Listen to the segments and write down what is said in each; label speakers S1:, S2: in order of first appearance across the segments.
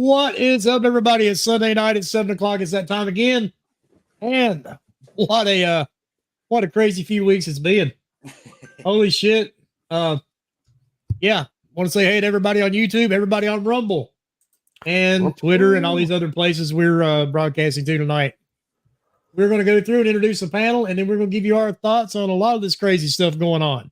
S1: What is up, everybody? It's Sunday night at 7 o'clock. It's that time again. And what a crazy few weeks it's been. Holy shit. Yeah. Want to say hey to everybody on YouTube, everybody on Rumble, and Twitter, and all these other places we're broadcasting to tonight. We're going to go through and introduce the panel, and then we're going to give you our thoughts on a lot of this crazy stuff going on.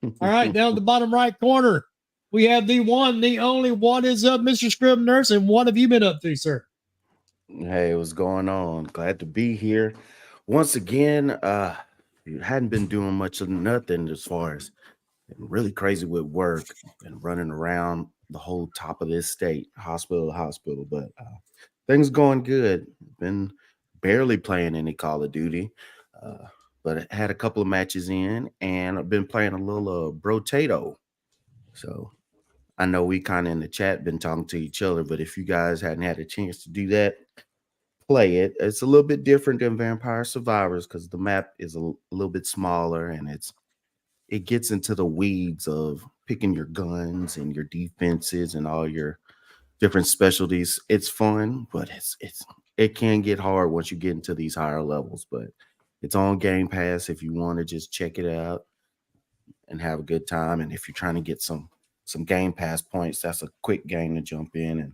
S1: All right, down at the bottom right corner, we have the one, the only. What is up, Mr. Scrub Nurse, and what have you been up to, sir?
S2: Hey, what's going on? Glad to be here once again. You hadn't been doing much of nothing as far as really crazy with work and running around the whole top of this state, hospital to hospital, but things going good. Been barely playing any Call of Duty, but I had a couple of matches in, and I've been playing a little Brotato. So I know we kind of in the chat been talking to each other, but if you guys hadn't had a chance to do that, play it. It's a little bit different than Vampire Survivors because the map is a little bit smaller, and it gets into the weeds of picking your guns and your defenses and all your different specialties. It's fun, but it can get hard once you get into these higher levels. But it's on Game Pass if you want to just check it out and have a good time. And if you're trying to get some Game Pass points, that's a quick game to jump in and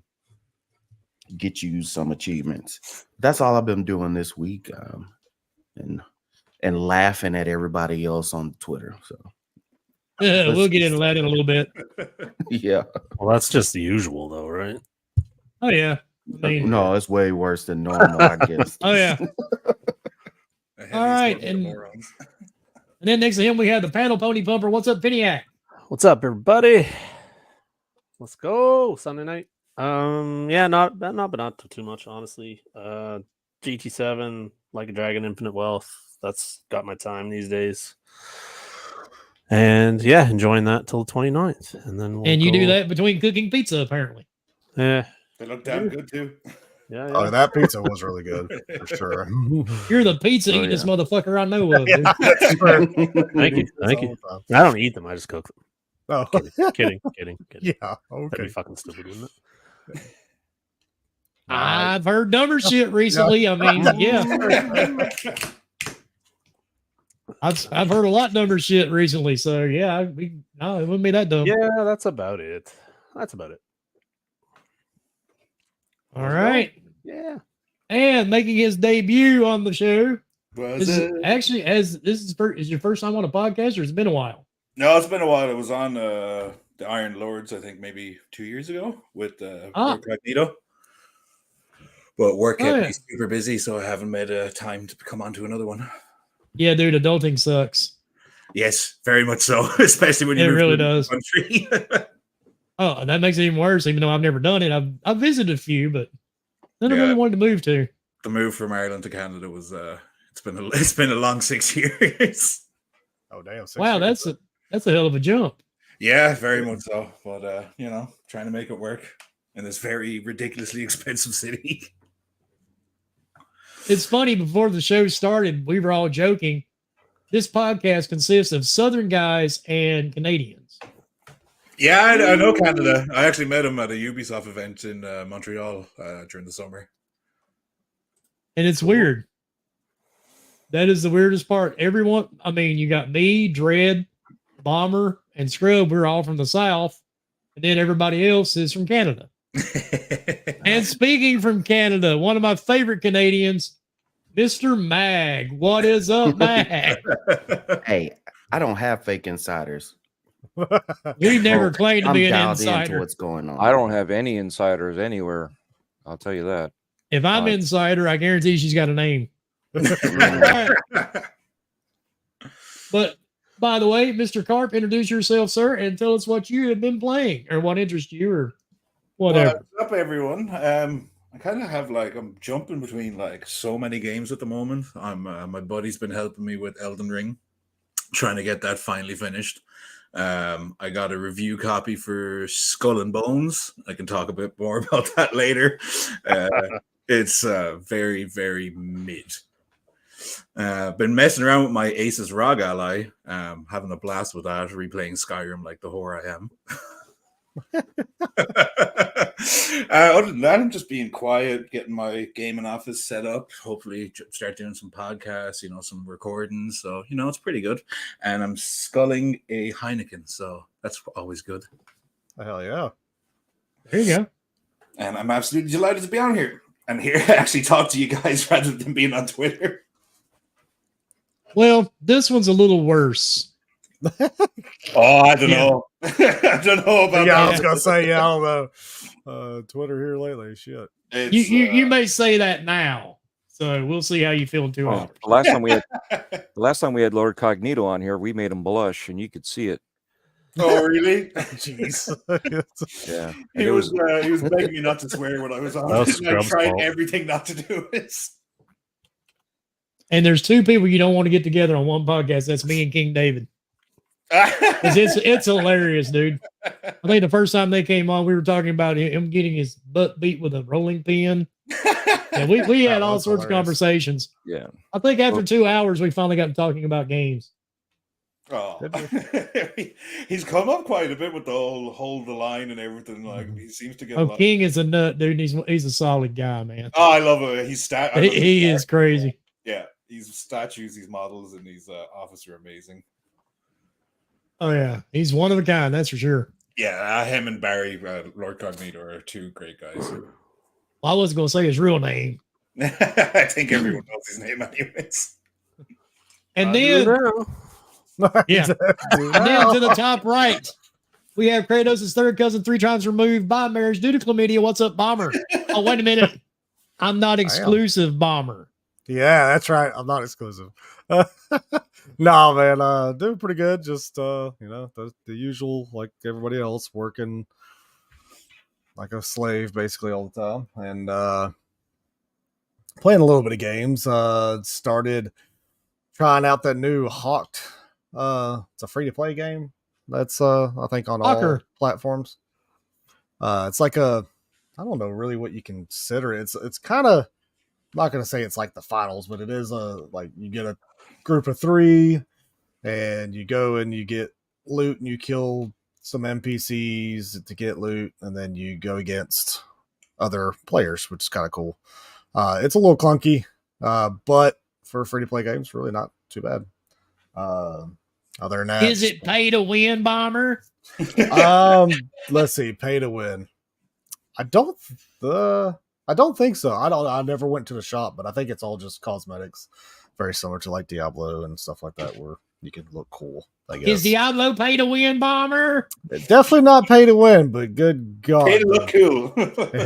S2: get you some achievements. That's all I've been doing this week, and laughing at everybody else on Twitter. So
S1: we'll get into that in a little bit.
S2: Yeah.
S3: Well, that's just the usual, though, right?
S1: Oh yeah. I mean,
S2: No, it's way worse than normal, I guess.
S1: Oh yeah. All right, and then next to him we have the panel pony pumper. What's up, Piniac?
S3: What's up, everybody? Let's go Sunday night. Yeah, not too much, honestly. GT7, Like a Dragon, Infinite Wealth. That's got my time these days. And yeah, enjoying that till the 29th. And then
S1: you do that between cooking pizza, apparently.
S3: Yeah.
S4: They look damn good too.
S3: Yeah.
S5: Oh, that pizza was really good for sure.
S1: You're the pizza eating this motherfucker I know of. Dude.
S3: Thank you. I don't eat them. I just cook them.
S5: Oh,
S3: Kidding.
S5: Yeah,
S3: That'd
S5: okay.
S3: be fucking stupid, wouldn't it?
S1: I've heard dumber shit recently. I mean, yeah. I've heard a lot dumber shit recently. So yeah, it wouldn't be that dumb.
S3: Yeah, that's about it.
S1: All right.
S3: Yeah.
S1: And making his debut on the show.
S4: Was
S1: is your first time on a podcast, or it's been a while?
S4: No, it's been a while. It was on the Iron Lords, I think maybe 2 years ago with Magneto. But work kept me super busy, so I haven't made time to come on to another one.
S1: Yeah, dude, adulting sucks.
S4: Yes, very much so, especially when you
S1: really does.
S4: Country.
S1: Oh, that makes it even worse. Even though I've never done it, I've visited a few, but none of them wanted to move to.
S4: The move from Ireland to Canada was it's been a long 6 years.
S5: Oh damn!
S1: Wow, that's a hell of a jump.
S4: Yeah, very much so. But trying to make it work in this very ridiculously expensive city.
S1: It's funny, before the show started, we were all joking. This podcast consists of Southern guys and Canadians.
S4: Yeah, I know Canada. I actually met him at a Ubisoft event in Montreal during the summer.
S1: And it's weird. That is the weirdest part. Everyone, I mean, you got me, Dread, Bomber, and Scrub. We're all from the South. And then everybody else is from Canada. And speaking from Canada, one of my favorite Canadians, Mr. Mag. What is up, Mag?
S2: Hey, I don't have fake insiders.
S1: We never claimed to be an
S2: dialed into
S1: insider.
S2: what's going on.
S6: I don't have any insiders anywhere. I'll tell you that.
S1: If I'm insider, I guarantee she's got a name. But by the way, Mr. Carp, introduce yourself, sir, and tell us what you have been playing or what interests you or whatever.
S4: What's up, everyone? I kind of have I'm jumping between so many games at the moment. My buddy's been helping me with Elden Ring, trying to get that finally finished. I got a review copy for Skull and Bones. I can talk a bit more about that later. It's very, very mid. Been messing around with my Aces ROG ally, having a blast with that, replaying Skyrim like the whore I am. Other than that, I'm just being quiet, getting my gaming office set up. Hopefully, start doing some podcasts, some recordings. So, it's pretty good. And I'm sculling a Heineken, so that's always good.
S5: Hell yeah.
S1: There you go.
S4: And I'm absolutely delighted to be on here. I'm here to actually talk to you guys rather than being on Twitter.
S1: Well, this one's a little worse.
S4: Oh, I don't know. I don't know about
S5: Yeah,
S4: that.
S5: I was gonna say, I don't know. Twitter here lately, shit.
S1: You may say that now, so we'll see how you feel in 2 hours.
S6: The last time we had Lord Cognito on here, we made him blush, and you could see it.
S4: Oh, really?
S5: Jeez.
S6: Yeah,
S4: He was begging me not to swear when I was on.
S3: That was
S4: I
S3: Scrub's
S4: tried
S3: fault.
S4: everything not to do it.
S1: And there's two people you don't want to get together on one podcast. That's me and King David. 'Cause it's hilarious, dude. I think the first time they came on, we were talking about him getting his butt beat with a rolling pin. And we had
S5: That
S1: all
S5: was
S1: sorts of
S5: hilarious.
S1: conversations.
S6: yeah.
S1: I think after 2 hours, we finally got to talking about games.
S4: Oh. He's come up quite a bit with the whole hold the line and everything. Like he seems to get a
S1: Oh,
S4: lot.
S1: King is a nut, dude. He's a solid guy, man.
S4: Oh, I love it. He's
S1: He is crazy.
S4: Yeah, he's statues, these models, and these officer amazing.
S1: Oh yeah, he's one of a kind. That's for sure.
S4: Yeah, him and Barry, Lord Cognito, are two great guys.
S1: Well, I wasn't going to say his real name.
S4: I think everyone knows his name, anyways.
S1: And then, yeah, and then to the top right, we have Kratos' third cousin, 3 times removed by marriage due to chlamydia. What's up, Bomber? Oh, wait a minute. I'm not exclusive, Bomber.
S5: Yeah, that's right. I'm not exclusive. No, man, doing pretty good. Just the usual, like everybody else, working like a slave basically all the time, and playing a little bit of games. Started trying out that new Hawked. It's a free to play game. That's I think on all platforms. It's like I don't know really what you consider it. It's kind of, I'm not gonna say it's like the finals, but it is like you get a group of 3 and you go and you get loot and you kill some NPCs to get loot, and then you go against other players, which is kind of cool. It's a little clunky, but for free to play games, really not too bad. Other than that,
S1: Is it pay to win, Bomber?
S5: Let's see, pay to win. I don't think so. I never went to the shop, but I think it's all just cosmetics, very similar to like Diablo and stuff like that, where you can look cool. I guess.
S1: Is Diablo pay to win, Bomber?
S5: It's definitely not pay to win, but good God,
S4: Pay to look cool.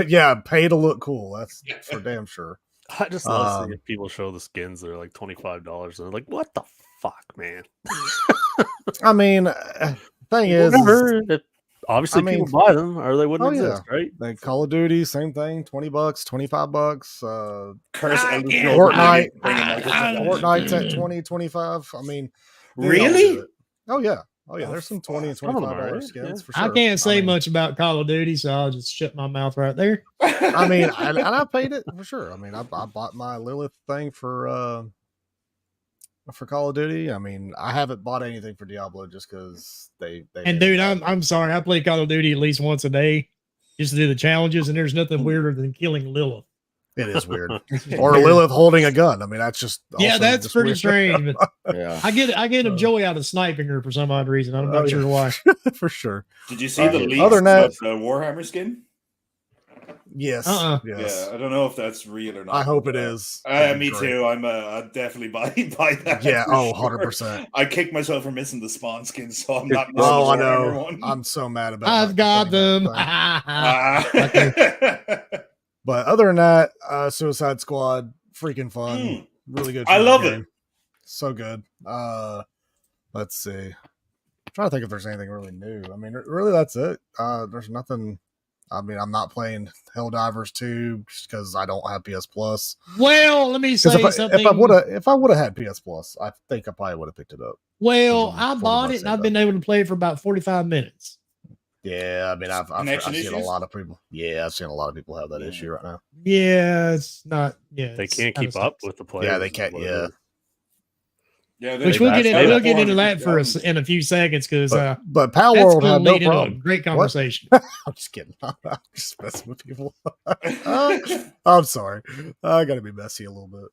S5: yeah, pay to look cool. That's for damn sure.
S3: I just love seeing people show the skins that are like $25, and they're like, "What the fuck, man?"
S5: I mean, thing is,
S3: obviously people buy them, or they wouldn't exist, right?
S5: Like Call of Duty, same thing. $20, $25.
S4: Curse
S5: Fortnite's at 20, 25. I mean,
S4: really?
S5: Oh yeah. There's some $20 and $25 skins for sure.
S1: I can't say much about Call of Duty, so I'll just shut my mouth right there.
S5: I mean, and I paid it for sure. I mean, I bought my Lilith thing for Call of Duty. I mean, I haven't bought anything for Diablo just because they.
S1: And dude, I'm sorry. I play Call of Duty at least once a day just to do the challenges, and there's nothing weirder than killing Lilith.
S5: It is weird. Or Lilith holding a gun. I mean, that's just
S1: that's pretty
S5: weird.
S1: strange. But
S2: Yeah.
S1: I get a joy out of sniping her for some odd reason. I'm not sure why.
S5: For sure.
S4: Did you see the leaks
S5: other than that,
S4: of the Warhammer skin?
S5: Yes.
S1: Uh-uh.
S5: Yes.
S4: Yeah, I don't know if that's real or not.
S5: I hope it is.
S4: Me too. I'll definitely buy that.
S5: Yeah. Oh, 100%.
S4: I kicked myself for missing the spawn skin, so I'm not missing
S5: Oh,
S4: the
S5: I
S4: Warhammer
S5: know.
S4: one.
S5: I'm so mad about.
S1: I've got them.
S5: But other than that, Suicide Squad, freaking fun, really good.
S4: I love it.
S5: So good. Let's see. I'm trying to think if there's anything really new. I mean, really, that's it. There's nothing. I mean, I'm not playing Helldivers 2 just because I don't have PS Plus.
S1: Well, let me say something.
S5: If I would have had PS Plus, I think I probably would have picked it up.
S1: Well, I bought it and I've been able to play it for about 45 minutes.
S5: Yeah, I mean, I've seen a lot of people. Yeah, I've seen a lot of people have that issue right now.
S1: Yeah, it's not. Yeah,
S3: they can't keep up with the players.
S5: Yeah, they can't. Yeah.
S4: Yeah,
S1: Which
S3: They
S1: we'll get
S3: back-
S1: in,
S3: they
S1: we'll
S3: back-
S1: get into that for
S4: 450
S1: in a few seconds because
S5: But Pal
S1: that's
S5: World
S1: going to
S5: had no
S1: lead into a
S5: problem.
S1: great conversation.
S5: I'm just kidding. I'm just messing with people. I'm sorry. I got to be messy a little bit.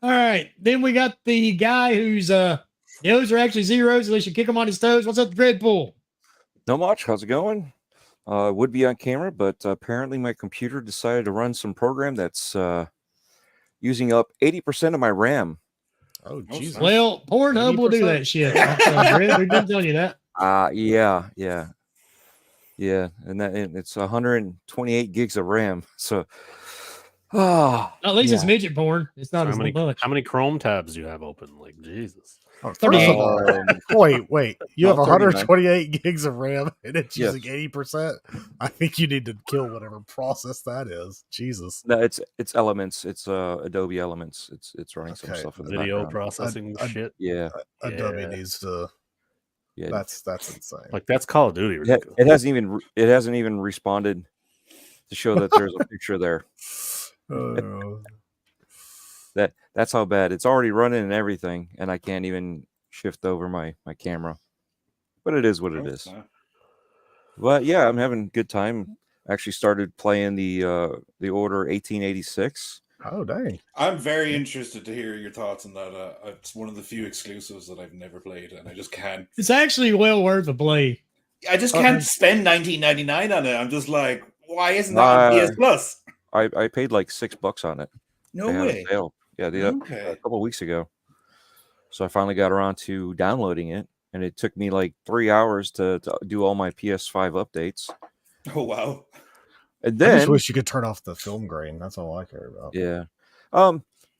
S1: All right, then we got the guy whose those are actually zeros. At least you kick him on his toes. What's up, Dreadpool?
S6: No much. How's it going? Would be on camera, but apparently my computer decided to run some program that's using up 80% of my RAM.
S5: Oh, Jesus.
S1: Well, Pornhub will do
S5: 80%?
S1: that shit. Dread, we've been telling you that.
S6: Yeah, and it's 128 gigs of RAM. So,
S1: At least it's
S6: yeah.
S1: midget porn. It's
S3: So
S1: not
S3: how
S1: as
S3: many
S1: much.
S3: how many Chrome tabs do you have open? Like Jesus.
S5: Oh, first
S1: 38.
S5: of all, wait. You have
S6: No, 39.
S5: 128 gigs of RAM and it's
S6: Yes.
S5: using 80%. I think you need to kill whatever process that is. Jesus.
S6: No, it's Elements. It's Adobe Elements. It's running some
S5: Okay.
S6: stuff in the
S3: Video
S6: background.
S3: processing shit.
S6: Yeah,
S5: Adobe
S3: Yeah.
S5: needs to.
S6: yeah.
S5: That's insane.
S3: Like that's Call of Duty.
S6: It
S3: Ridiculous.
S6: hasn't even responded to show that there's a picture there. That's how bad it's already running and everything, and I can't even shift over my camera. But it is what it is. But yeah, I'm having a good time. Actually started playing the Order 1886.
S5: Oh, dang.
S4: I'm very interested to hear your thoughts on that. It's one of the few exclusives that I've never played, and I just can't.
S1: It's actually well worth a play.
S4: I just can't spend $19.99 on it. I'm just like, why isn't that on PS Plus?
S6: I paid like $6 on it.
S4: No
S6: They had a
S4: way.
S6: sale. Yeah,
S4: Okay.
S6: a couple of weeks ago. So I finally got around to downloading it, and it took me like 3 hours to do all my PS5 updates.
S4: Oh wow.
S6: And
S5: I
S6: then
S5: just wish you could turn off the film grain. That's all I care about.
S6: yeah,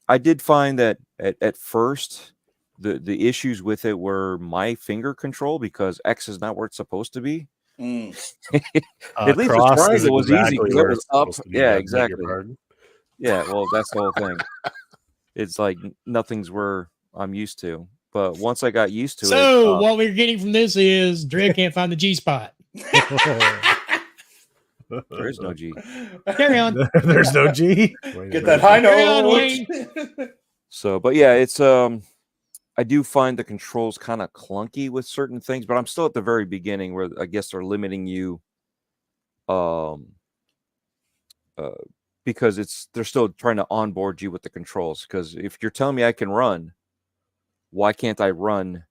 S6: I did find that at first the issues with it were my finger control because X is not where it's supposed to be. At least the triangle was easy because it was up. Yeah, exactly. Yeah, well, that's the whole thing. It's like nothing's where I'm used to. But once I got used to it.
S1: So what we're getting from this is Dread can't find the G spot.
S6: There is no G.
S1: Carry on.
S5: There's no G.
S4: Get that high
S1: Carry on,
S4: note.
S1: Wayne.
S6: So, but yeah, it's I do find the controls kind of clunky with certain things, but I'm still at the very beginning where I guess they're limiting you because they're still trying to onboard you with the controls. Because if you're telling me I can run, why can't I run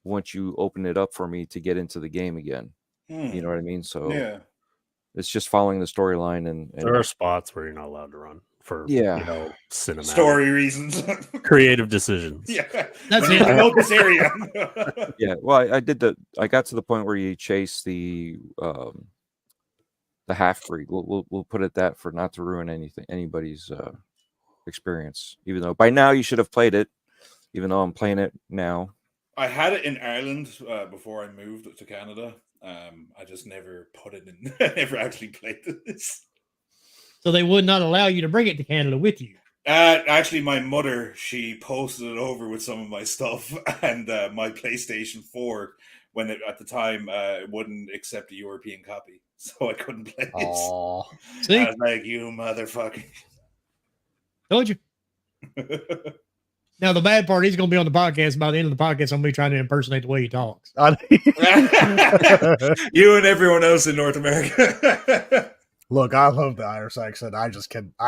S6: once you open it up for me to get into the game again? You know what I mean? So
S4: Yeah.
S6: it's just following the storyline and
S3: there are spots where you're not allowed to run for cinematic
S4: Story reasons.
S3: creative decisions.
S4: Yeah.
S1: That's
S4: We
S1: it.
S4: need to know this area.
S6: yeah. Well, I got to the point where you chase the half breed. We'll put it that for not to ruin anybody's experience. Even though by now you should have played it. Even though I'm playing it now.
S4: I had it in Ireland before I moved to Canada. I just never put it in. I never actually played this.
S1: So they would not allow you to bring it to Canada with you.
S4: Actually, my mother, she posted it over with some of my stuff and my PlayStation 4 when at the time wouldn't accept a European copy, so I couldn't play it.
S5: Aww.
S1: See?
S4: I was like, you motherfucker.
S1: Told you. Now, the bad part, he's going to be on the podcast. By the end of the podcast, I'm going to be trying to impersonate the way he talks.
S4: You and everyone else in North America.
S5: Look, I love the Irish accent. I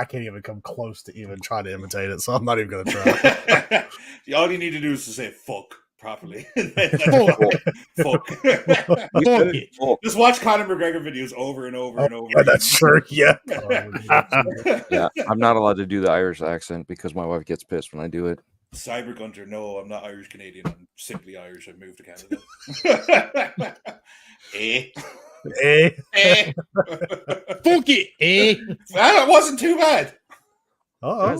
S5: can't even come close to even trying to imitate it, so I'm not even going to try.
S4: All you need to do is to say fuck properly.
S1: Fuck.
S4: Fuck. Just watch Conor McGregor videos over and over and over.
S5: Yeah, that's true. Yeah.
S6: Yeah, I'm not allowed to do the Irish accent because my wife gets pissed when I do it.
S4: Cyber Gunter, no, I'm not Irish Canadian. I'm simply Irish. I moved to Canada.
S1: Fuck it,
S4: That wasn't too bad.
S5: Oh,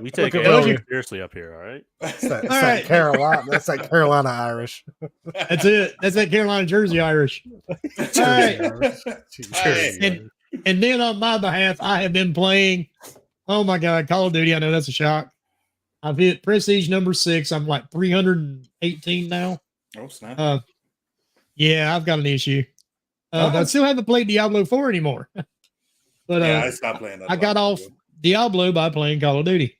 S3: we take
S1: Look,
S3: it seriously up here, all right?
S5: That's Carolina. That's that Carolina Irish.
S1: That's it. That's that Carolina Jersey Irish. All right. And then on my behalf, I have been playing. Oh my God, Call of Duty. I know that's a shock. I've hit prestige number 6. I'm like 318 now.
S4: Oh snap!
S1: Yeah, I've got an issue. But I still haven't played Diablo 4 anymore. But
S4: I stopped playing that.
S1: I got off Diablo by playing Call of Duty.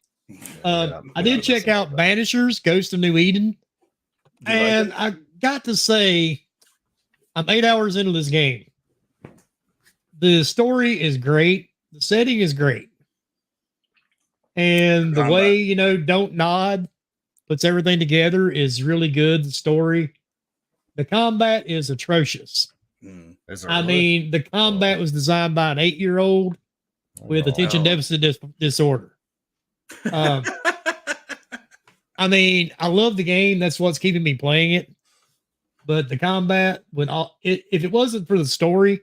S1: I did check out Banishers, Ghost of New Eden, and I got to say, I'm 8 hours into this game. The story is great. The setting is great. And the way, Don't Nod puts everything together is really good. The story. The combat is atrocious. I mean, the combat was designed by an 8-year-old with attention deficit disorder. I mean, I love the game. That's what's keeping me playing it. But the combat, if it wasn't for the story,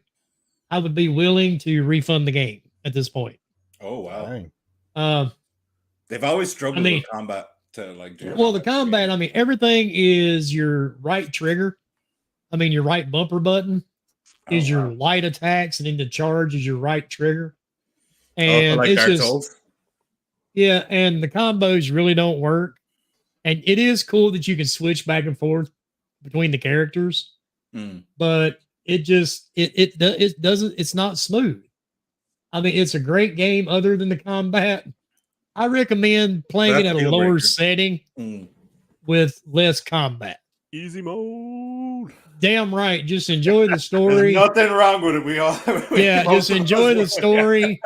S1: I would be willing to refund the game at this point.
S4: Oh wow!
S1: They've
S4: always struggled with combat to do.
S1: Well, the combat, I mean, everything is your right trigger. I mean, your right bumper button is your light attacks, and then the charge is your right trigger. And
S4: like
S1: it's
S4: Dark
S1: just
S4: Souls?
S1: Yeah, and the combos really don't work. And it is cool that you can switch back and forth between the characters, but it just it doesn't. It's not smooth. I mean, it's a great game other than the combat. I recommend playing it at a lower setting with less combat.
S3: Easy mode.
S1: Damn right. Just enjoy the story.
S4: There's nothing wrong with it. We all
S1: just enjoy the story.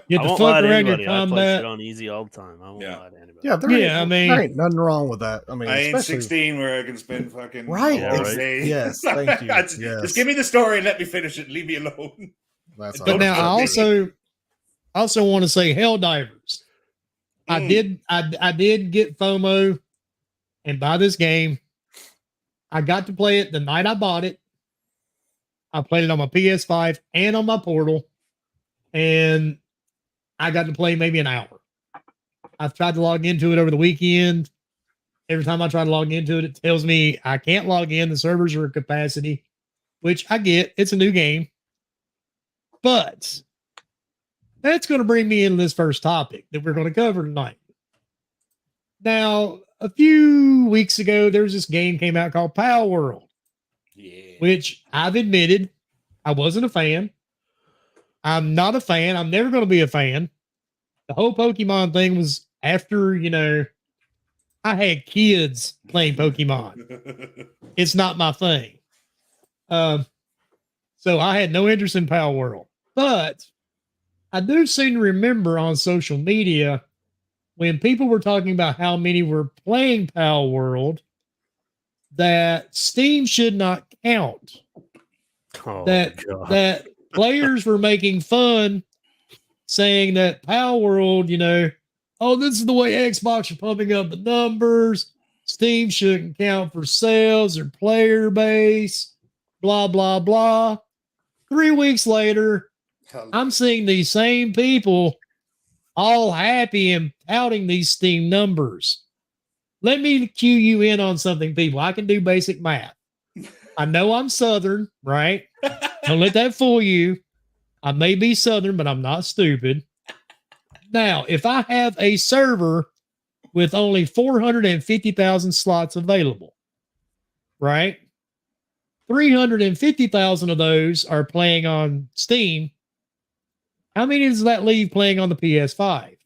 S1: You have to fuck around your combat.
S3: I play shit on easy all the time. I won't lie to anybody.
S5: I mean, there ain't nothing wrong with that. I mean,
S4: I ain't 16 where I can spend fucking
S5: all
S4: day.
S5: Yes, thank you.
S4: Just give me the story and let me finish it. Leave me alone.
S1: But now I also want to say Helldivers. I did get FOMO and buy this game. I got to play it the night I bought it. I played it on my PS5 and on my Portal, and I got to play maybe an hour. I've tried to log into it over the weekend. Every time I try to log into it, it tells me I can't log in. The servers are at capacity, which I get. It's a new game. But that's going to bring me into this first topic that we're going to cover tonight. Now, a few weeks ago, there's this game came out called Pal World, which I've admitted I wasn't a fan. I'm not a fan. I'm never going to be a fan. The whole Pokemon thing was after, I had kids playing Pokemon. It's not my thing. So I had no interest in Pal World. But I do seem to remember on social media when people were talking about how many were playing Pal World, that Steam should not count. That players were making fun, saying that Pal World, this is the way Xbox are pumping up the numbers. Steam shouldn't count for sales or player base, blah, blah, blah. 3 weeks later, I'm seeing these same people all happy and touting these Steam numbers. Let me cue you in on something, people. I can do basic math. I know I'm Southern, right? Don't let that fool you. I may be Southern, but I'm not stupid. Now, if I have a server with only 450,000 slots available, right? 350,000 of those are playing on Steam. How many does that leave playing on the PS5?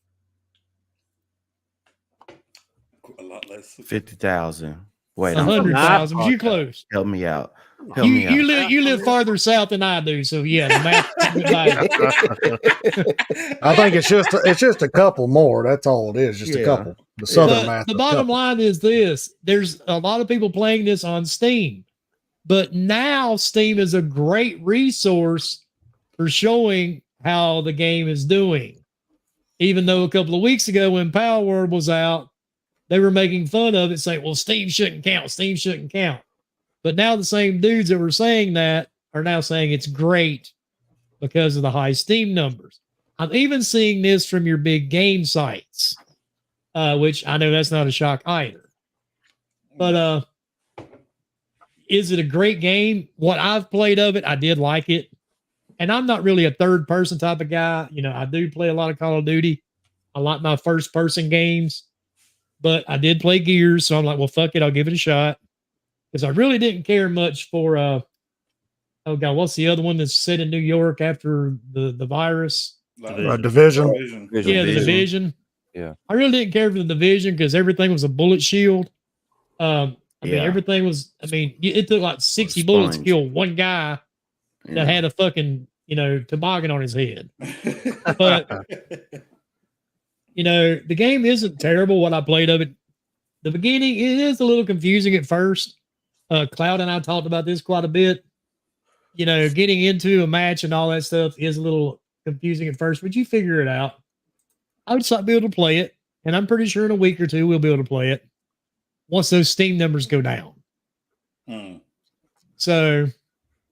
S4: A lot less.
S2: 50,000. Wait,
S1: 100,000. You close.
S2: Help me out.
S1: You live farther south than I do, so yeah, the math.
S5: I think it's just a couple more. That's all it is, just a couple. The southern math.
S1: The bottom line is this: there's a lot of people playing this on Steam, but now Steam is a great resource for showing how the game is doing. Even though a couple of weeks ago when Pal World was out, they were making fun of it, saying, well, Steam shouldn't count. Steam shouldn't count. But now the same dudes that were saying that are now saying it's great because of the high Steam numbers. I'm even seeing this from your big game sites, which I know that's not a shock either. But is it a great game? What I've played of it, I did like it. And I'm not really a third person type of guy. I do play a lot of Call of Duty. I like my first person games, but I did play Gears. So I'm like, well, fuck it. I'll give it a shot. Because I really didn't care much for, oh God, what's the other one that's set in New York after the virus?
S5: Division.
S1: Yeah, the Division.
S6: Yeah.
S1: I really didn't care for the division because everything was a bullet shield. I mean,
S2: Yeah.
S1: everything was. I mean, it took like 60 bullets to
S2: Sponge.
S1: kill one guy that had a fucking toboggan on his head. But the game isn't terrible. What I played of it, the beginning, it is a little confusing at first. Cloud and I talked about this quite a bit. Getting into a match and all that stuff is a little confusing at first, but you figure it out. I would just be able to play it, and I'm pretty sure in a week or two we'll be able to play it once those Steam numbers go down. So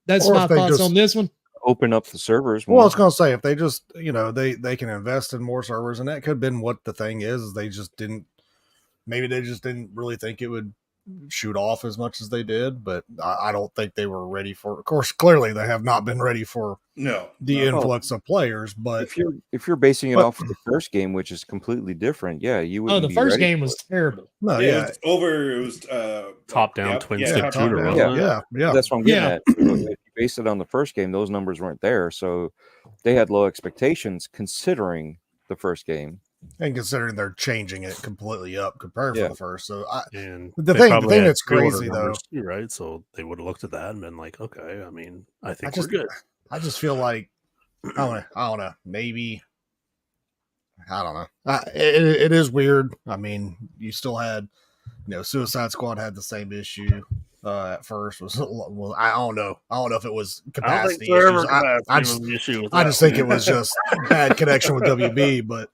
S1: that's
S5: Or
S1: my
S5: if they
S1: thoughts
S5: just-
S1: on this one.
S6: Open up the servers.
S5: Well, I
S6: more.
S5: was going to say, if they just, they can invest in more servers, and that could have been what the thing is they just didn't, maybe they just didn't really think it would shoot off as much as they did, but I don't think they were ready for, of course, clearly they have not been ready for
S4: No.
S5: the influx of players, but
S6: if you're basing it
S5: but-
S6: off of the first game, which is completely different, yeah, you would.
S1: Oh, the first game was terrible.
S5: no,
S4: Yeah, it was
S3: Top-down twin stick
S4: top
S3: shooter,
S4: down.
S3: wasn't it?
S5: yeah.
S6: That's what I'm getting
S1: Yeah.
S6: at. If you base it on the first game, those numbers weren't there, so they had low expectations considering the first game.
S5: And considering they're changing it completely up compared
S6: Yeah.
S5: to the first, so
S3: And
S5: The
S3: they
S5: thing
S3: probably had
S5: that's
S3: pre-order
S5: crazy,
S3: numbers too, right? So they would have looked at that and been like, okay, I mean, I think we're good.
S5: I just feel like I don't know. Maybe I don't know. It is weird. I mean, you still had, Suicide Squad had the same issue at first. Well, I don't know. I don't know if it was capacity issues. I just think it was just bad connection with WB. But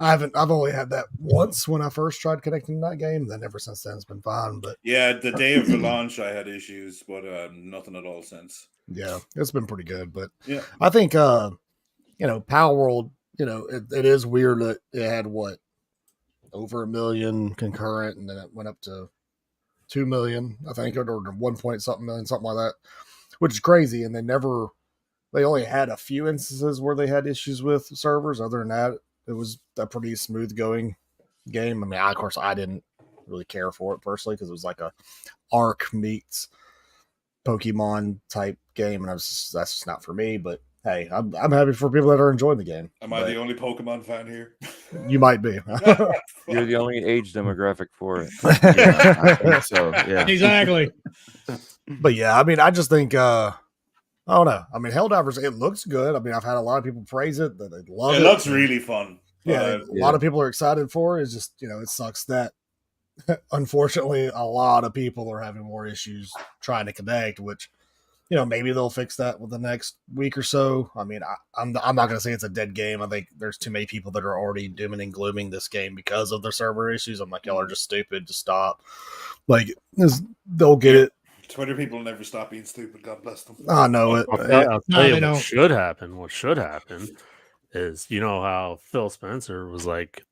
S5: I've only had that once when I first tried connecting to that game. Then ever since then it's been fine. But
S4: Yeah, the day of the launch I had issues, but nothing at all since.
S5: yeah, it's been pretty good. But
S4: Yeah.
S5: I think Power World, it is weird that it had over 1 million concurrent, and then it went up to 2 million, I think, or 1 point something million, something like that, which is crazy. And they only had a few instances where they had issues with servers. Other than that, it was a pretty smooth going game. I mean, of course, I didn't really care for it personally because it was like a Ark meets Pokemon type game, and that's just not for me. But hey, I'm happy for people that are enjoying the game.
S4: Am I the only Pokemon fan here?
S5: You might be.
S6: You're the only age demographic for it.
S2: Yeah, I think so. Yeah.
S1: Exactly.
S5: But yeah, I mean, I just think I don't know. I mean, Helldivers, it looks good. I mean, I've had a lot of people praise it, that they love it.
S4: It looks really fun.
S5: Yeah, a lot of people are excited for it. It's just, it sucks that unfortunately a lot of people are having more issues trying to connect, which, maybe they'll fix that with the next week or so. I mean, I'm not going to say it's a dead game. I think there's too many people that are already dooming and glooming this game because of their server issues. I'm like, y'all are just stupid. Just stop. Like, they'll get it.
S4: Twitter people never stop being stupid. God bless them.
S5: I know it.
S3: I'll
S1: No,
S3: tell
S1: they
S3: you
S1: don't.
S3: what should happen. What should happen is, how Phil Spencer was like,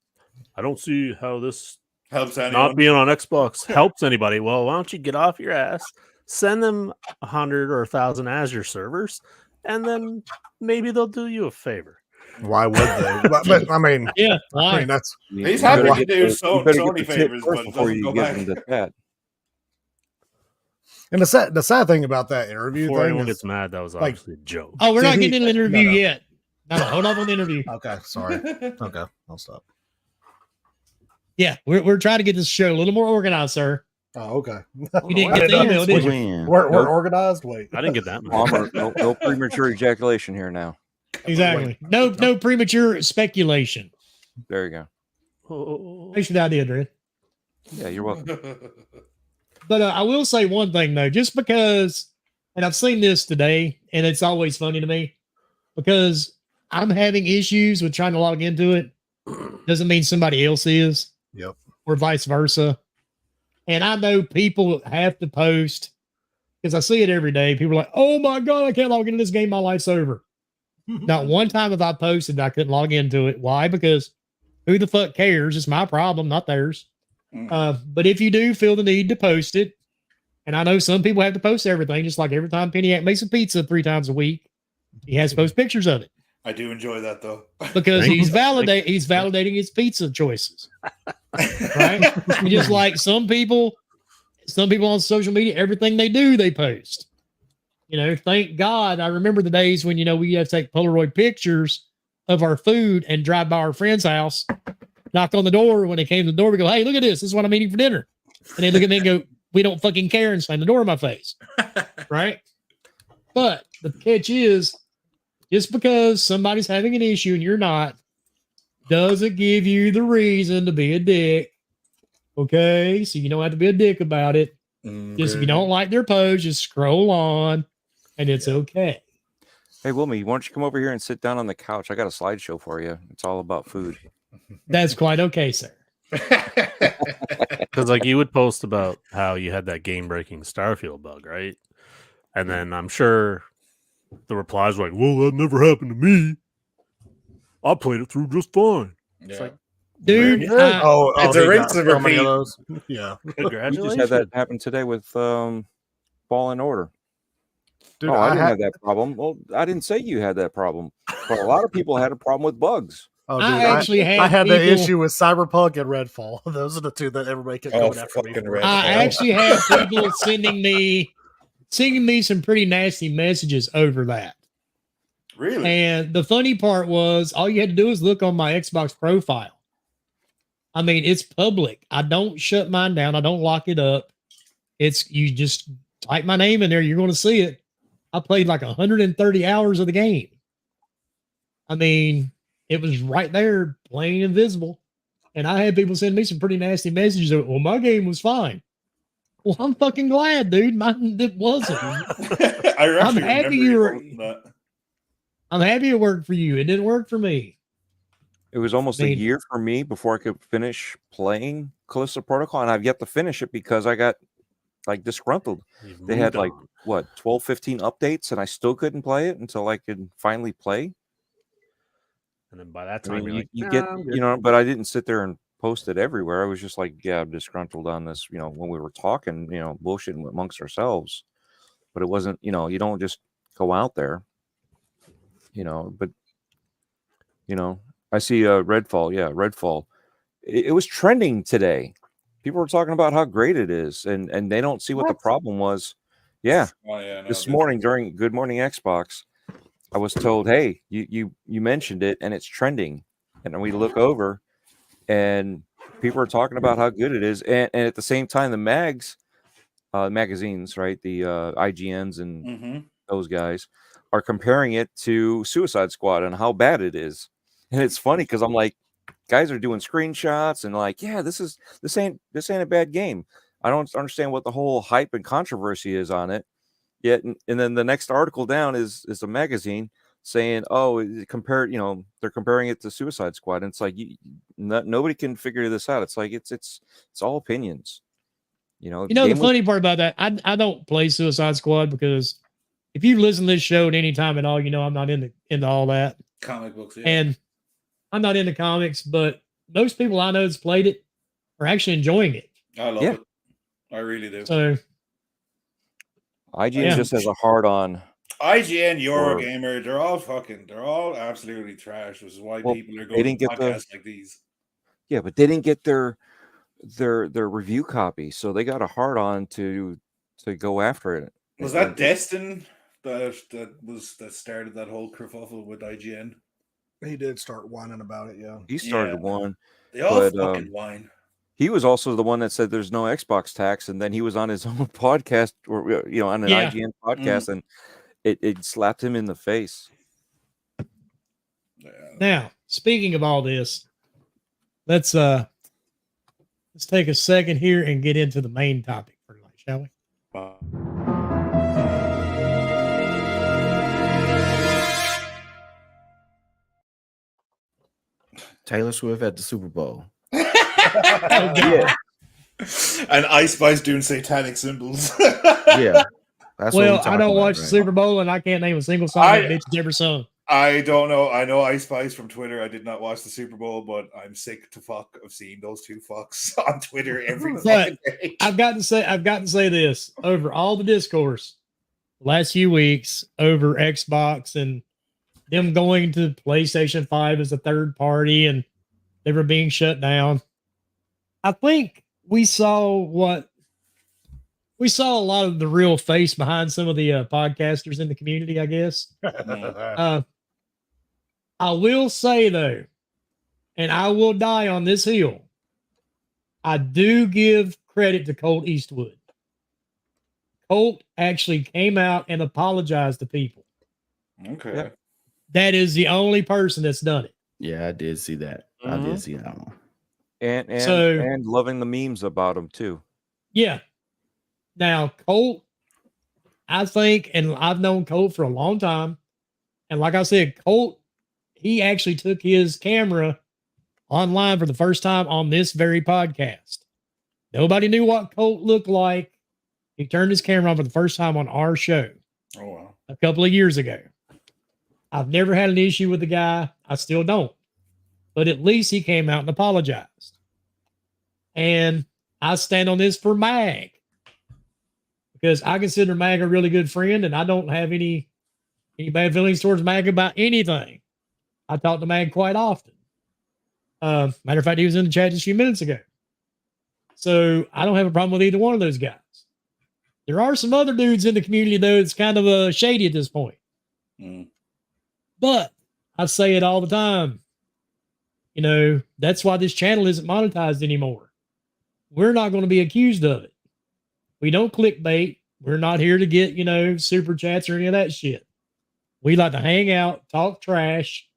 S3: I don't see how this
S4: Helps anyone.
S3: not being on Xbox helps anybody. Well, why don't you get off your ass, send them 100 or 1,000 Azure servers, and then maybe they'll do you a favor.
S5: Why would they? but I mean,
S1: Yeah.
S5: I
S1: Why?
S5: mean, that's
S4: He's happy
S6: better
S4: to
S6: get
S4: do
S6: the-
S4: so
S6: you better get
S4: Sony
S6: the tip
S4: favors,
S6: first
S4: but
S6: before
S4: doesn't
S6: you
S4: go
S6: get
S4: back.
S6: them the chat.
S5: and the sad thing about that interview
S3: Before
S5: thing
S3: anyone
S5: is,
S3: gets mad, that was
S5: like-
S3: obviously a joke.
S1: Oh, we're
S5: Did
S1: not
S5: he-
S1: getting an interview
S5: no.
S1: yet. No, hold up on the interview.
S5: okay, sorry. Okay, I'll stop.
S1: Yeah, we're trying to get this show a little more organized, sir.
S5: Oh, okay.
S1: You didn't get the email, did you?
S2: Win.
S5: We're
S6: Nope.
S5: organized. Wait,
S3: I didn't get that mad.
S6: Palmer, no premature ejaculation here now.
S1: Exactly. No premature speculation.
S6: There you go.
S3: Oh,
S1: Thanks for the idea, Dred.
S6: Yeah, you're welcome.
S1: But I will say one thing though, just because, and I've seen this today, and it's always funny to me because I'm having issues with trying to log into it. Doesn't mean somebody else is.
S5: Yep.
S1: Or vice versa. And I know people have to post because I see it every day. People are like, "Oh my god, I can't log into this game. My life's over." Not one time have I posted I couldn't log into it. Why? Because who the fuck cares? It's my problem, not theirs. But if you do feel the need to post it, and I know some people have to post everything, just like every time Peniac makes a pizza 3 times a week, he has to post pictures of it
S4: I do enjoy that though.
S1: because
S3: Thank
S1: he's
S3: you.
S1: validating his pizza choices, right? And just like some people on social media, everything they do, they post. Thank God. I remember the days when we have to take Polaroid pictures of our food and drive by our friend's house knock on the door. When they came to the door, we go, hey, look at this. This is what I'm eating for dinner. And they look at me and go, we don't fucking care, and slam the door in my face. Right? But the catch is, just because somebody's having an issue and you're not, doesn't give you the reason to be a dick. Okay? So you don't have to be a dick about it. Just if you don't like their pose, just scroll on and it's okay.
S6: Hey, Wilmy, why don't you come over here and sit down on the couch? I got a slideshow for you. It's all about food.
S1: That's quite okay, sir.
S3: Because like you would post about how you had that game-breaking Starfield bug, right? And then I'm sure the replies were like, well, that never happened to me. I played it through just fine. It's like,
S1: Dude,
S3: very good.
S4: It's a
S5: he
S4: rinse
S5: got
S4: and
S5: so many
S4: repeat.
S5: of those. Yeah.
S6: We
S3: Congratulations.
S6: just had that happen today with Fallen Order.
S5: Dude,
S6: I didn't have that problem. Well, I didn't say you had that problem, but a lot of people had a problem with bugs.
S5: Oh, dude,
S1: I actually had
S5: I had the
S1: people-
S5: issue with Cyberpunk and Redfall. Those are the two that everybody kept coming after me.
S4: fucking
S5: for.
S4: Redfall.
S1: I actually had people sending me some pretty nasty messages over that.
S4: Really?
S1: And the funny part was, all you had to do is look on my Xbox profile. I mean, it's public. I don't shut mine down. I don't lock it up. It's, you just type my name in there. You're going to see it. I played like 130 hours of the game. I mean, it was right there, plain and visible. And I had people send me some pretty nasty messages. That, well, my game was fine. Well, I'm fucking glad, dude. Mine it wasn't.
S4: I'm
S1: happy you were. I'm happy it worked for you. It didn't work for me.
S6: It was almost a year for me before I could finish playing Callisto Protocol, and I've yet to finish it because I got like disgruntled. They had like what 12, 15 updates, and I still couldn't play it until I could finally play.
S3: And then by that time, you're
S6: you
S3: like,
S6: get,
S3: I'm good.
S6: you know, but I didn't sit there and post it everywhere. I was just like, yeah, I'm disgruntled on this, you know, when we were talking, you know, bullshitting amongst ourselves. But it wasn't, you know, you don't just go out there, you know, but, you know, I see Redfall. Yeah, Redfall. It was trending today. People were talking about how great it is, and they don't see what the problem was. Yeah. This morning during Good Morning Xbox, I was told, hey, you mentioned it and it's trending. And then we look over and people are talking about how good it is. And at the same time, the magazines, right? The IGNs and those guys are comparing it to Suicide Squad and how bad it is. And it's funny because I'm like, guys are doing screenshots and like, yeah, this ain't a bad game. I don't understand what the whole hype and controversy is on it. Yet, and then the next article down is a magazine saying, oh, compared, you know, they're comparing it to Suicide Squad. And it's like, nobody can figure this out. It's like, it's all opinions. You know,
S1: the funny part about that, I don't play Suicide Squad because if you listen to this show at any time at all, you know I'm not into all that.
S4: Comic books, yeah.
S1: And I'm not into comics, but most people I know that's played it are actually enjoying it.
S4: I love it. I really do.
S1: So
S6: IGN just has a hard on.
S4: IGN, Eurogamer, they're all absolutely trash, which is why people are going to podcasts like these.
S6: Yeah, but they didn't get their review copy, so they got a hard on to go after it.
S4: Was that Destin that started that whole kerfuffle with IGN?
S5: He did start whining about it, yeah.
S6: He started one.
S4: They all fucking whine.
S6: He was also the one that said there's no Xbox tax, and then he was on his own podcast, or you know, on an IGN podcast, and it slapped him in the face.
S1: Now, speaking of all this, let's take a second here and get into the main topic for tonight, shall we?
S2: Taylor Swift at the Super Bowl.
S1: Yeah.
S4: And Ice Spice doing satanic symbols.
S2: Yeah. That's
S1: well, I don't watch the Super Bowl, and I can't name a single song that bitch has ever sung.
S4: I don't know. I know Ice Spice from Twitter. I did not watch the Super Bowl, but I'm sick to fuck of seeing those two fucks on Twitter every fucking day.
S1: I've got to say this over all the discourse the last few weeks over Xbox and them going to PlayStation 5 as a third party and they were being shut down. I think we saw a lot of the real face behind some of the podcasters in the community, I guess. I will say, though, and I will die on this hill, I do give credit to Colt Eastwood. Colt actually came out and apologized to people.
S4: Okay.
S6: Yep.
S1: That is the only person that's done it.
S2: Yeah, I did see that. I did see that one.
S6: And loving the memes about him too.
S1: Yeah. Now, Colt, I think, and I've known Colt for a long time. And like I said, Colt, he actually took his camera online for the first time on this very podcast. Nobody knew what Colt looked like. He turned his camera on for the first time on our show.
S4: Oh, wow.
S1: A couple of years ago. I've never had an issue with the guy. I still don't. But at least he came out and apologized. And I stand on this for Mag. Because I consider Mag a really good friend, and I don't have any bad feelings towards Mag about anything. I talk to Mag quite often. Matter of fact, he was in the chat just a few minutes ago. So I don't have a problem with either one of those guys. There are some other dudes in the community, though, it's kind of shady at this point.
S4: Mm.
S1: But I say it all the time. You know, that's why this channel isn't monetized anymore. We're not going to be accused of it. We don't clickbait. We're not here to get, you know, super chats or any of that shit. We like to hang out, talk trash,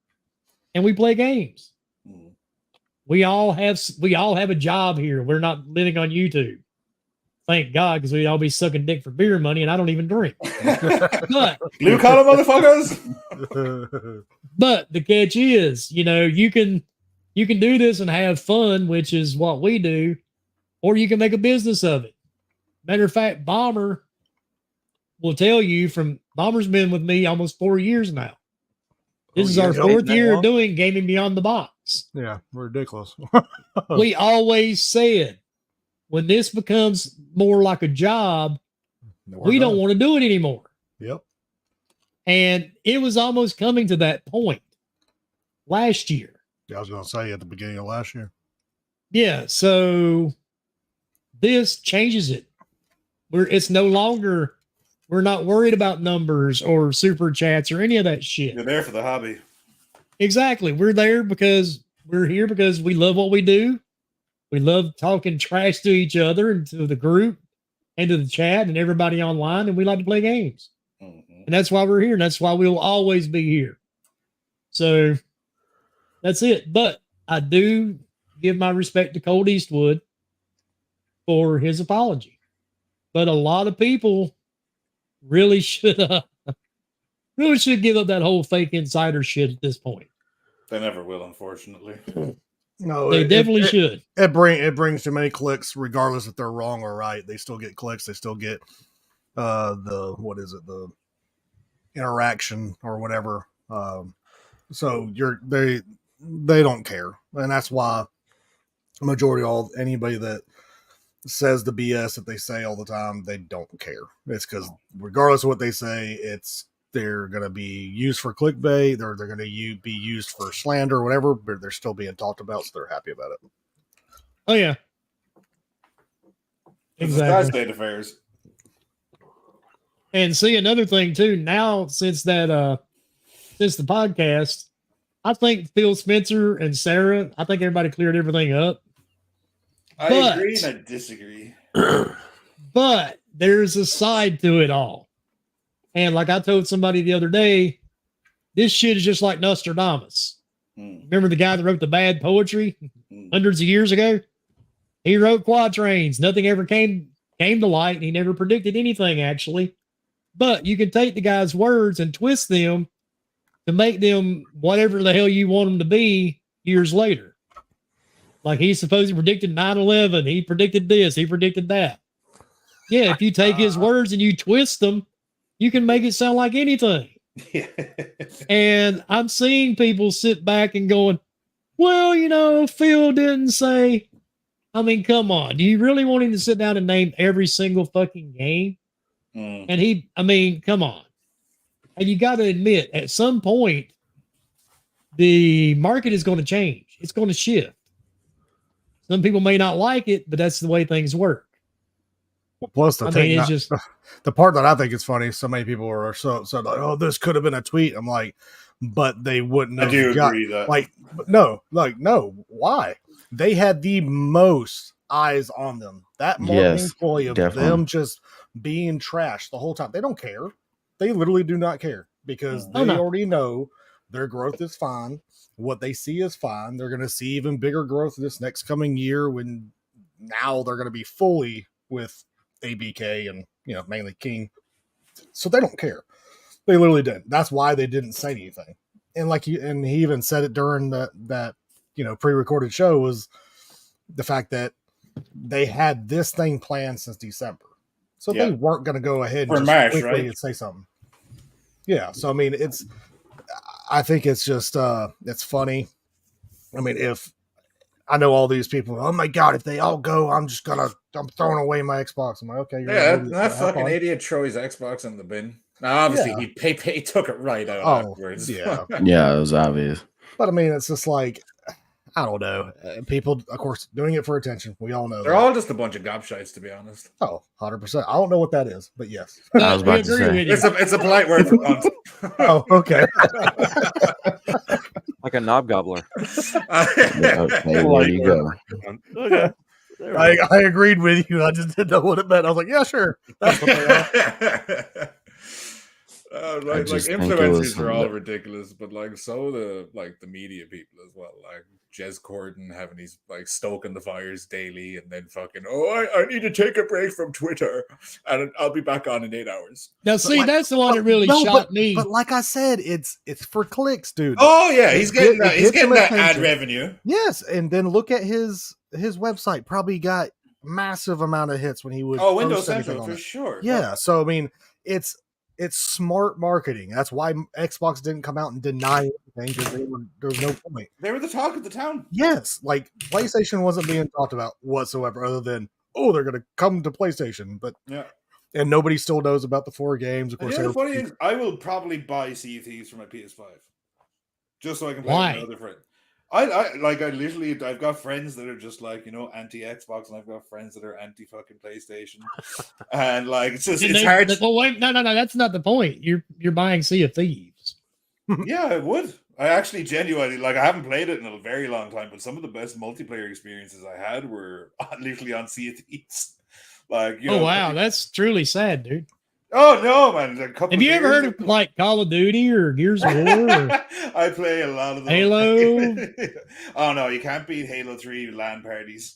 S1: and we play games.
S4: Mm.
S1: We all have a job here. We're not living on YouTube. Thank God, because we'd all be sucking dick for beer money, and I don't even drink. But
S4: Blue collar motherfuckers.
S1: But the catch is, you know, you can do this and have fun, which is what we do, or you can make a business of it. Matter of fact, Bomber will tell you Bomber's been with me almost 4 years now. This is our fourth year doing Gaming Beyond the Box.
S5: Yeah, ridiculous.
S1: We always said, when this becomes more like a job, we don't want to do it anymore.
S5: Yep.
S1: And it was almost coming to that point last year.
S5: Yeah, I was going to say at the beginning of last year.
S1: Yeah. So this changes it. It's no longer, we're not worried about numbers or super chats or any of that shit.
S4: You're there for the hobby.
S1: Exactly. We're there because we're here because we love what we do. We love talking trash to each other and to the group and to the chat and everybody online. And we like to play games.
S4: Mm-hmm.
S1: And that's why we're here. And that's why we'll always be here. So that's it. But I do give my respect to Colt Eastwood for his apology. But a lot of people really should give up that whole fake insider shit at this point.
S4: They never will, unfortunately.
S5: No,
S1: they definitely should.
S5: It brings too many clicks, regardless if they're wrong or right. They still get clicks. They still get the interaction or whatever. So they don't care, and that's why the majority anybody that says the BS that they say all the time, they don't care. It's because regardless of what they say, they're going to be used for clickbait. They're going to be used for slander or whatever, but they're still being talked about, so they're happy about it.
S1: Oh, yeah.
S4: Exactly. State affairs.
S1: And see, another thing, too, now since the podcast, I think Phil Spencer and Sarah, I think everybody cleared everything up.
S4: I agree and I disagree.
S1: But there's a side to it all. And like I told somebody the other day, this shit is just like Nostradamus. Remember the guy that wrote the bad poetry hundreds of years ago? He wrote quatrains. Nothing ever came to light. He never predicted anything, actually. But you can take the guy's words and twist them to make them whatever the hell you want them to be years later. Like he supposedly predicted 9/11. He predicted this. He predicted that. Yeah, if you take his words and you twist them, you can make it sound like anything. And I'm seeing people sit back and going, well, you know, Phil didn't say. I mean, come on. Do you really want him to sit down and name every single fucking game? And come on. And you got to admit, at some point, the market is going to change. It's going to shift. Some people may not like it, but that's the way things work.
S5: Well, plus the part that I think is funny, so many people are so like, oh, this could have been a tweet. I'm like, but they wouldn't
S4: I
S5: have
S4: do
S5: got
S4: agree that
S5: no. Why? They had the most eyes on them. That marketing
S2: Yes,
S5: ploy of
S2: definitely.
S5: them just being trashed the whole time. They don't care. They literally do not care because
S1: Oh,
S5: they
S1: no.
S5: already know their growth is fine. What they see is fine. They're going to see even bigger growth this next coming year when now they're going to be fully with ABK and mainly King. So they don't care. They literally didn't. That's why they didn't say anything. And he even said it during that pre-recorded show was the fact that they had this thing planned since December. So they weren't going to go ahead and
S4: For
S5: just
S4: March,
S5: quickly
S4: right?
S5: and say something. Yeah. So, I mean, I think it's just, it's funny. I mean, if I know all these people, oh my God, if they all go, I'm throwing away my Xbox. I'm like, okay. You're
S4: Yeah,
S5: an idiot,
S4: that
S5: but have
S4: fucking
S5: fun.
S4: idiot threw his Xbox in the bin. Now, obviously,
S5: Yeah.
S4: he took it right out
S5: Oh,
S4: afterwards.
S5: yeah.
S2: Yeah, it was obvious.
S5: But I mean, it's just like, I don't know. People, of course, doing it for attention. We all know
S4: They're
S5: that.
S4: all just a bunch of gobshites, to be honest.
S5: Oh, 100%. I don't know what that is, but yes.
S2: I was
S1: We
S2: about to
S1: agree
S2: say.
S1: with you.
S4: It's a polite word for cunt.
S5: Oh, okay.
S6: Like a knob gobbler.
S2: Okay, there you go.
S3: Okay. There we go.
S5: I agreed with you. I just didn't know what it meant. I was like, yeah, sure. That's what they are.
S4: Like
S2: just think it was
S4: influencers are all ridiculous, but like so the media people as well. Like Jez Corden having these like stoking the fires daily, and then fucking I need to take a break from Twitter, and I'll be back on in 8 hours.
S1: Now, see,
S5: like-
S1: that's the one that really
S5: No,
S1: shocked me.
S5: But like I said, it's for clicks, dude.
S4: Oh yeah, he's getting that. He's
S5: gets
S4: getting
S5: him
S4: that ad
S5: attention.
S4: revenue.
S5: Yes, and then look at his website. Probably got massive amount of hits when he would.
S4: Windows
S5: post anything
S4: Central
S5: on
S4: for
S5: it.
S4: sure.
S5: Yeah, so I mean, it's smart marketing. That's why Xbox didn't come out and deny anything because there was no point.
S4: They were the talk of the town.
S5: Yes, like PlayStation wasn't being talked about whatsoever, other than they're going to come to PlayStation, but
S4: Yeah.
S5: and nobody still knows about the 4 games. Of course,
S4: The funny is, I will probably buy Sea of Thieves for my PS5 just so I can play
S1: Why?
S4: with my other friend. I've got friends that are just like anti Xbox, and I've got friends that are anti fucking PlayStation, and like it's hard.
S1: Well, wait, no, that's not the point. You're buying Sea of Thieves.
S4: Yeah, I would. I actually genuinely I haven't played it in a very long time, but some of the best multiplayer experiences I had were literally on Sea of Thieves.
S1: Oh wow, that's truly sad, dude.
S4: Oh no, man!
S1: Have you ever heard of like Call of Duty or Gears of War? Or
S4: I play a lot of those.
S1: Halo?
S4: Oh no, you can't beat Halo 3 LAN parties.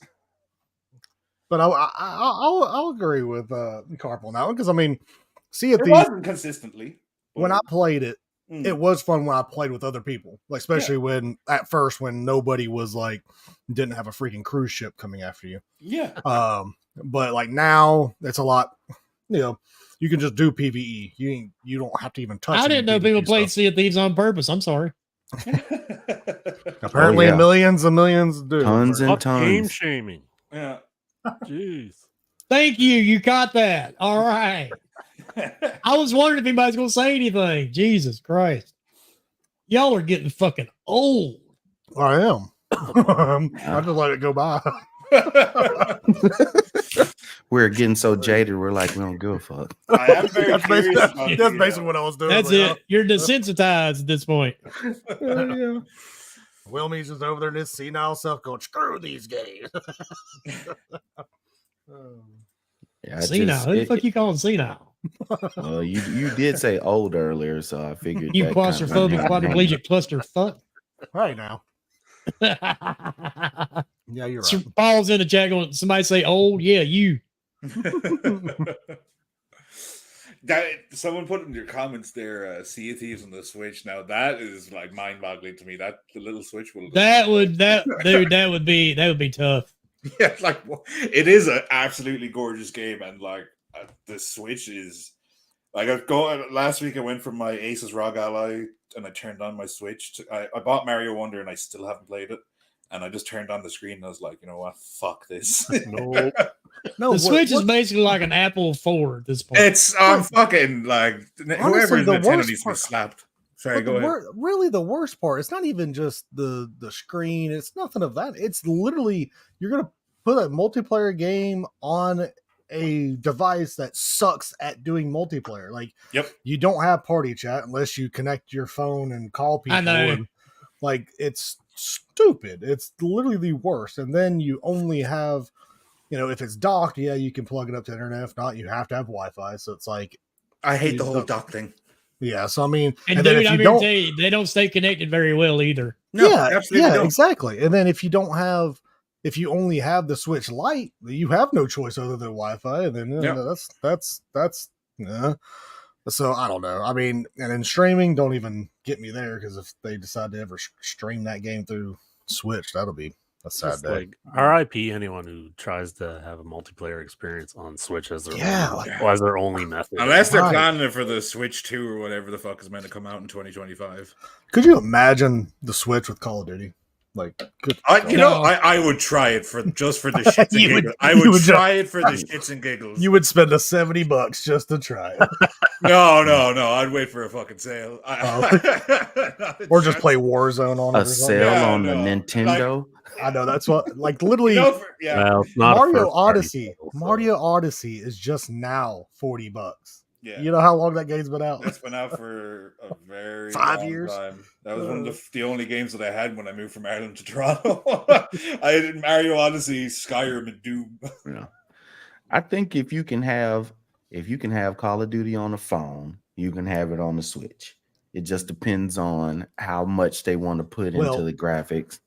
S5: But I'll agree with Carp on that one because I mean, Sea of
S4: It
S5: Thieves
S4: wasn't consistently.
S5: when I played it,
S4: Mm.
S5: it was fun when I played with other people, like especially when at first when nobody was like didn't have a freaking cruise ship coming after you.
S4: Yeah.
S5: But like now it's a lot. You can just do PvE. You don't have to even touch.
S1: I didn't know
S5: any
S1: people
S5: PvP
S1: played
S5: stuff.
S1: Sea of Thieves on purpose. I'm sorry.
S5: Apparently,
S2: yeah.
S5: millions and millions do.
S2: Tons and
S3: Fuck game
S2: tons.
S3: shaming.
S4: Yeah.
S3: Jeez.
S1: Thank you. You caught that. All right. I was wondering if anybody's going to say anything. Jesus Christ. Y'all are getting fucking old.
S5: I am. I just let it go by.
S2: We're getting so jaded. We're like, we don't give a fuck.
S4: I am very
S5: That's
S4: curious.
S5: basically, that's basically what I was doing.
S1: That's it. You're desensitized at this point.
S5: Yeah. Wilmie's just over there in his senile self going, screw these games.
S2: Yeah,
S1: Senile. Who the fuck you calling senile?
S2: Well, you did say old earlier, so I figured
S1: You
S2: that kind of
S1: claustrophobic
S2: went hand in hand.
S1: quadriplegic cluster fuck.
S5: Right now. Yeah, you're right.
S1: Falls in the chat going, somebody say old? Yeah, you.
S4: Someone put in your comments there, Sea of Thieves on the Switch. Now that is like mind-boggling to me. That the little Switch will.
S1: That would be tough.
S4: Yeah, like it is an absolutely gorgeous game, and like the Switch is like last week. I went from my Asus ROG Ally, and I turned on my Switch. I bought Mario Wonder, and I still haven't played it. And I just turned on the screen, and I was like, you know what? Fuck this.
S5: No,
S1: The Switch is basically like an Apple 4 at this point.
S4: It's fucking like whoever
S5: Honestly, the
S4: Nintendo
S5: worst
S4: needs to be
S5: part-
S4: slapped. Sorry,
S5: But
S4: go ahead.
S5: really, the worst part, it's not even just the screen. It's nothing of that. It's literally, you're going to put a multiplayer game on a device that sucks at doing multiplayer. Like,
S4: Yep.
S5: you don't have party chat unless you connect your phone and call people.
S1: I know.
S5: And, like, it's stupid. It's literally the worst. And then you only have, if it's docked, yeah, you can plug it up to the internet. If not, you have to have Wi-Fi. So it's like,
S4: I hate the
S5: You
S4: whole
S5: don't-
S4: dock thing.
S5: yeah. So I mean,
S1: And
S5: then
S1: dude,
S5: if
S1: I'm
S5: you
S1: here to
S5: don't,
S1: tell you, they don't stay connected very well either.
S4: No,
S5: yeah,
S4: absolutely don't.
S5: exactly. And then if you don't have, if you only have the Switch Lite, you have no choice other than Wi-Fi. And then
S4: Yeah.
S5: that's yeah. So I don't know. I mean, and in streaming, don't even get me there, because if they decide to ever stream that game through Switch, that'll be a sad
S3: Just
S5: day.
S3: like RIP anyone who tries to have a multiplayer experience on Switch as their as their only method.
S4: Unless they're
S5: Right.
S4: planning it for the Switch 2 or whatever the fuck is meant to come out in 2025.
S5: Could you imagine the Switch with Call of Duty? Like, good God.
S1: No.
S4: I would try it just for the shits and
S5: You would-
S4: giggles. I
S5: you
S4: would
S5: would
S4: try it for the shits and giggles.
S5: You would spend the $70 just to try it.
S4: No. I'd wait for a fucking sale.
S5: Or just play Warzone on it.
S2: A
S5: or something.
S2: sale
S4: Yeah,
S2: on the
S4: no.
S2: Nintendo.
S5: I know, that's what, like, literally,
S4: Yeah.
S3: Well, it's not a
S5: Mario
S3: first-party
S5: Odyssey.
S3: title, so-
S5: Mario Odyssey is just now $40.
S4: Yeah.
S5: You know how long that game's been out?
S4: That's been out for a very
S5: 5
S4: long
S5: years?
S4: time. That was one of the only games that I had when I moved from Ireland to Toronto. I had Mario Odyssey, Skyrim, and Doom.
S2: Yeah. I think if you can have Call of Duty on the phone, you can have it on the Switch. It just depends on how much they want to put
S5: Well-
S2: into the graphics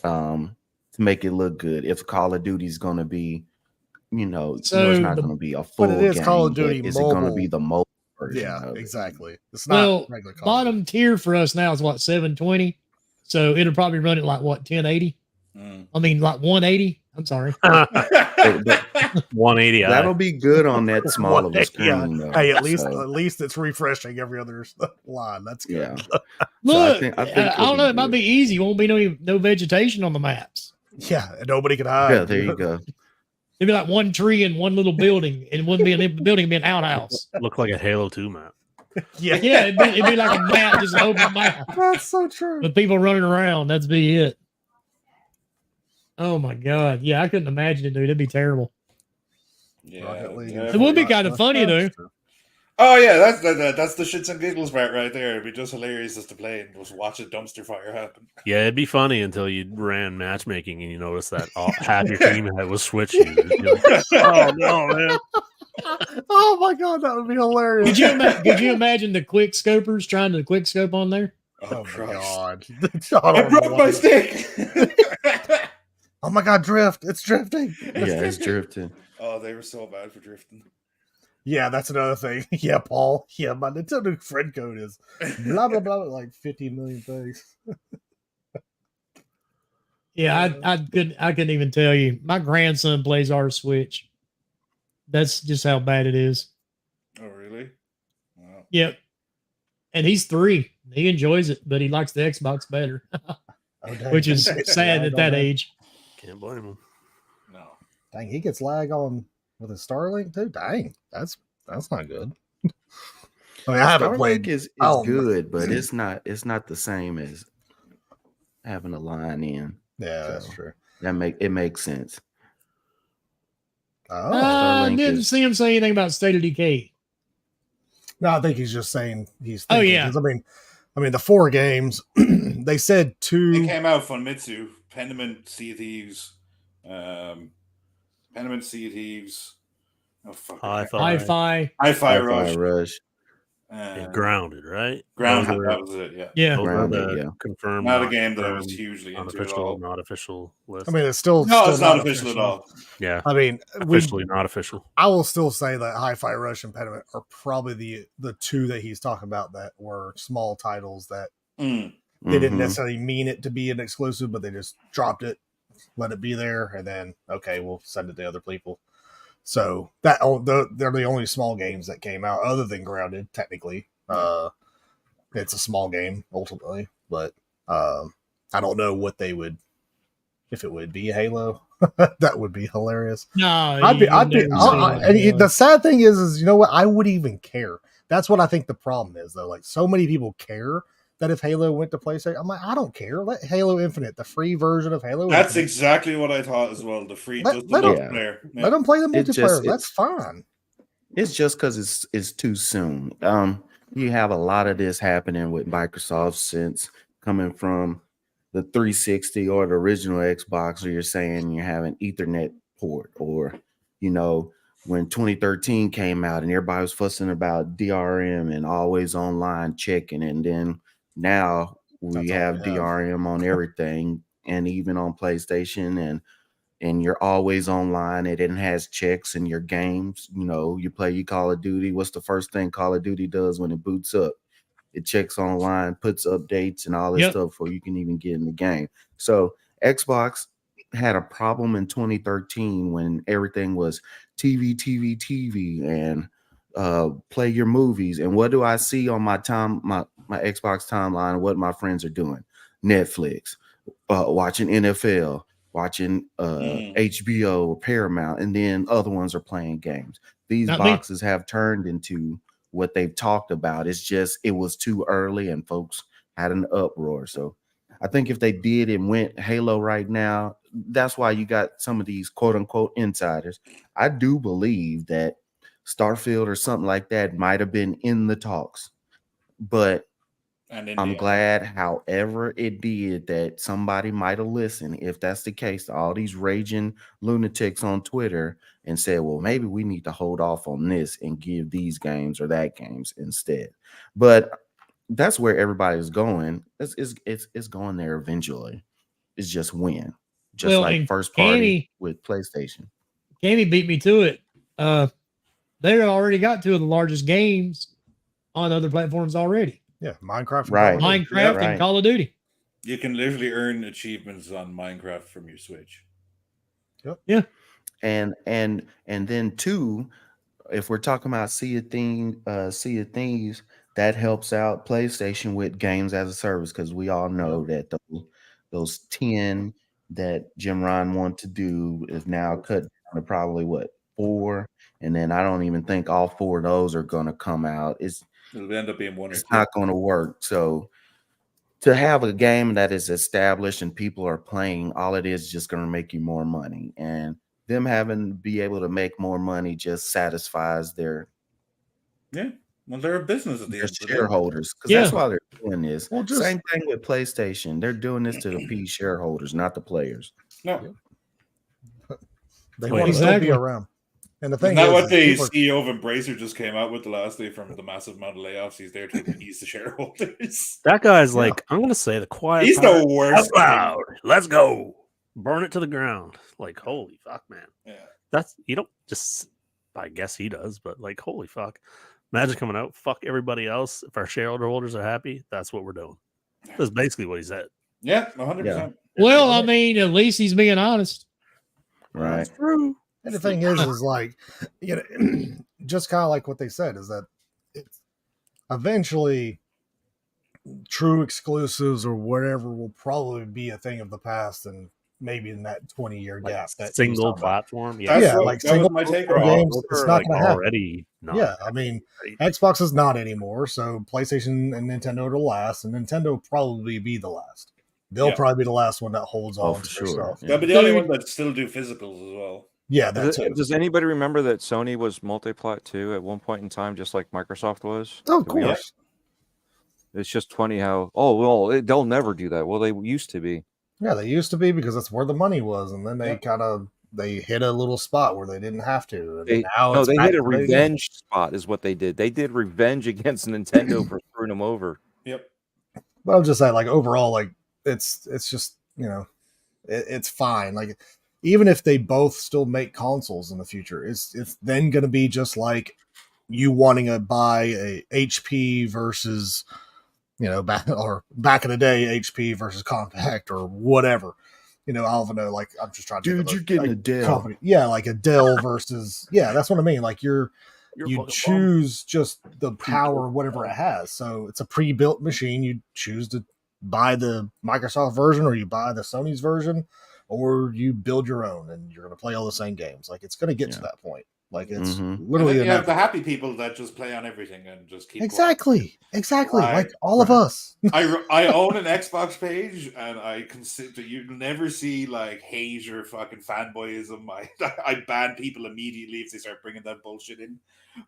S2: to make it look good. If Call of Duty is going to be, it's
S1: So
S2: not
S1: the-
S2: going to be a full
S5: But it is
S2: game,
S5: Call of
S2: but
S5: Duty
S2: is it going to
S5: mobile.
S2: be the mobile version?
S5: Yeah,
S2: of it?
S5: exactly. It's not
S1: Well,
S5: regular Call of Duty.
S1: bottom tier for us now is what, 720. So it'll probably run at like what, 1080. I mean, like 180. I'm sorry.
S2: But
S3: 180.
S2: that'll be good on that small of a
S5: Yeah.
S2: screen. Though.
S5: Hey, at least
S2: So,
S5: it's refreshing every other line. That's good.
S2: yeah.
S1: Look,
S2: I think
S1: I
S2: it'll
S1: don't know.
S2: be
S1: It might
S2: good.
S1: be easy. Won't be no vegetation on the maps.
S5: Yeah, and nobody can hide.
S2: Yeah, there you go.
S1: It'd be like one tree and one little building, and it wouldn't be a building, it'd be an outhouse.
S3: Look like a Halo 2 map.
S5: Yeah,
S1: Yeah, it'd be like a map, just an open map
S5: that's so true.
S1: with people running around. That'd be it. Oh my god, yeah, I couldn't imagine it, dude. It'd be terrible.
S5: Rocket League.
S1: It would be kind of funny, though.
S4: Oh yeah, that's the shits and giggles part right there. It'd be just hilarious just to play and just watch a dumpster fire happen.
S3: Yeah, it'd be funny until you ran matchmaking and you noticed that half your team was Switch users. You're like, oh no, man!
S5: Oh my god, that would be hilarious.
S1: Could you imagine the quick scopers trying to quick scope on there?
S4: Oh,
S5: Oh my
S4: Christ.
S5: god.
S4: I broke my stick.
S5: Oh my god, drift. It's drifting.
S2: Yeah, it's drifting.
S4: Oh, they were so bad for drifting.
S5: Yeah, that's another thing. Yeah, Paul. Yeah, my Nintendo friend code is blah blah blah like 50 million things.
S1: Yeah, I couldn't even tell you. My grandson plays our Switch. That's just how bad it is.
S4: Oh, really? Wow.
S1: Yep. And he's 3. He enjoys it, but he likes the Xbox better,
S5: Oh, dang.
S1: which is
S5: Yeah,
S1: sad
S5: I
S1: at
S5: don't
S1: that
S5: know.
S1: age.
S3: Can't blame him.
S4: No.
S5: Dang, he gets lag on with his Starlink too. Dang, that's not good. I mean, I haven't
S2: Starlink
S5: played.
S2: is
S5: Oh,
S2: good, but it's not the same as having a line in.
S5: Yeah, that's
S2: So,
S5: true.
S2: It makes sense.
S5: Oh,
S1: I
S2: Starlink
S1: didn't
S2: is-
S1: see him say anything about State of Decay.
S5: no, I think he's just saying he's.
S1: Oh,
S5: Thinking,
S1: yeah.
S5: 'cause I mean, the 4 games. They said
S4: It
S5: 2.
S4: came out Famitsu, Pentiment, Sea of Thieves, Oh fuck!
S3: Hi-Fi.
S1: Hi-Fi.
S4: Hi-Fi
S2: Hi-Fi
S4: Rush.
S2: Rush.
S3: And Grounded, right?
S4: Grounded.
S3: Those are-
S4: That was it. Yeah.
S1: Yeah.
S3: those are
S2: Grounded,
S3: the
S2: yeah.
S3: confirmed.
S4: Not a
S3: not
S4: game that I was
S3: confirmed,
S4: hugely into at
S3: unofficial,
S4: all.
S3: not official list.
S5: I mean, it's still.
S4: No,
S5: still
S4: it's not official at all.
S3: yeah,
S5: I mean, we.
S3: officially not official.
S5: I will still say that Hi-Fi Rush and Pediment are probably the 2 that he's talking about that were small titles that
S4: Mm.
S5: they didn't
S2: Mhm.
S5: necessarily mean it to be an exclusive, but they just dropped it, let it be there, and then okay, we'll send it to other people. So they're the only small games that came out, other than Grounded. Technically, it's a small game ultimately, but I don't know what they would, if it would be Halo. That would be hilarious.
S1: No,
S5: I'd be. And the sad thing is you know what? I wouldn't even care. That's what I think the problem is, though. Like, so many people care that if Halo went to PlayStation, I'm like, I don't care. Let Halo Infinite, the free version of Halo
S4: That's
S5: Infinite,
S4: exactly what I thought as well. The free,
S5: Let-
S4: just the
S5: let 'em-
S4: multiplayer.
S5: let them play the
S2: It just-
S5: multiplayer. That's fine.
S2: It's just because it's too soon. You have a lot of this happening with Microsoft since coming from the 360 or the original Xbox, where you're saying you have an Ethernet port, or when 2013 came out and everybody was fussing about DRM and always online checking, and then now we
S5: That's all
S2: have
S5: we have.
S2: DRM on everything, and even on PlayStation, and you're always online. It has checks in your games. You play your Call of Duty. What's the first thing Call of Duty does when it boots up? It checks online, puts updates and all this stuff before you can even get in the game. So Xbox had a problem in 2013 when everything was TV, and play your movies. And what do I see on my Xbox timeline? What my friends are doing? Netflix, watching NFL, watching HBO, Paramount, and then other ones are playing games. These
S1: Not me.
S2: boxes have turned into what they've talked about. It's just it was too early and folks had an uproar. So I think if they did and went Halo right now, that's why you got some of these quote unquote insiders. I do believe that Starfield or something like that might have been in the talks, but
S4: And
S2: I'm
S4: Indiana.
S2: glad, however it did, that somebody might have listened, if that's the case, to all these raging lunatics on Twitter and said, well, maybe we need to hold off on this and give these games or that games instead. But that's where everybody's going. It's going there eventually. It's just when. Just
S1: Well,
S2: like
S1: and
S2: first party
S1: Kenny-
S2: with PlayStation.
S1: Gamey beat me to it. They already got two of the largest games on other platforms already.
S5: Yeah, Minecraft. and
S2: Right.
S5: Call of Duty.
S1: Minecraft
S2: Right.
S1: and Call of Duty.
S4: You can literally earn achievements on Minecraft from your Switch.
S2: And then two, if we're talking about Sea of Thieves, that helps out PlayStation with games as a service, because we all know that those 10 that Jim Ryan wanted to do is now cut down to probably 4, and then I don't even think all 4 of those are going to come out.
S4: It'll end up being one or
S2: It's
S4: two.
S2: not going to work. So to have a game that is established and people are playing, all it is just going to make you more money, and them having to be able to make more money just satisfies their
S4: Well, they're a business at the end of the day.
S2: shareholders, because
S1: Yeah.
S2: that's why they're doing this.
S5: Well, just-
S2: Same thing with PlayStation. They're doing this to appease shareholders, not the players.
S4: No.
S5: They
S3: Wait,
S5: want to still
S1: exactly.
S5: be around. And the thing
S4: Isn't that
S5: is,
S4: what
S5: is
S4: the
S5: people are-
S4: CEO of Embracer just came out with the last day from the massive amount of layoffs? He's there to appease the shareholders.
S3: That guy's
S5: Yeah.
S3: like, I'm gonna say the quiet.
S4: He's
S3: part
S4: the worst.
S3: out loud. Let's go. Burn it to the ground. Like, holy fuck, man.
S4: Yeah.
S3: That's you don't just. I guess he does, but like, holy fuck. Imagine coming out, fuck everybody else. If our shareholders are happy, that's what we're doing. That's basically what he said.
S4: Yeah, 100%.
S1: Well, I mean, at least he's being honest.
S2: Right.
S3: That's true.
S5: And the thing is like, just kind of like what they said is that it's eventually true exclusives or whatever will probably be a thing of the past, and maybe in that 20-year
S3: Like
S5: gap. That
S3: single
S5: he was talking about.
S3: platform.
S4: That's
S5: Yeah,
S4: what-
S5: like
S4: that
S5: single
S4: was my take
S5: platform
S4: on it.
S5: games,
S3: Those
S5: it's
S3: are,
S5: not
S3: like
S5: going to happen.
S3: already. Not
S5: Yeah, I mean,
S3: right?
S5: Xbox is not anymore, so PlayStation and Nintendo are the last, and Nintendo will probably be the last. They'll
S4: Yeah.
S5: probably be the last one that holds
S2: Oh,
S5: on
S2: for
S5: to their
S2: sure.
S5: stuff.
S2: Yeah.
S4: They'll be the only
S1: Dude.
S4: one that still do physicals as well.
S5: Yeah, that
S6: Does,
S5: too.
S6: does anybody remember that Sony was multi-plat too at one point in time, just like Microsoft was?
S5: Oh, of
S6: Do we-
S5: course.
S6: It's just funny how, they'll never do that. Well, they used to be.
S5: Yeah, they used to be because that's where the money was, and then they
S4: Yep.
S5: kind of they hit a little spot where they didn't have to. And
S6: They,
S5: now
S6: no,
S5: it's
S6: they
S5: back
S6: hit a
S5: to where they-
S6: revenge spot is what they did. They did revenge against Nintendo for screwing them over.
S4: Yep.
S5: But I'm just saying, like overall, like it's just it's fine. Like even if they both still make consoles in the future, it's then going to be just like you wanting to buy a HP versus back in the day HP versus Compact or whatever. I don't know. Like I'm just trying to.
S2: Dude,
S5: think
S2: you're
S5: of
S2: getting a Dell.
S5: company. Yeah, like a Dell versus. Yeah, that's what I mean. Like you
S3: fucking bum.
S5: choose just the power of whatever it has. So it's a pre-built machine. You choose to buy the Microsoft version or you buy the Sony's version or you build your own and you're going to play all the same games. Like it's going to get to
S2: Yeah.
S5: that point. Like it's
S2: Mhm.
S5: literally
S4: You have
S5: inevitable.
S4: the happy people that just play on everything and just keep quiet.
S5: Exactly.
S4: Right,
S5: Like all of us.
S4: I own an Xbox page, and I consider you'll never see like hate or fucking fanboyism. I ban people immediately if they start bringing that bullshit in.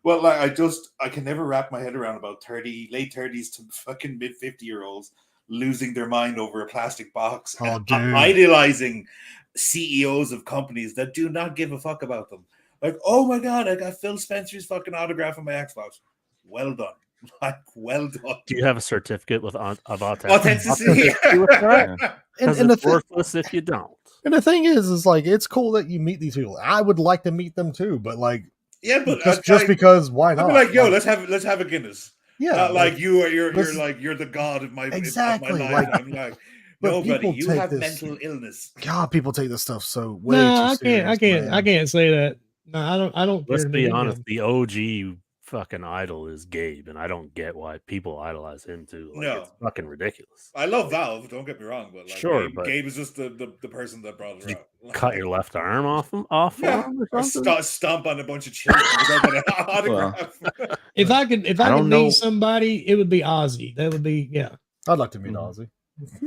S4: Well, like I can never wrap my head around about late 30s to fucking mid 50-year-olds losing their mind over a plastic box and
S5: dude.
S4: idealizing CEOs of companies that do not give a fuck about them. Like, oh my god, I got Phil Spencer's fucking autograph on my Xbox. Well done. Like, well done.
S3: Do you have a certificate of authenticity?
S4: Authenticity.
S3: with that? Because
S5: And
S3: it's
S5: the
S3: worthless if you don't.
S5: And the thing is like it's cool that you meet these people. I would like to meet them too, but like
S4: Yeah, but
S5: just because why
S4: I'd
S5: not?
S4: be like, yo, let's have a Guinness.
S5: Yeah,
S4: Not like you're
S5: let's-
S4: like you're the god of my
S5: Exactly,
S4: of my
S5: like-
S4: life. I'm like,
S5: but
S4: no, buddy,
S5: people
S4: you
S5: take
S4: have
S5: this-
S4: mental illness.
S5: God, people take this stuff so way
S1: No,
S5: too
S1: I
S5: serious.
S1: can't
S5: man.
S1: say that. No, I don't care.
S3: Let's
S1: to
S3: be
S1: meet
S3: honest.
S1: him.
S3: The OG fucking idol is Gabe, and I don't get why people idolize him too. Like,
S4: No.
S3: it's fucking ridiculous.
S4: I love Valve, don't get me wrong, but like
S3: Sure,
S4: Gabe is just the person that brought it
S3: You
S4: out.
S3: Cut your left arm off him, for him or
S4: Or
S3: something.
S4: stomp on a bunch of children without an autograph.
S1: If I could
S2: don't know.
S1: meet somebody, it would be Ozzy. That would be
S5: I'd like to meet
S3: Mhm.
S5: Ozzy.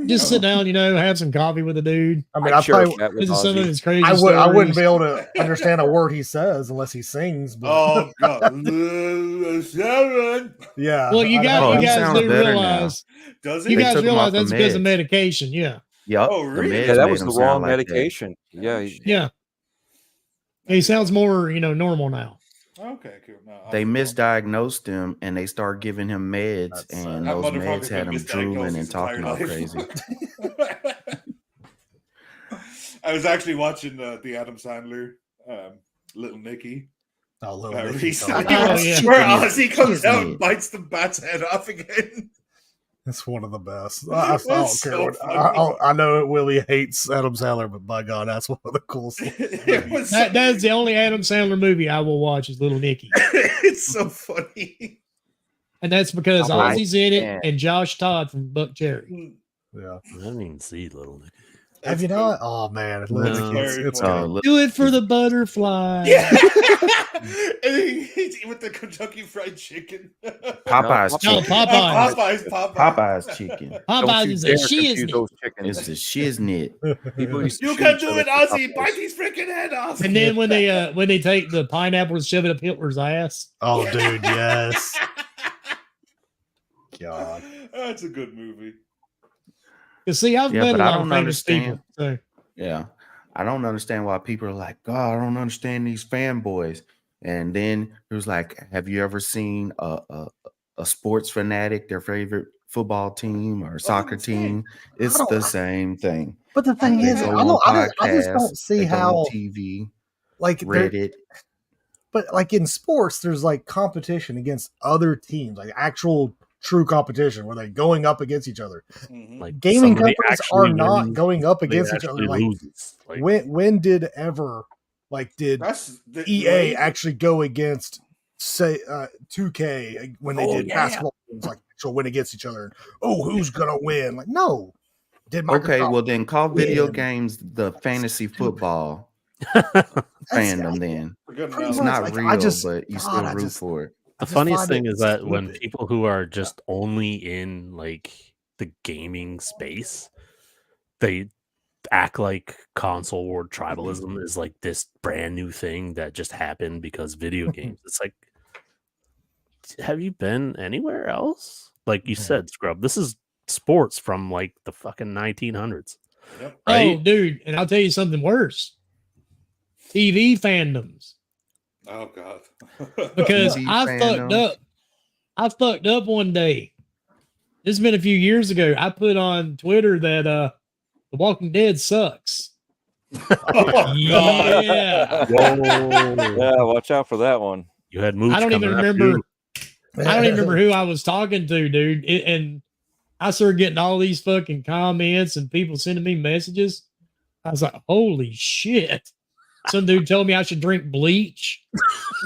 S1: Just sit down, have some coffee with a dude.
S5: I mean,
S6: I'd
S5: I
S6: share a
S5: probably
S6: chat with
S1: Listen to some of
S6: Ozzy.
S1: his crazy
S5: I wouldn't
S1: stories.
S5: be able to understand a word he says unless he sings. But
S4: Oh god.
S5: yeah.
S1: Well, you
S5: I'd
S1: guys,
S5: have-
S2: Oh,
S1: you
S2: he
S1: guys
S2: sounds
S1: do
S2: better
S1: realize
S4: Does
S1: you
S4: it?
S2: They
S1: guys
S2: took him
S1: realize
S2: off the
S1: that's because of
S2: meds.
S1: medication. Yeah,
S2: Yep.
S4: Oh,
S2: the
S4: really?
S2: meds
S6: Yeah, that
S2: made
S6: was
S2: him
S6: the
S2: sound
S6: wrong
S2: like that.
S6: medication. Yeah,
S1: yeah. He sounds more, normal now.
S4: Okay, cool. No,
S2: They misdiagnosed him and they started giving him meds,
S5: That's,
S2: and
S4: that
S2: those meds
S4: motherfucker's
S2: had
S4: been
S2: him drooling
S4: misdiagnosed
S2: and
S4: his
S2: talking
S4: entire
S2: all
S4: life.
S2: crazy.
S4: I was actually watching the Adam Sandler Little Nicky
S5: Oh, little Nicky
S4: recently,
S5: Cohen.
S1: Oh, yeah.
S4: where
S2: Chicken is-
S4: Ozzy comes out
S2: chicken.
S4: and bites the bat's head off again.
S5: It's one of the best. I don't
S4: That's
S5: care.
S4: so
S5: What,
S4: funny.
S5: I know Willie hates Adam Sandler, but by God, that's one of the coolest.
S4: It was
S1: That's the only Adam Sandler movie I will watch is Little Nicky,
S4: it's so funny.
S1: and that's because
S6: Right.
S1: Ozzy's in it
S6: Yeah.
S1: and Josh Todd from Buck Cherry.
S5: Yeah.
S3: I didn't even see Little Nicky.
S5: Have you
S4: It's
S5: not? Oh man, Little
S3: No.
S5: Nicky, it's
S4: Very
S5: good.
S2: Look,
S1: Do it for the butterfly.
S4: Yeah. And he's with the Kentucky Fried Chicken.
S2: Popeye's
S1: No,
S2: chicken.
S1: Popeyes.
S2: Popeye's chicken.
S1: Popeyes
S6: you
S1: is
S6: dare
S1: a
S6: confuse
S1: shiznit.
S6: those chickens.
S2: It's the shiznit.
S6: People used to
S4: You
S6: shoot
S4: can
S6: each
S4: do
S6: other
S4: it,
S6: for
S4: Ozzy.
S6: Popeyes.
S4: Bite his freaking head off.
S1: And then when they take the pineapple and shove it up Hitler's ass.
S5: Oh, dude, yes. God.
S4: That's a good movie.
S1: You see, I've
S2: Yeah,
S1: met a
S2: but I
S1: lot of
S2: don't
S1: famous
S2: understand.
S1: people. So
S2: Yeah. I don't understand why people are like, God, I don't understand these fanboys. And then it was like, have you ever seen a sports fanatic, their favorite football team or soccer team? It's
S5: don't-
S2: the same thing.
S5: But the thing
S2: They
S5: is,
S2: go
S5: I
S2: on
S5: just don't
S2: podcasts,
S5: see
S2: they go
S5: how
S2: on TV,
S5: like there-
S2: Reddit.
S5: but like in sports, there's like competition against other teams, like actual true competition where they're going up against each other.
S4: Mhm.
S3: Like
S5: Gaming
S3: somebody
S5: companies
S3: actually
S5: are not
S3: wins,
S5: going up
S3: somebody
S5: against each other.
S3: actually
S5: Like
S3: loses. Like,
S5: when did ever did
S4: That's the
S5: EA actually go against say 2K when they
S3: Oh,
S5: did
S3: yeah.
S5: basketball games, like actual win against each other? Oh, who's gonna win? Like no. Did Microsoft
S2: Okay, well then call video
S5: win?
S2: games the fantasy
S5: Stupid.
S2: football
S5: That's-
S2: fandom then.
S4: Good
S5: Pretty
S2: It's
S5: much,
S2: not
S5: like,
S2: real,
S5: I just-
S2: but you
S5: God,
S2: still
S5: I
S2: root
S5: just-
S2: for it.
S3: the
S5: just
S3: funniest
S5: find
S3: thing
S5: it
S3: is that when
S5: stupid.
S3: people who are just only in like the gaming space, they act like console war tribalism is like this brand new thing that just happened because video games. It's like, have you been anywhere else? Like you said, Scrub, this is sports from like the fucking 1900s.
S4: Yep.
S1: Oh,
S3: Right?
S1: dude, and I'll tell you something worse. TV fandoms.
S4: Oh god.
S1: Because
S2: TV
S1: I fucked
S2: fandoms.
S1: up. I fucked up one day. This has been a few years ago. I put on Twitter that The Walking Dead sucks.
S4: Oh, God.
S1: Yeah.
S6: Yeah, watch out for that one.
S3: You had moves.
S1: I don't even
S3: coming after
S1: remember.
S3: you.
S1: I don't even remember who I was talking to, dude. And I started getting all these fucking comments and people sending me messages. I was like, holy shit. Some dude told me I should drink bleach.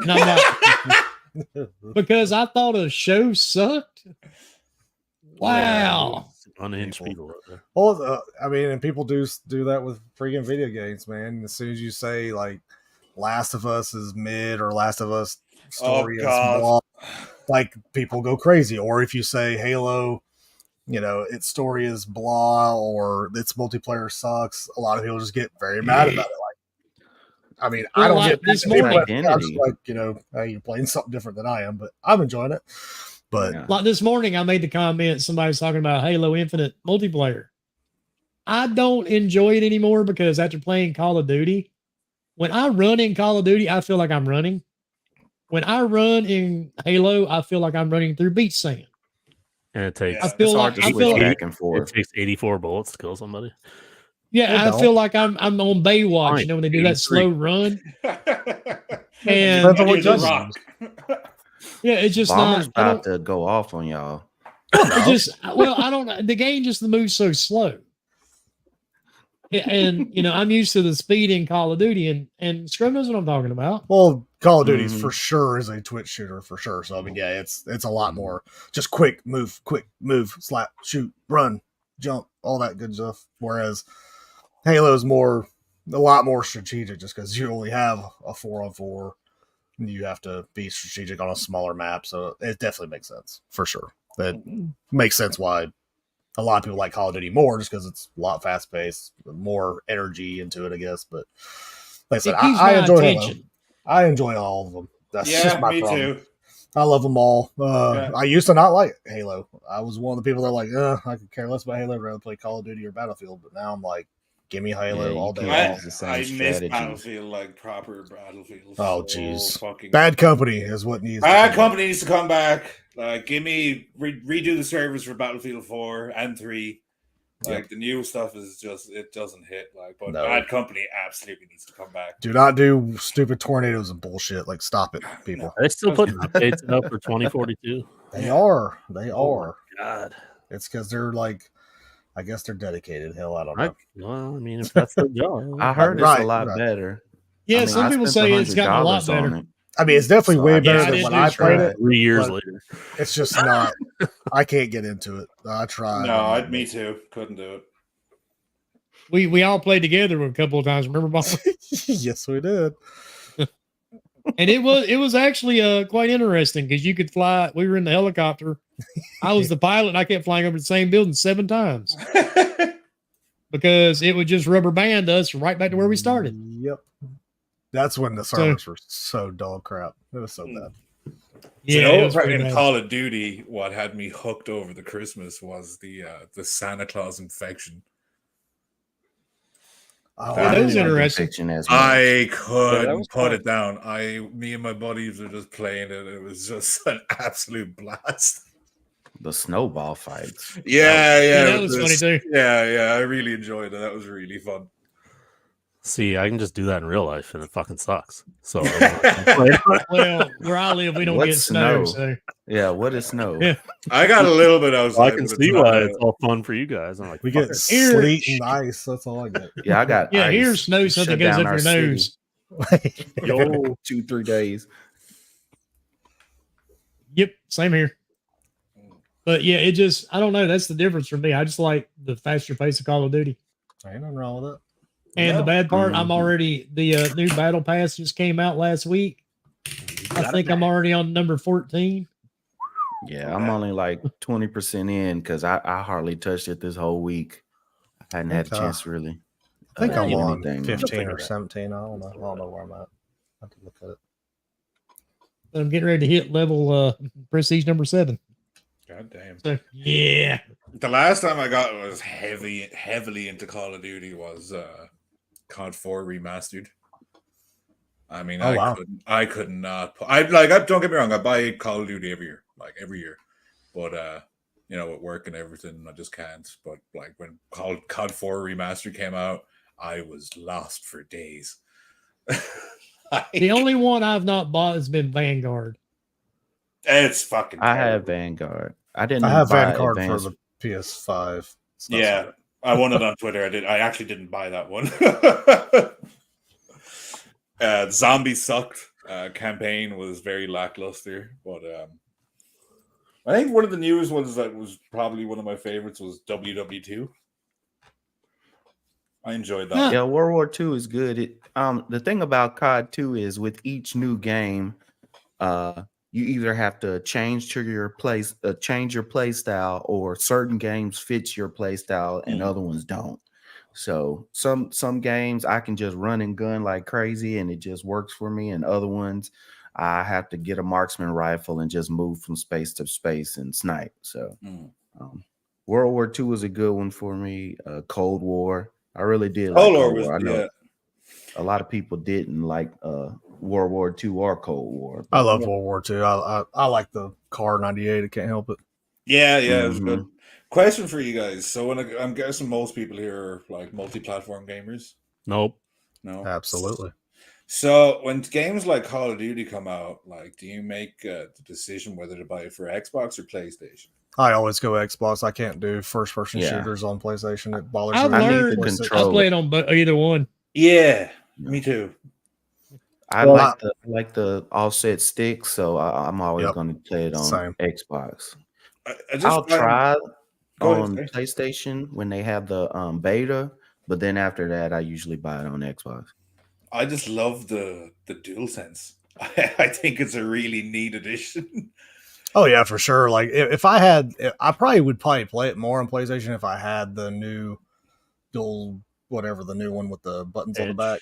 S1: And I'm like, because I thought a show sucked. Wow.
S3: Unhinged people. out there.
S5: Well, I mean, and people do that with freaking video games, man. As soon as you say like Last of Us is mid or Last of Us story is
S4: God.
S5: blah, like people go crazy. Or if you say Halo, you know, its story is blah or its multiplayer sucks, a lot of people just get very mad about it. Like, I mean, I
S1: Well,
S5: don't
S1: like
S5: get
S1: this
S5: people
S1: morning-
S5: I'm just
S2: Identity.
S5: like, you know, hey, you're playing something different than I am, but I'm enjoying it. But
S2: Yeah.
S1: Like this morning, I made the comment, somebody's talking about Halo Infinite multiplayer. I don't enjoy it anymore because after playing Call of Duty, when I run in Call of Duty, I feel like I'm running. When I run in Halo, I feel like I'm running through beach sand.
S3: And it takes
S1: I
S4: Yeah.
S1: feel
S2: It's hard
S1: like
S2: to
S1: I
S2: switch
S1: feel like
S2: back and
S3: it
S2: forth.
S3: takes 84 bullets to kill somebody.
S1: yeah,
S5: They
S1: I feel
S5: don't.
S1: like I'm on Baywatch,
S3: Fine,
S1: you know, when they do that
S3: 83.
S1: slow run. And
S5: Depends on what
S4: you're the
S5: gun you
S4: Rock.
S1: yeah, it's just
S2: Bomber's
S1: not. I
S2: about
S1: don't.
S2: to go off on y'all.
S1: It just I don't. The game just moves so slow. And you know, I'm used to the speed in Call of Duty, and Scrum knows what I'm talking about.
S5: Well, Call of Duty
S2: Mhm.
S5: for sure is a Twitch shooter for sure. So I mean, yeah, it's a lot more just quick move, slap, shoot, run, jump, all that good stuff. Whereas Halo is a lot more strategic, just because you only have a 4-on-4. You have to be strategic on a smaller map, so it definitely makes sense for sure. That makes sense why a lot of people like Call of Duty more, just because it's a lot fast paced, more energy into it, I guess. But like I said,
S1: It keeps
S5: I
S1: my
S5: enjoy Halo.
S1: attention.
S5: I enjoy all of them. That's just
S4: Yeah,
S5: my
S4: me
S5: problem.
S4: too.
S5: I love them all.
S4: Yeah.
S5: I used to not like Halo. I was one of the people that like, I could care less about Halo. I'd rather play Call of Duty or Battlefield. But now I'm like, give me Halo
S2: Yeah, you
S5: all day
S2: can't
S5: long.
S2: use the same
S4: I miss
S2: strategies.
S4: Battlefield, like proper Battlefield.
S5: Oh,
S4: So
S5: jeez.
S4: fucking
S5: Bad Company is what needs.
S4: Bad
S5: to come
S4: Company needs to come back. Like, give me redo the servers for Battlefield 4 and 3. Like the new stuff is just it doesn't hit. Like, but
S5: No.
S4: Bad Company absolutely needs to come back.
S5: Do not do stupid tornadoes and bullshit. Like, stop it, people.
S3: Are they still putting updates up for 2042?
S5: They are.
S3: Oh my God.
S5: It's because they're like, I guess they're dedicated. Hell, I don't know.
S3: Well, I mean, if that's their job.
S2: I heard it's
S5: Right,
S2: a lot
S5: right.
S2: better.
S1: Yeah,
S2: I mean,
S1: some
S2: I
S1: people
S2: spent
S1: say it's gotten a lot
S2: $100 on
S1: better.
S2: it.
S5: I mean, it's definitely
S2: So
S5: way
S2: I
S5: better
S1: guess I
S5: than
S1: did
S5: when
S1: do
S5: I
S1: try
S5: played
S1: it.
S5: it.
S3: 3 years
S5: but
S3: later.
S5: It's just not. I can't get into it. I tried.
S4: No, me too. Couldn't do it.
S1: We all played together a couple of times. Remember, Bob?
S5: Yes, we did.
S1: And it was actually quite interesting because you could fly. We were in the helicopter. I was the pilot. And I kept flying over the same building 7 times because it would just rubber band us right back to where we started.
S5: Yep. That's when the servers were so dog crap. It was so bad.
S1: Yeah,
S4: You
S1: it was
S4: know,
S1: pretty
S4: in
S1: bad.
S4: Call of Duty, what had me hooked over the Christmas was the Santa Claus infection.
S5: Oh,
S1: Yeah, that was
S2: I didn't like
S1: interesting.
S2: Infection as much.
S4: I couldn't
S6: was
S4: put
S6: fun.
S4: it down. Me and my buddies were just playing it. It was just an absolute blast.
S2: The snowball fights.
S4: Yeah,
S1: that was funny too.
S4: Yeah, I really enjoyed it. That was really fun.
S3: See, I can just do that in real life, and it fucking sucks. So,
S1: Well, where I live, we don't
S2: What's
S1: get snow.
S2: snow?
S1: So
S2: Yeah, what is snow?
S1: Yeah.
S4: I got a little bit outside.
S3: I can
S4: but it's
S3: see
S4: not
S3: why
S4: a-
S3: it's all fun for you guys. I'm like,
S5: we
S3: fuck
S5: get
S3: it.
S1: Here-
S5: sleet and ice. That's all I get.
S2: Yeah, I got
S1: yeah,
S2: ice.
S1: here's snow.
S2: It
S1: Something
S2: shut
S1: goes
S2: down
S1: up
S2: our
S1: your
S2: city.
S1: nose.
S3: Yo,
S2: 2-3 days.
S1: Yep, same here. But yeah, it just I don't know. That's the difference for me. I just like the faster pace of Call of Duty.
S5: Ain't nothing wrong with it.
S1: And the
S4: No.
S1: bad part, I'm
S2: Mhm.
S1: already the new battle pass just came out last week. I think I'm already on number 14.
S2: Yeah, I'm only like 20% in because I hardly touched it this whole week. I hadn't had a
S5: Okay.
S2: chance to really.
S5: I think I'm
S2: do
S5: on
S2: anything.
S5: 15 or 17. I don't know where I'm at. I have to look at it.
S1: I'm getting ready to hit level prestige number 7.
S4: God damn.
S1: So yeah.
S4: The last time I got was heavily into Call of Duty was COD 4 remastered. I mean,
S5: Oh, wow.
S4: I could not. Don't get me wrong. I buy Call of Duty every year, but you know, with work and everything, I just can't. But like when COD 4 remastered came out, I was lost for days.
S1: The only one I've not bought has been Vanguard.
S4: It's fucking.
S2: I have
S4: terrible.
S2: Vanguard. I didn't.
S5: I have
S2: buy
S5: Vanguard
S2: Advanced.
S5: for the PS5. It's not
S4: Yeah,
S5: so
S4: I won it on Twitter. I actually didn't buy that one. Zombie sucked. Campaign was very lackluster, but I think one of the newest ones that was probably one of my favorites was WW2. I enjoyed
S1: Yeah.
S4: that.
S2: Yeah, World War II is good. The thing about COD 2 is with each new game, you either have to change your play style, or certain games fit your play style and other ones don't. So some games I can just run and gun like crazy and it just works for me, and other ones I have to get a marksman rifle and just move from space to space and snipe. So World War II was a good one for me. Cold War, I really did like
S4: Cold War
S2: Cold
S4: was,
S2: War. I know
S4: yeah.
S2: a lot of people didn't like World War II or Cold War.
S5: I
S2: But
S5: love World War II. I like the Car 98. I can't help it.
S4: Yeah, it was good. Question for you guys. So I'm guessing most people here are like multi-platform gamers.
S3: Nope.
S4: No,
S5: Absolutely.
S4: So when games like Call of Duty come out, like, do you make the decision whether to buy it for Xbox or PlayStation?
S5: I always go Xbox. I can't do first-person
S2: Yeah.
S5: shooters on PlayStation. It bothers
S1: I've
S5: me.
S2: I need the
S1: learned. I
S2: controller.
S1: play it on either one.
S4: Yeah, me too.
S2: I like the offset sticks, so I'm always
S5: Yep.
S2: going to play it on
S5: Same.
S2: Xbox.
S4: I just
S2: I'll try
S4: Go ahead,
S2: on
S4: sorry.
S2: PlayStation when they have the beta, but then after that, I usually buy it on Xbox.
S4: I just love the DualSense. I think it's a really neat addition.
S5: Oh yeah, for sure. Like if I had, I probably would play it more on PlayStation if I had the new dual, whatever, the new one with the buttons on the back.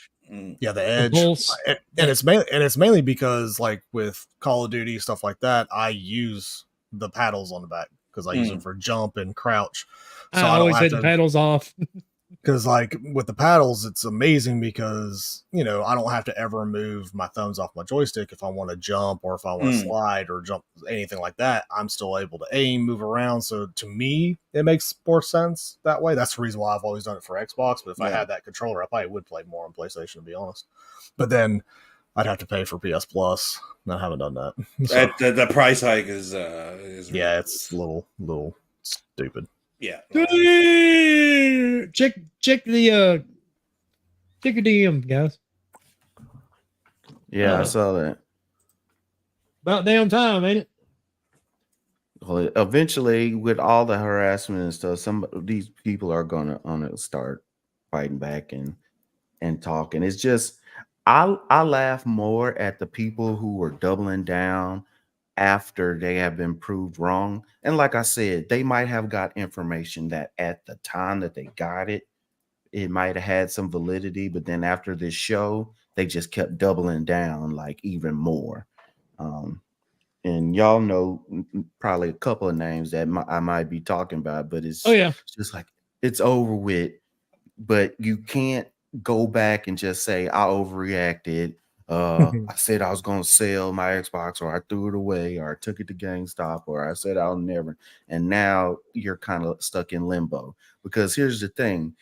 S5: Yeah, the Edge.
S1: Pulse.
S5: And it's mainly because like with Call of Duty stuff like that, I use the paddles on the back because I use them for jump and crouch. So
S1: I
S5: I
S1: always
S5: don't
S1: had
S5: have
S1: the
S5: to.
S1: pedals off.
S5: Because like with the paddles, it's amazing because I don't have to ever move my thumbs off my joystick if I want to jump or if I want to slide or jump, anything like that. I'm still able to aim, move around. So to me, it makes more sense that way. That's the reason why I've always done it for Xbox. But if I had that controller, I probably would play more on PlayStation, to be honest. But then I'd have to pay for PS Plus. And I haven't done that. So,
S4: The price hike is
S5: yeah, it's a little stupid.
S4: Yeah.
S1: Check the check your DM, guys.
S2: Yeah, I saw that.
S1: About damn time, ain't it?
S2: Well, eventually, with all the harassment and stuff, some of these people are gonna start fighting back and talking. It's just I laugh more at the people who are doubling down after they have been proved wrong. And like I said, they might have got information that at the time that they got it, it might have had some validity, but then after this show, they just kept doubling down like even more. And y'all know probably a couple of names that I might be talking about, but it's just like it's over with. But you can't go back and just say I overreacted. I said I was going to sell my Xbox, or I threw it away, or I took it to GameStop, or I said I'll never. And now you're kind of stuck in limbo, because here's the thing.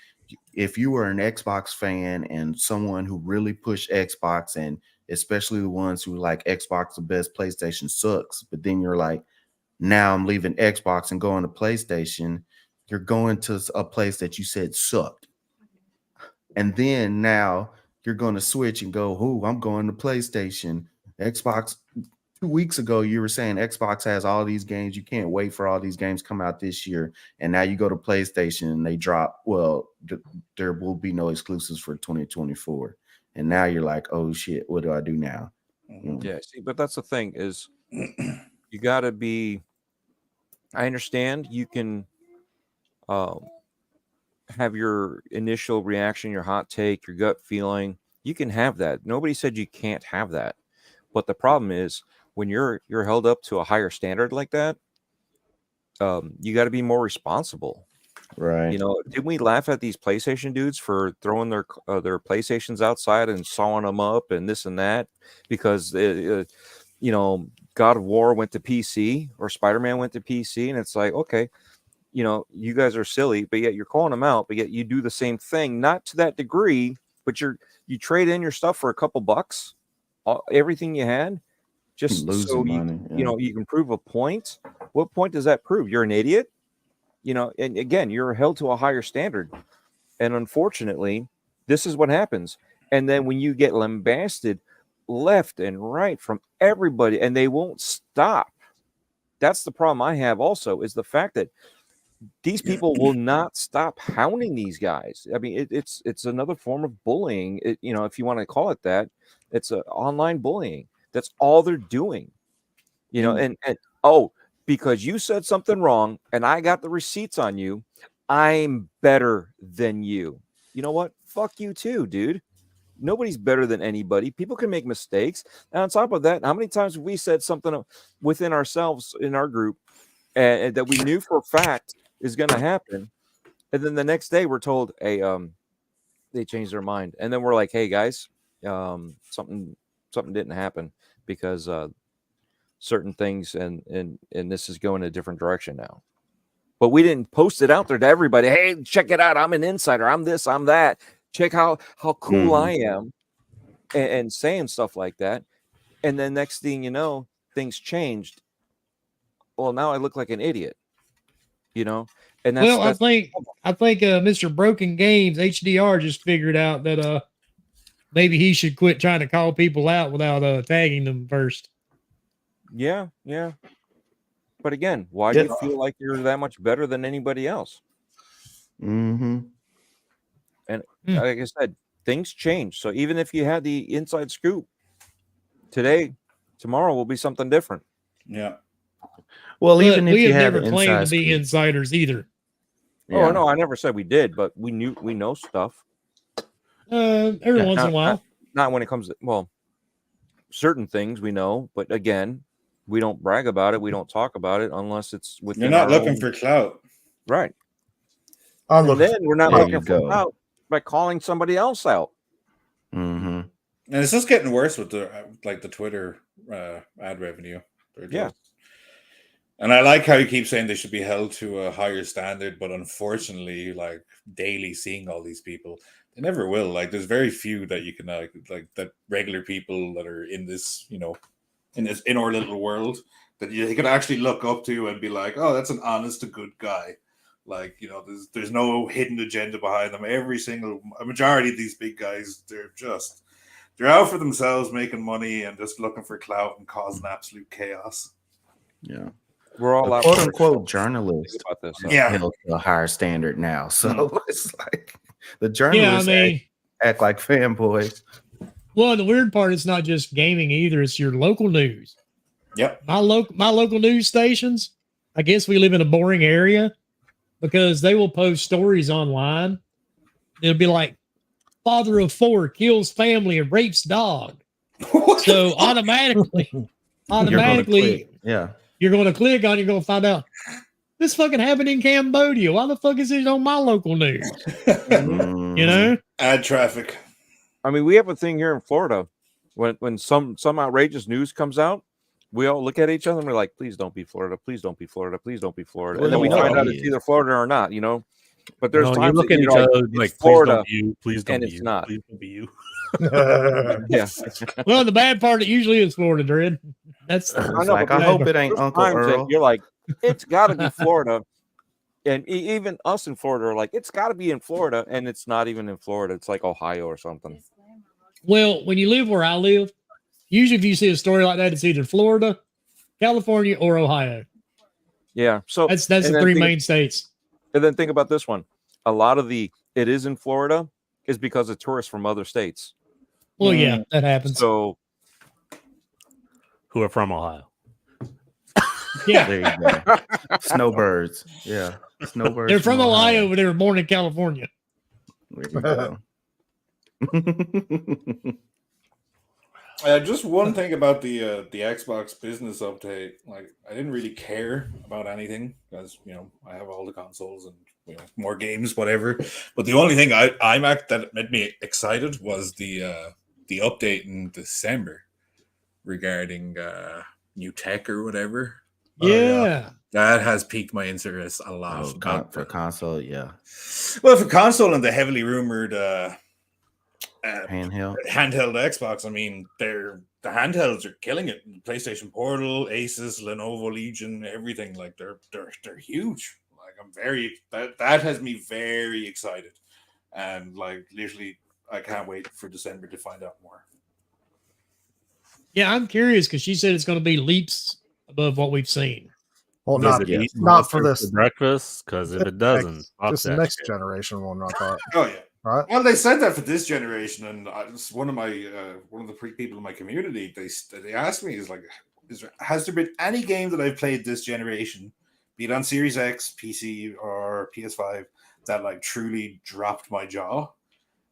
S2: If you were an Xbox fan and someone who really pushed Xbox, and especially the ones who like Xbox the best, PlayStation sucks, but then you're like, now I'm leaving Xbox and going to PlayStation, you're going to a place that you said sucked. And then now you're going to switch and go, oh, I'm going to PlayStation. Xbox, 2 weeks ago, you were saying Xbox has all these games. You can't wait for all these games come out this year. And now you go to PlayStation and they drop, well, there will be no exclusives for 2024. And now you're like, oh, shit, what do I do now?
S6: Yeah, see, but that's the thing is you got to be, I understand you can have your initial reaction, your hot take, your gut feeling. You can have that. Nobody said you can't have that. But the problem is when you're held up to a higher standard like that, you got to be more responsible.
S2: Right.
S6: You know, didn't we laugh at these PlayStation dudes for throwing their PlayStations outside and sawing them up and this and that because God of War went to PC or Spider-Man went to PC, and it's like, okay, you guys are silly, but yet you're calling them out, but yet you do the same thing, not to that degree, but you trade in your stuff for a couple bucks, everything you had, just so
S2: money,
S6: you can prove a point. What point does that prove? You're an idiot. And again, you're held to a higher standard. And unfortunately, this is what happens. And then when you get lambasted left and right from everybody, and they won't stop. That's the problem I have also, is the fact that these people will not stop hounding these guys. I mean, it's another form of bullying. If you want to call it that, it's online bullying. That's all they're doing. And because you said something wrong and I got the receipts on you, I'm better than you. You know what? Fuck you too, dude. Nobody's better than anybody. People can make mistakes. And on top of that, how many times have we said something within ourselves in our group and that we knew for a fact is going to happen, and then the next day we're told, hey, they changed their mind, and then we're like, hey guys, something didn't happen because certain things and this is going a different direction now. But we didn't post it out there to everybody. Hey, check it out, I'm an insider, I'm this, I'm that, check how cool I am, and saying stuff like that. And then next thing you know, things changed. Well, now I look like an idiot, and that's,
S1: Well, I think Mr. Broken Games HDR just figured out that maybe he should quit trying to call people out without tagging them first.
S6: Yeah. But again, why do you feel like you're that much better than anybody else?
S2: Mm-hmm.
S6: And like I said, things change. So even if you had the inside scoop today, tomorrow will be something different.
S4: Yeah.
S2: Well,
S1: But
S2: even if
S1: we
S2: you
S1: have
S2: had
S1: never
S2: an
S1: claimed
S2: inside
S1: to be
S2: scoop.
S1: insiders either.
S2: Yeah.
S6: Oh no, I never said we did, but we know stuff.
S1: Every once in a while.
S6: Not when it comes to certain things we know, but again, we don't brag about it. We don't talk about it unless it's within.
S4: You're not looking for clout,
S6: right?
S5: I'm
S6: And then we're not
S2: There
S6: looking
S2: you
S6: for
S2: go.
S6: clout by calling somebody else out.
S2: Mm-hmm.
S4: and it's just getting worse with the Twitter ad revenue.
S6: Yeah.
S4: And I like how you keep saying they should be held to a higher standard, but unfortunately, like daily seeing all these people, they never will. Like, there's very few that you can like that regular people that are in this, in our little world that you could actually look up to and be like, oh, that's an honest to good guy. Like, there's no hidden agenda behind them. A majority of these big guys, they're out for themselves, making money and just looking for clout and causing absolute chaos.
S2: Yeah.
S6: We're all out
S2: quote
S6: for
S2: unquote
S6: it.
S2: journalists
S6: About this.
S4: Yeah.
S2: held to a higher standard now. So it's like the journalists act like fanboys.
S1: Well, the weird part is not just gaming either; it's your local news.
S4: Yep.
S1: My local news stations. I guess we live in a boring area because they will post stories online. It'll be like, father of 4 kills family and rapes dog. So automatically, you're going to click on it, you're going to find out this fucking happened in Cambodia. Why the fuck is it on my local news?
S4: Ad traffic.
S6: I mean, we have a thing here in Florida when some outrageous news comes out, we all look at each other and we're like, please don't be Florida, please don't be Florida, please don't be Florida.
S2: Well,
S6: and then we find out it's either Florida or not, But there's times
S3: you look at each
S6: like,
S3: other like,
S6: Florida,
S3: please don't
S6: and
S3: be
S6: it's
S3: you.
S6: not.
S3: Please don't be you.
S6: Yeah.
S1: Well, the bad part, it usually is Florida, Dread. That's
S2: I hope it ain't Uncle Earl.
S6: You're like, it's got to be Florida. And even us in Florida are like, it's got to be in Florida. And it's not even in Florida. It's like Ohio or something.
S1: Well, when you live where I live, usually if you see a story like that, it's either Florida, California, or Ohio.
S6: Yeah. So
S1: that's the 3 main states.
S6: And then think about this one. A lot of it is in Florida is because of tourists from other states.
S1: Well, yeah, that happens.
S6: So
S3: who are from Ohio.
S1: Yeah.
S2: There you go. Snowbirds. Yeah. Snowbirds.
S1: They're from Ohio, but they were born in California.
S2: There you go.
S4: Just one thing about the Xbox business update. Like, I didn't really care about anything because I have all the consoles and more games, whatever. But the only thing that made me excited was the update in December regarding new tech or whatever.
S1: Yeah.
S4: That has piqued my interest a lot.
S2: For console, yeah.
S4: Well, for console and the heavily rumored
S2: handheld
S4: Xbox, I mean, the handhelds are killing it. PlayStation Portal, Asus, Lenovo Legion, everything, like they're huge. Like, that has me very excited, and like literally, I can't wait for December to find out more.
S1: Yeah, I'm curious because she said it's going to be leaps above what we've seen.
S5: Well,
S3: Does
S5: not
S3: it eat
S5: not for
S3: monsters
S5: this.
S3: breakfast? Because if it doesn't, fuck
S5: Just the
S3: that
S5: next
S3: shit.
S5: generation one, I thought.
S4: Oh yeah.
S5: Right?
S4: Well, they said that for this generation, and one of the people in my community, they asked me, has there been any game that I've played this generation, be it on Series X, PC, or PS5, that like truly dropped my jaw?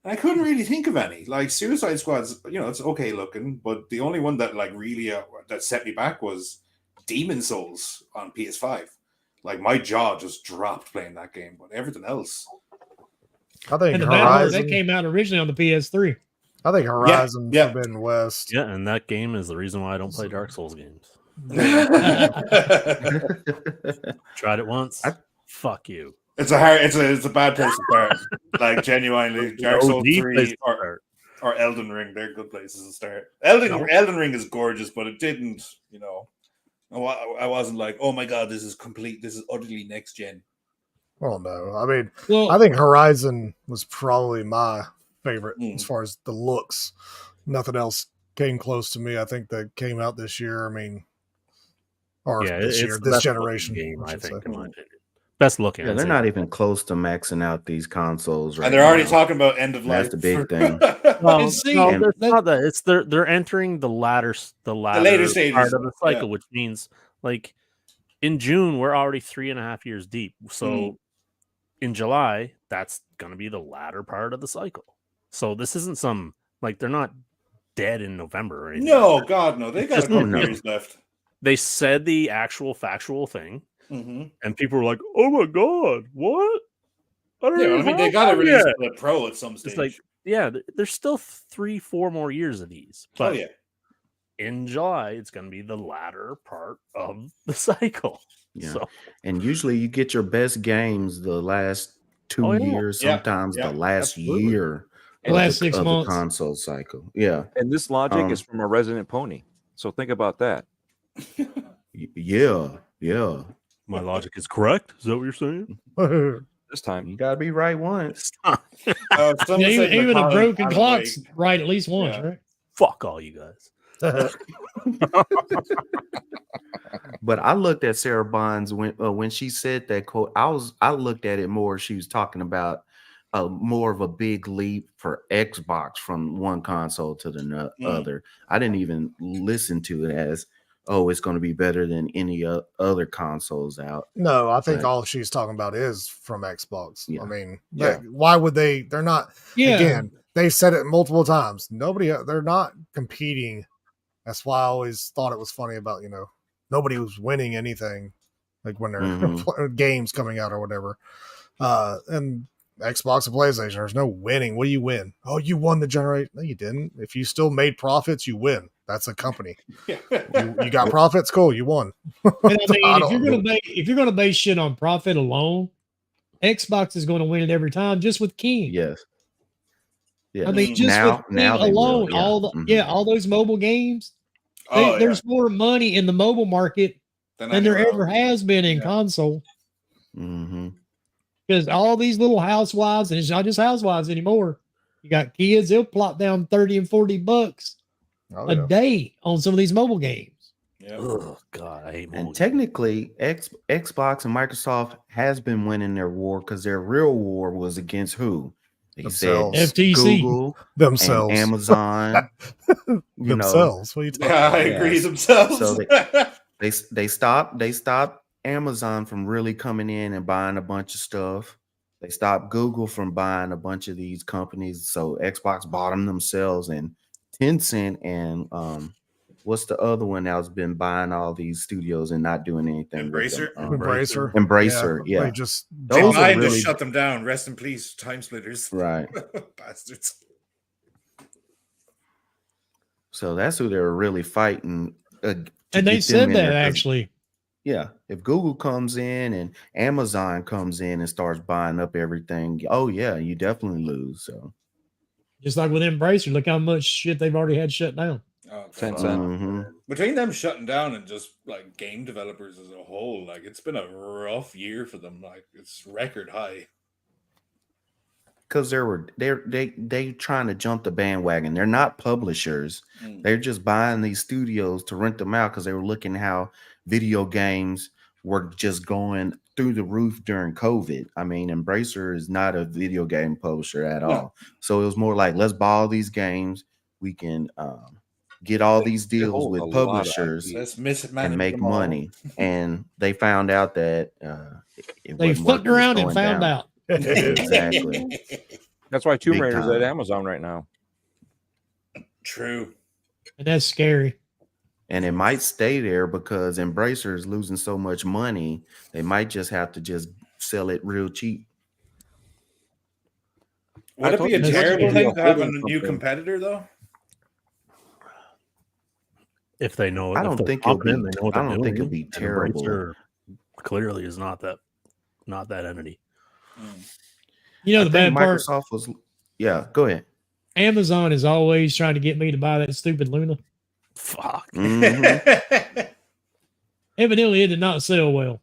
S4: And I couldn't really think of any. Like Suicide Squad's, it's okay looking, but the only one that like really that set me back was Demon Souls on PS5. Like my jaw just dropped playing that game, but everything else.
S5: I think
S1: And the bad part,
S5: Horizon.
S1: that came out originally on the PS3.
S5: I think Horizon
S4: yeah.
S5: Forbidden West.
S3: Yeah, and that game is the reason why I don't play Dark Souls games. Tried it once. Fuck you.
S4: It's a bad place to start. Like genuinely, Dark Souls 3 or Elden Ring, they're good places to start. Elden Ring is gorgeous, but it didn't, I wasn't like, oh my god, this is utterly next gen.
S5: Well, no. I mean,
S1: Well,
S5: I think Horizon was probably my favorite as
S4: Mm.
S5: far as the looks. Nothing else came close to me. I think that came out this year. I mean, or
S3: Yeah,
S5: this
S3: it's
S5: year,
S3: the
S5: this
S3: best looking
S5: generation.
S3: game,
S5: I
S3: I
S5: should
S3: think,
S5: say.
S3: in my opinion. Best looking.
S2: Yeah,
S3: I'd
S2: they're
S3: say.
S2: not even close to maxing out these consoles right
S4: And they're already
S2: now.
S4: talking about end of life.
S2: That's the big thing.
S3: Well,
S1: And see,
S3: no,
S2: and-
S3: it's not that. It's they're entering the latter
S4: later stages,
S3: part of the cycle,
S4: yeah.
S3: which means like in June we're already 3.5 years deep. So in July, that's gonna be the latter part of the cycle. So this isn't some like they're not dead in November or anything.
S4: No,
S3: like that.
S4: God, no. They got a
S3: Just-
S4: couple
S2: no.
S4: years left.
S3: They said the actual factual thing,
S4: Mm-hmm.
S3: and people were like, "Oh my god, what?" I don't
S4: Yeah,
S3: even
S4: I mean, they
S3: have
S4: got to
S3: one
S4: release
S3: yet."
S4: the Pro at some stage.
S3: It's like, yeah, there's still 3-4 more years of these, but
S4: oh yeah,
S3: in July, it's going to be the latter part of the cycle.
S2: Yeah.
S3: So,
S2: And usually you get your best games the last 2
S3: Oh, yeah.
S2: years,
S4: Yeah,
S2: sometimes
S4: yeah,
S2: the last
S4: absolutely.
S2: year
S1: The last 6
S2: of
S1: months.
S2: the console cycle. Yeah.
S6: And this logic is from a resident pony. So think about that.
S2: Yeah. Yeah.
S3: my logic is correct. Is that what you're saying?
S6: This time.
S2: You gotta be right once.
S4: someone
S1: Yeah,
S4: said
S1: even a
S4: McCollum
S1: broken
S4: Alan
S1: clock's
S4: Wake.
S1: right at least once,
S4: Yeah.
S1: right?
S3: Fuck all you guys.
S2: But I looked at Sarah Bonds when she said that quote. I looked at it more. She was talking about more of a big leap for Xbox from one console to the other. I didn't even listen to it as, oh, it's going to be better than any other consoles out.
S5: No, I think
S2: But-
S5: all she's talking about is from Xbox.
S2: Yeah.
S5: I mean,
S4: Yeah.
S5: why would they? They're not.
S1: Yeah.
S5: Again, they've said it multiple times. They're not competing. That's why I always thought it was funny about, nobody was winning anything, like when they're
S2: Mhm.
S5: games coming out or whatever. And Xbox and PlayStation, there's no winning. What do you win? Oh, you won the generation. No, you didn't. If you still made profits, you win. That's a company. You got profits, cool, you won.
S1: And I mean,
S5: I
S1: if you're gonna base shit on profit alone, Xbox is going to win it every time, just with King.
S2: Yes. Yeah.
S1: I mean, just with King
S2: they will,
S1: alone,
S2: yeah.
S1: all those mobile games.
S4: Oh, yeah.
S1: There's more money in the mobile market
S4: Than
S1: than there
S4: anywhere
S1: ever
S4: else.
S1: has been in
S4: Yeah.
S1: console.
S2: Mm-hmm.
S1: Because all these little housewives, and it's not just housewives anymore. You got kids; they'll plop down $30 and $40
S5: Oh,
S1: a
S5: yeah.
S1: day on some of these mobile games.
S4: Yeah.
S3: Oh God, I hate mobile
S2: And
S3: games.
S2: technically, Xbox and Microsoft has been winning their war because their real war was against who? They
S5: Themselves.
S2: said
S1: FTC.
S2: Google
S5: Themselves.
S2: and Amazon.
S5: Themselves. What are you talking
S4: Yeah, I agree
S2: Yes.
S4: themselves.
S2: So they stopped Amazon from really coming in and buying a bunch of stuff. They stopped Google from buying a bunch of these companies. So Xbox bought them themselves, and Tencent and what's the other one that's been buying all these studios and not doing anything with them?
S5: Embracer.
S2: Embracer, yeah.
S5: They just
S4: They
S2: Those are
S4: mind
S2: really-
S4: to shut them down. Rest in peace, time splitters.
S2: Right.
S4: Bastards.
S2: So that's who they're really fighting.
S1: And they said that actually.
S2: Yeah, if Google comes in and Amazon comes in and starts buying up everything, oh yeah, you definitely lose. So
S1: Just like with Embracer, look how much shit they've already had shut down.
S4: Oh, God.
S6: Tencent.
S2: mhm.
S4: Between them shutting down and just like game developers as a whole, like it's been a rough year for them. Like it's record high.
S2: because they trying to jump the bandwagon. They're not publishers.
S4: Mm.
S2: They're just buying these studios to rent them out because they were looking how video games were just going through the roof during COVID. I mean, Embracer is not a video game publisher at all. So it was more like, let's buy all these games. We can get all these deals
S6: hold
S2: with
S6: a lot of
S2: publishers
S4: Let's mismanage
S2: and make
S4: them all.
S2: money. And they found out that it
S1: They
S2: wasn't
S1: fucked
S2: working, it was
S1: around and
S2: going
S1: found
S2: down.
S1: out.
S2: Exactly.
S6: That's why Tomb
S2: Big
S6: Raider's at
S2: time.
S6: Amazon right now.
S4: True.
S1: And that's scary.
S2: And it might stay there because Embracer is losing so much money. They might just have to just sell it real cheap.
S4: Would it be a
S1: you,
S4: terrible thing to have a
S6: holding
S4: new
S6: something.
S4: competitor, though?
S3: If they know,
S2: I
S3: if
S2: don't
S3: they're
S2: think it'll be.
S3: confident, they know what
S2: I
S3: they're
S2: don't think it'll
S3: doing,
S2: be
S3: and
S2: terrible.
S3: Embracer clearly is not that entity.
S1: You know,
S2: I
S1: the
S2: think
S1: bad part,
S2: Microsoft was. Yeah, go ahead.
S1: Amazon is always trying to get me to buy that stupid Luna.
S3: Fuck.
S2: Mhm.
S1: Evidently, it did not sell well.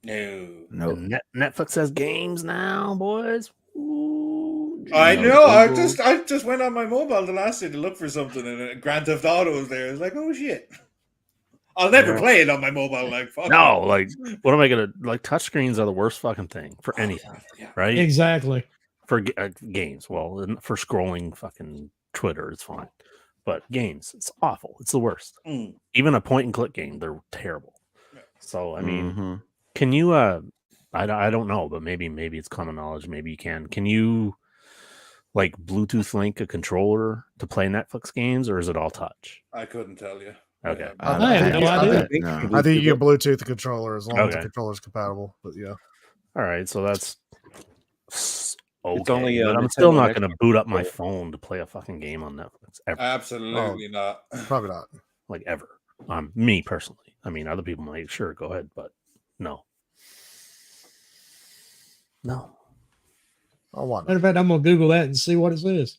S4: No.
S2: No,
S3: And Netflix has games now, boys. Ooh,
S4: I
S2: No,
S4: know. I
S2: Google.
S4: just went on my mobile the last day to look for something, and Grand Theft Auto was there. I was like, oh shit! I'll never
S3: Yeah.
S4: play it on my mobile. Like, fuck
S3: No,
S4: it.
S3: like, what am I gonna like? Touchscreens are the worst fucking thing for anything,
S4: Yeah.
S3: right?
S1: Exactly.
S3: For games, well, for scrolling fucking Twitter, it's fine, but games, it's awful. It's the worst.
S4: Mm.
S3: Even a point and click game, they're terrible.
S4: Yeah.
S3: So, I mean,
S2: Mhm.
S3: can you? I don't know, but maybe it's common knowledge. Maybe you can. Can you like Bluetooth link a controller to play Netflix games, or is it all touch?
S4: I couldn't tell you.
S3: Okay.
S1: I have no idea.
S2: No.
S5: I think you can Bluetooth the controller as long as the
S3: Okay.
S5: controller's compatible. But yeah,
S3: All right, so that's okay.
S6: only,
S3: but I'm
S6: Nintendo
S3: still not
S6: and
S3: going to
S6: Xbox
S3: boot up my
S6: controller.
S3: phone to play a fucking game on Netflix ever,
S4: Absolutely not.
S5: probably not.
S3: like ever. Me personally. I mean, other people might. Sure, go ahead, but no.
S5: I want
S1: Matter
S5: it.
S1: of fact, I'm gonna Google that and see what it says.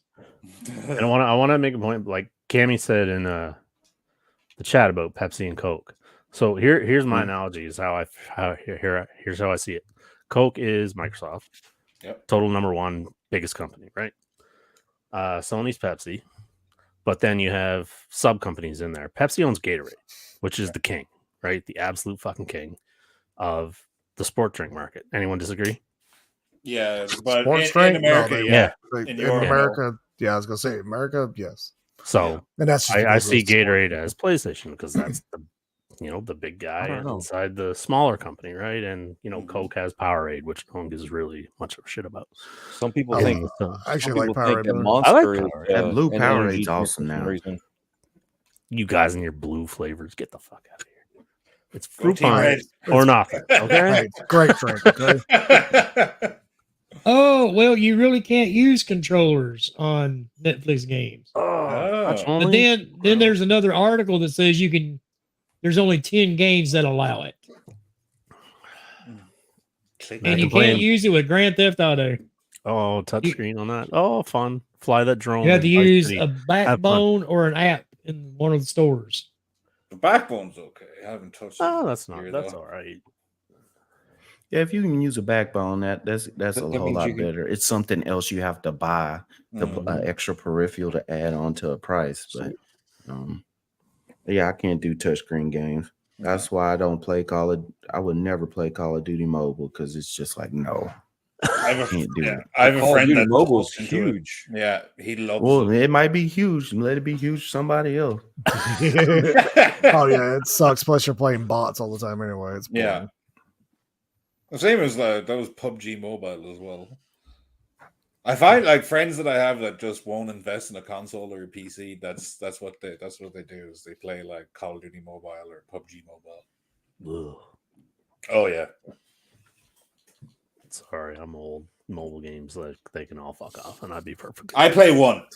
S3: And I want to make a point, like Cammy said in the chat about Pepsi and Coke. So here's my analogy: is here's how I see it. Coke is Microsoft,
S4: Yep.
S3: total number one biggest company, right? Sony's Pepsi, but then you have sub companies in there. Pepsi owns Gatorade, which is the king, right? The absolute fucking king of the sport drink market. Anyone disagree?
S4: Yeah, but
S5: Sports
S4: in
S5: drink?
S4: America,
S5: No, they-
S4: yeah.
S5: Like,
S4: In
S5: in
S4: Europe,
S5: America, yeah, I was gonna say America, yes.
S3: So
S5: And that's just
S3: I
S5: because
S3: see
S5: it's sport.
S3: Gatorade as PlayStation because that's the big guy
S6: don't know.
S3: inside the smaller company, right? And
S4: Mhm.
S3: Coke has Powerade, which no one gives really much of a shit about.
S6: Some people
S5: I
S6: think
S5: love-
S3: So
S5: I actually
S6: some
S5: like
S6: people think
S5: Powerade
S6: that
S5: better.
S6: Monster
S3: I like
S6: is
S3: Powerade.
S2: That blue
S6: an
S2: Powerade's
S6: energy drink
S2: awesome
S6: for some
S2: now.
S6: reason.
S3: you guys and your blue flavors, get the fuck out of here. It's
S4: Go
S3: fruit
S4: Team
S3: punch
S4: Red.
S3: or nothing. Okay.
S5: Hey, great drink. Okay?
S1: Oh, well, you really can't use controllers on Netflix games.
S3: Touch
S4: Oh.
S1: But
S3: only?
S1: then there's another article that says there's only 10 games that allow it.
S4: Click
S1: And
S3: I
S1: you
S3: can play
S1: can't
S3: 'em.
S1: use it with Grand Theft Auto.
S3: Oh, touchscreen on that. Oh, fun. Fly that drone.
S1: You have to
S3: in Vice
S1: use
S3: City.
S1: a backbone or an app in one of the stores.
S4: The backbone's okay. I haven't touched it.
S3: Oh, that's
S4: here,
S3: that's
S4: though.
S3: all right.
S2: Yeah, if you can use a backbone, that's a
S6: That
S2: whole
S6: means
S2: lot
S6: you can-
S2: better. It's something else you have to buy, the
S4: Mhm.
S2: extra peripheral to add on to a price. But yeah, I can't do touchscreen games. That's why I don't play I would never play Call of Duty Mobile because it's just like no,
S4: I have a,
S2: can't do
S4: yeah,
S2: it.
S4: I have a
S6: Call of
S4: friend
S6: Duty
S4: that
S6: Mobile's
S4: looks into it.
S6: huge.
S4: Yeah, he loves
S2: Well,
S4: it.
S2: it might be huge. Let it be huge for somebody else.
S5: Oh yeah, it sucks. Plus you're playing bots all the time anyway. It's boring.
S4: Yeah. The same as that was PUBG Mobile as well. I find like friends that I have that just won't invest in a console or a PC. That's what they do is they play like Call of Duty Mobile or PUBG Mobile.
S3: Ugh.
S4: Oh yeah.
S3: Sorry, I'm old. Mobile games, like they can all fuck off, and I'd be perfect.
S4: I play one.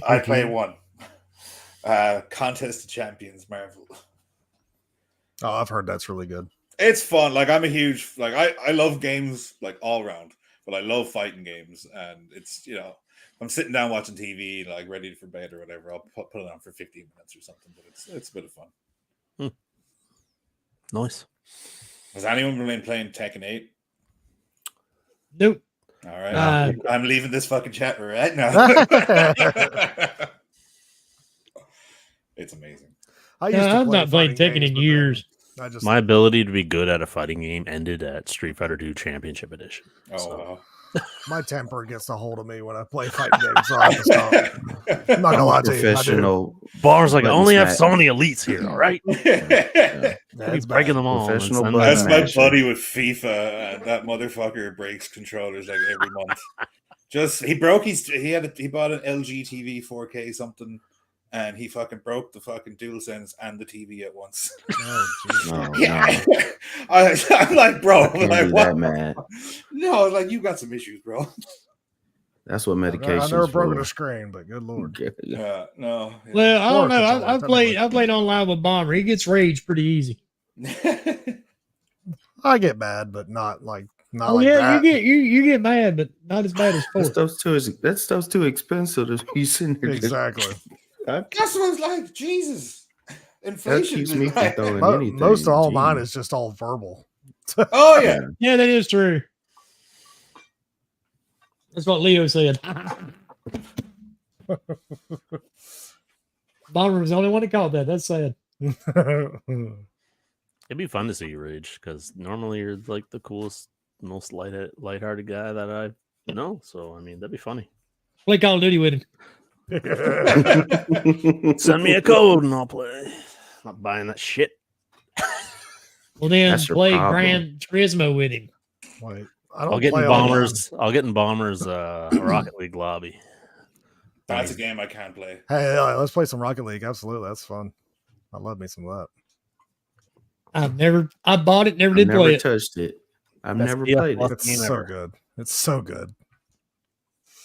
S4: I play one. Contest of Champions Marvel.
S5: Oh, I've heard that's really good.
S4: It's fun. Like I'm a huge I love games like all around, but I love fighting games, and it's I'm sitting down watching TV like ready for bed or whatever. I'll put it on for 15 minutes or something, but it's a bit of fun.
S3: Nice.
S4: Has anyone been playing Tekken 8?
S1: Nope.
S4: All right, I'm leaving this fucking chat right now. It's amazing.
S5: I used to
S1: I've
S5: play
S1: not played
S5: fighting
S1: Tekken
S5: games,
S1: in
S5: but
S1: years.
S3: My ability to be good at a fighting game ended at Street Fighter 2 Championship Edition.
S4: Oh,
S3: So,
S4: wow.
S5: my temper gets a hold of me when I play fighting games, so I have to stop. I'm not gonna lie to you. I do.
S2: Professional.
S3: Bar's like, I
S2: button
S3: only have
S2: smash.
S3: so many elites here, all right?
S2: Yeah.
S3: I'll be breaking them all.
S2: Professional
S3: and
S2: button
S4: That's my
S2: Smash it.
S4: buddy with FIFA, and that motherfucker breaks controllers like every month. He bought an LG TV 4K something, and he fucking broke the fucking DualSense and the TV at once.
S5: Oh, geez.
S2: No,
S4: Yeah.
S2: no.
S4: I'm like, bro,
S2: Can't
S4: like,
S2: be
S4: what?
S2: that mad.
S4: No, like you got some issues, bro.
S2: That's what
S5: I
S2: medication.
S5: never broken a screen, but good lord.
S4: Yeah, no. Yeah.
S1: Well, I don't know.
S5: controller,
S1: I played online with Bomber. He gets rage pretty easy.
S5: I get mad, but not like
S1: Oh
S5: like
S1: yeah,
S5: that.
S1: you get mad, but not as bad as
S2: That
S1: Fort.
S2: stuff's too expensive to be sitting there.
S5: Exactly.
S4: That's what I was like. Jesus,
S2: That
S4: inflation
S2: keeps
S4: is
S2: me from
S4: like-
S2: throwing anything.
S5: Most of all
S2: Jeez.
S5: mine is just all verbal.
S4: Oh yeah.
S1: Yeah, that is true. That's what Leo said. Bomber was the only one that called that. That's sad.
S3: It'd be fun to see you rage because normally you're like the coolest, most lighthearted guy that I know. So I mean, that'd be funny.
S1: Play Call of Duty with him.
S3: Send me a code and I'll play. Not buying that shit.
S1: Well, then
S2: That's your
S1: play
S2: problem.
S1: Gran Turismo with him.
S5: Wait, I don't
S3: I'll get in
S5: play online.
S3: bombers. I'll get in bombers. Rocket League lobby.
S4: That's a game I can't play.
S5: Hey, let's play some Rocket League. Absolutely, that's fun. I love me some of that.
S1: I bought it, never
S2: I've
S1: did
S2: never
S1: play it.
S2: touched it. I've
S3: That's
S2: never
S3: PS
S2: played
S3: Plus.
S2: it.
S5: It's
S3: game
S5: so
S3: ever.
S5: good. It's so good.